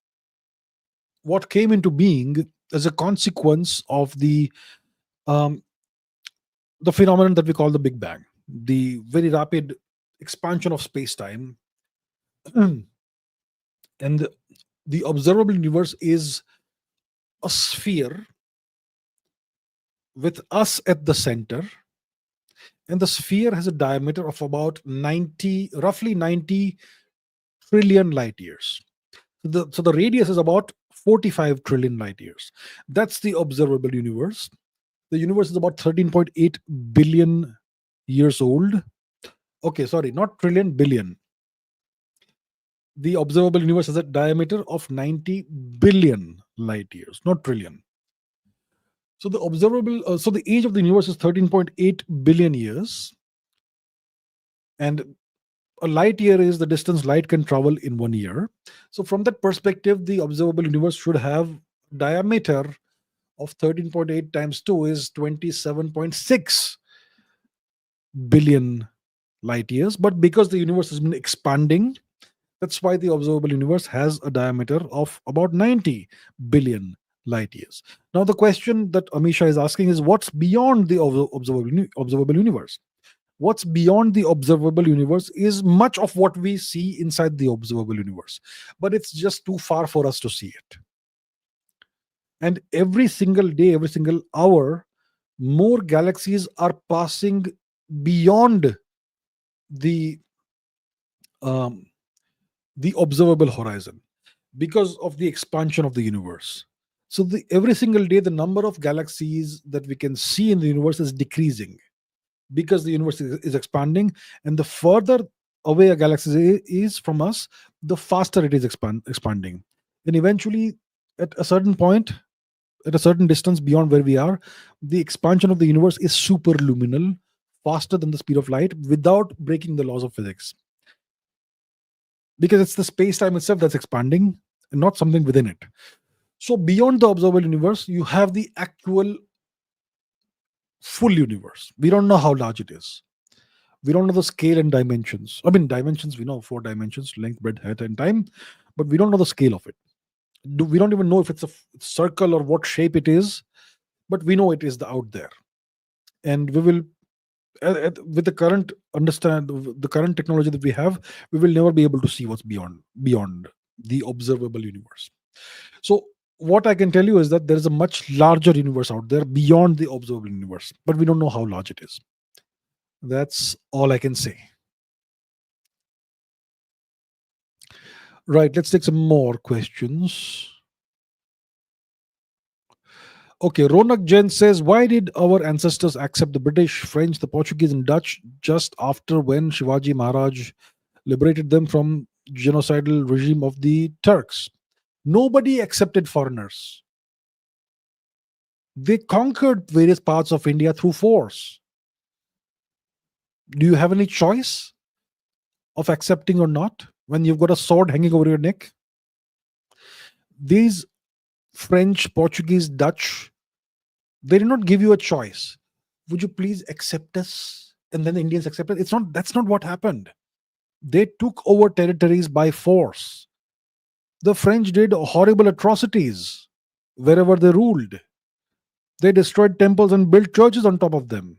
came into being as a consequence of the phenomenon that we call the Big Bang, the very rapid expansion of space-time. And the observable universe is a sphere with us at the center, and the sphere has a diameter of about roughly 90 trillion light years. So the radius is about 45 trillion light years. That's the observable universe. The universe is about 13.8 billion years old. Okay, sorry, not trillion, billion. The observable universe has a diameter of 90 billion light years, not trillion. So the age of the universe is 13.8 billion years, and a light year is the distance light can travel in 1 year. So from that perspective, the observable universe should have diameter of 13.8 times 2 is 27.6 billion light years. But because the universe has been expanding, That's why the observable universe has a diameter of about 90 billion light years. Now, the question that Amisha is asking is what's beyond the observable universe? What's beyond the observable universe is much of what we see inside the observable universe, but it's just too far for us to see it. And every single day, every single hour, more galaxies are passing beyond the um, the observable horizon because of the expansion of the universe. So every single day, the number of galaxies that we can see in the universe is decreasing because the universe is expanding, and the further away a galaxy is from us, the faster it is expanding. And eventually, at a certain point, at a certain distance beyond where we are, the expansion of the universe is superluminal, faster than the speed of light, without breaking the laws of physics. Because it's the space-time itself that's expanding, and not something within it. So beyond the observable universe, you have the actual full universe. We don't know how large it is. We don't know the scale and dimensions. I mean, dimensions, we know 4 dimensions: length, breadth, height, and time, but we don't know the scale of it. We don't even know if it's a circle or what shape it is, but we know it is out there. And we will, with the current the current technology that we have, we will never be able to see what's beyond the observable universe. So what I can tell you is that there is a much larger universe out there beyond the observable universe, but we don't know how large it is. That's all I can say. Right, let's take some more questions. Okay, Ronak Jain says, why did our ancestors accept the British, French, the Portuguese, and Dutch just after when Shivaji Maharaj liberated them from genocidal regime of the Turks? Nobody accepted foreigners. They conquered various parts of India through force. Do you have any choice of accepting or not when you've got a sword hanging over your neck? These French, Portuguese, Dutch, they did not give you a choice. Would you please accept us? And then the Indians accepted. That's not what happened. They took over territories by force. The French did horrible atrocities wherever they ruled. They destroyed temples and built churches on top of them.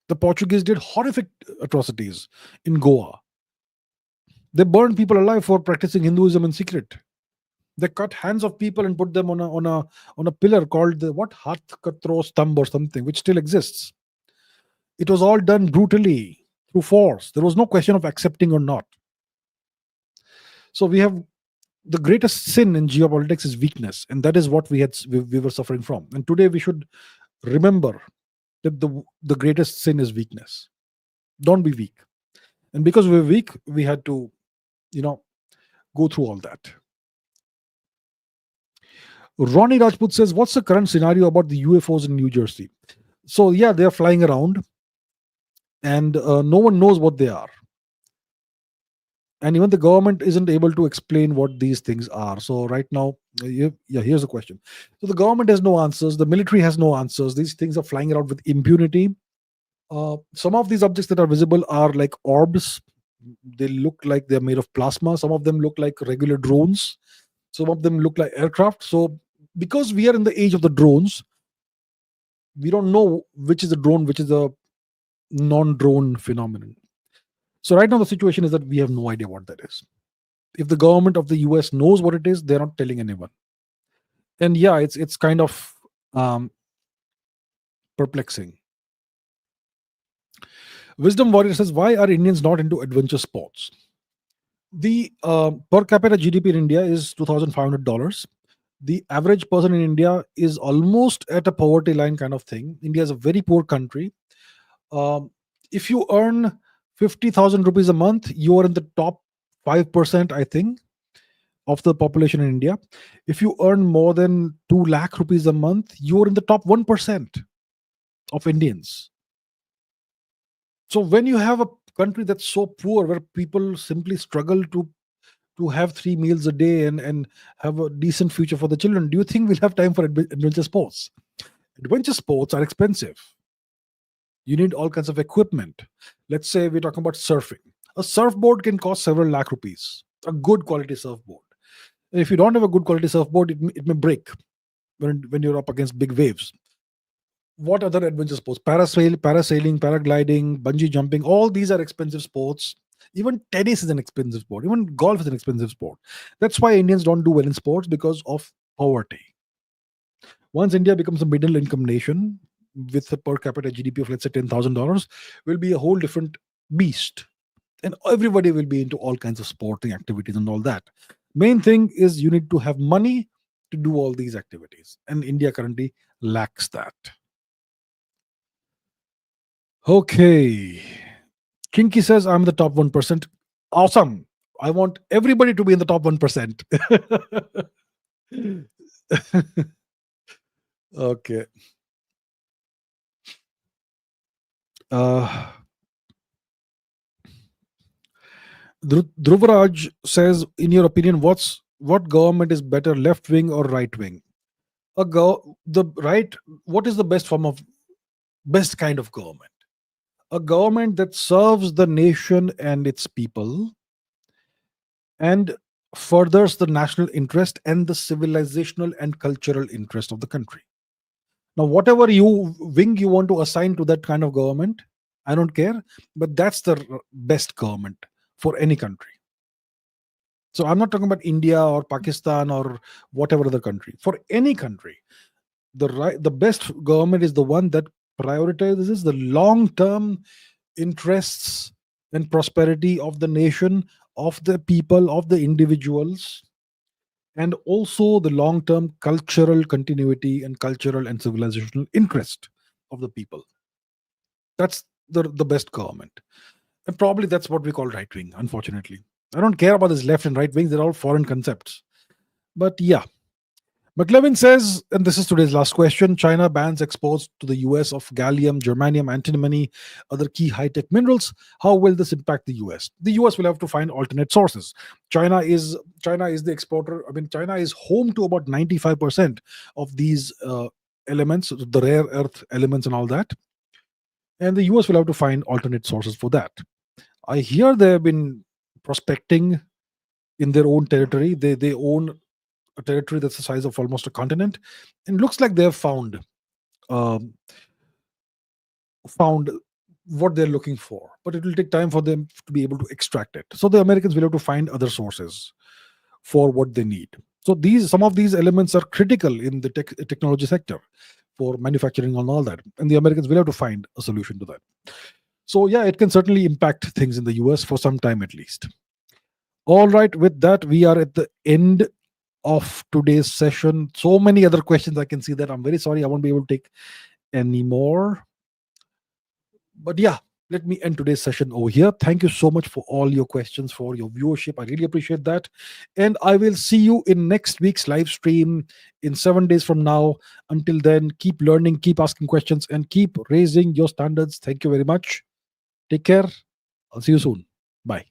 The Portuguese did horrific atrocities in Goa. They burned people alive for practicing Hinduism in secret. They cut hands of people and put them on a pillar called the Hath Katro Stamb or something, which still exists. It was all done brutally through force. There was no question of accepting or not. So we have the greatest sin in geopolitics is weakness, and that is what we were suffering from. And today we should remember that the greatest sin is weakness. Don't be weak. And because we're weak, we had to, go through all that. Ronnie Rajput says, what's the current scenario about the UFOs in New Jersey? So yeah, they're flying around, and no one knows what they are. And even the government isn't able to explain what these things are. So right now, here's the question. So the government has no answers. The military has no answers. These things are flying around with impunity. Some of these objects that are visible are like orbs. They look like they're made of plasma. Some of them look like regular drones. Some of them look like aircraft. So because we are in the age of the drones, we don't know which is a drone, which is a non-drone phenomenon. So right now the situation is that we have no idea what that is. If the government of the US knows what it is, they're not telling anyone. And yeah, it's kind of perplexing. Wisdom Warrior says, why are Indians not into adventure sports? The per capita GDP in India is $2,500. The average person in India is almost at a poverty line kind of thing. India is a very poor country. If you earn 50,000 rupees a month, you are in the top 5%, I think, of the population in India. If you earn more than 2 lakh rupees a month, you are in the top 1% of Indians. So when you have a country that's so poor, where people simply struggle to have 3 meals a day and have a decent future for the children, do you think we'll have time for adventure sports? Adventure sports are expensive. You need all kinds of equipment. Let's say we're talking about surfing. A surfboard can cost several lakh rupees. A good quality surfboard. If you don't have a good quality surfboard, it may break when you're up against big waves. What other adventure sports? Parasailing, paragliding, bungee jumping, all these are expensive sports. Even tennis is an expensive sport. Even golf is an expensive sport. That's why Indians don't do well in sports, because of poverty. Once India becomes a middle income nation with a per capita GDP of, let's say, $10,000, will be a whole different beast. And everybody will be into all kinds of sporting activities and all that. Main thing is you need to have money to do all these activities. And India currently lacks that. Okay. Kinky says, I'm the top 1%. Awesome. I want everybody to be in the top 1%. Okay. Dhruvaraj says, in your opinion, what government is better, left wing or right wing? The right. What is the best kind of government? A government that serves the nation and its people, and furthers the national interest and the civilizational and cultural interest of the country. Now, whatever wing you want to assign to that kind of government, I don't care, but that's the best government for any country. So I'm not talking about India or Pakistan or whatever other country. For any country, the best government is the one that prioritizes the long-term interests and prosperity of the nation, of the people, of the individuals, and also the long-term cultural continuity and cultural and civilizational interest of the people. That's the best government. And probably that's what we call right wing, unfortunately. I don't care about this left and right wings, they're all foreign concepts. But yeah. McLevin says, and this is today's last question, China bans exports to the US of gallium, germanium, antimony, other key high-tech minerals. How will this impact the US? The US will have to find alternate sources. China is the exporter. I mean, China is home to about 95% of these elements, the rare earth elements and all that. And the US will have to find alternate sources for that. I hear they have been prospecting in their own territory. They own a territory that's the size of almost a continent, and looks like they have found what they're looking for, but it will take time for them to be able to extract it. So the Americans will have to find other sources for what they need. So some of these elements are critical in the technology sector for manufacturing and all that, and the Americans will have to find a solution to that. So yeah, it can certainly impact things in the US for some time at least. All right, with that, we are at the end of today's session. So many other questions, I can see that. I'm very sorry I won't be able to take any more. But yeah, let me end today's session over here. Thank you so much for all your questions, for your viewership. I really appreciate that. And I will see you in next week's live stream in 7 days from now. Until then, keep learning, keep asking questions, and keep raising your standards. Thank you very much. Take care. I'll see you soon. Bye.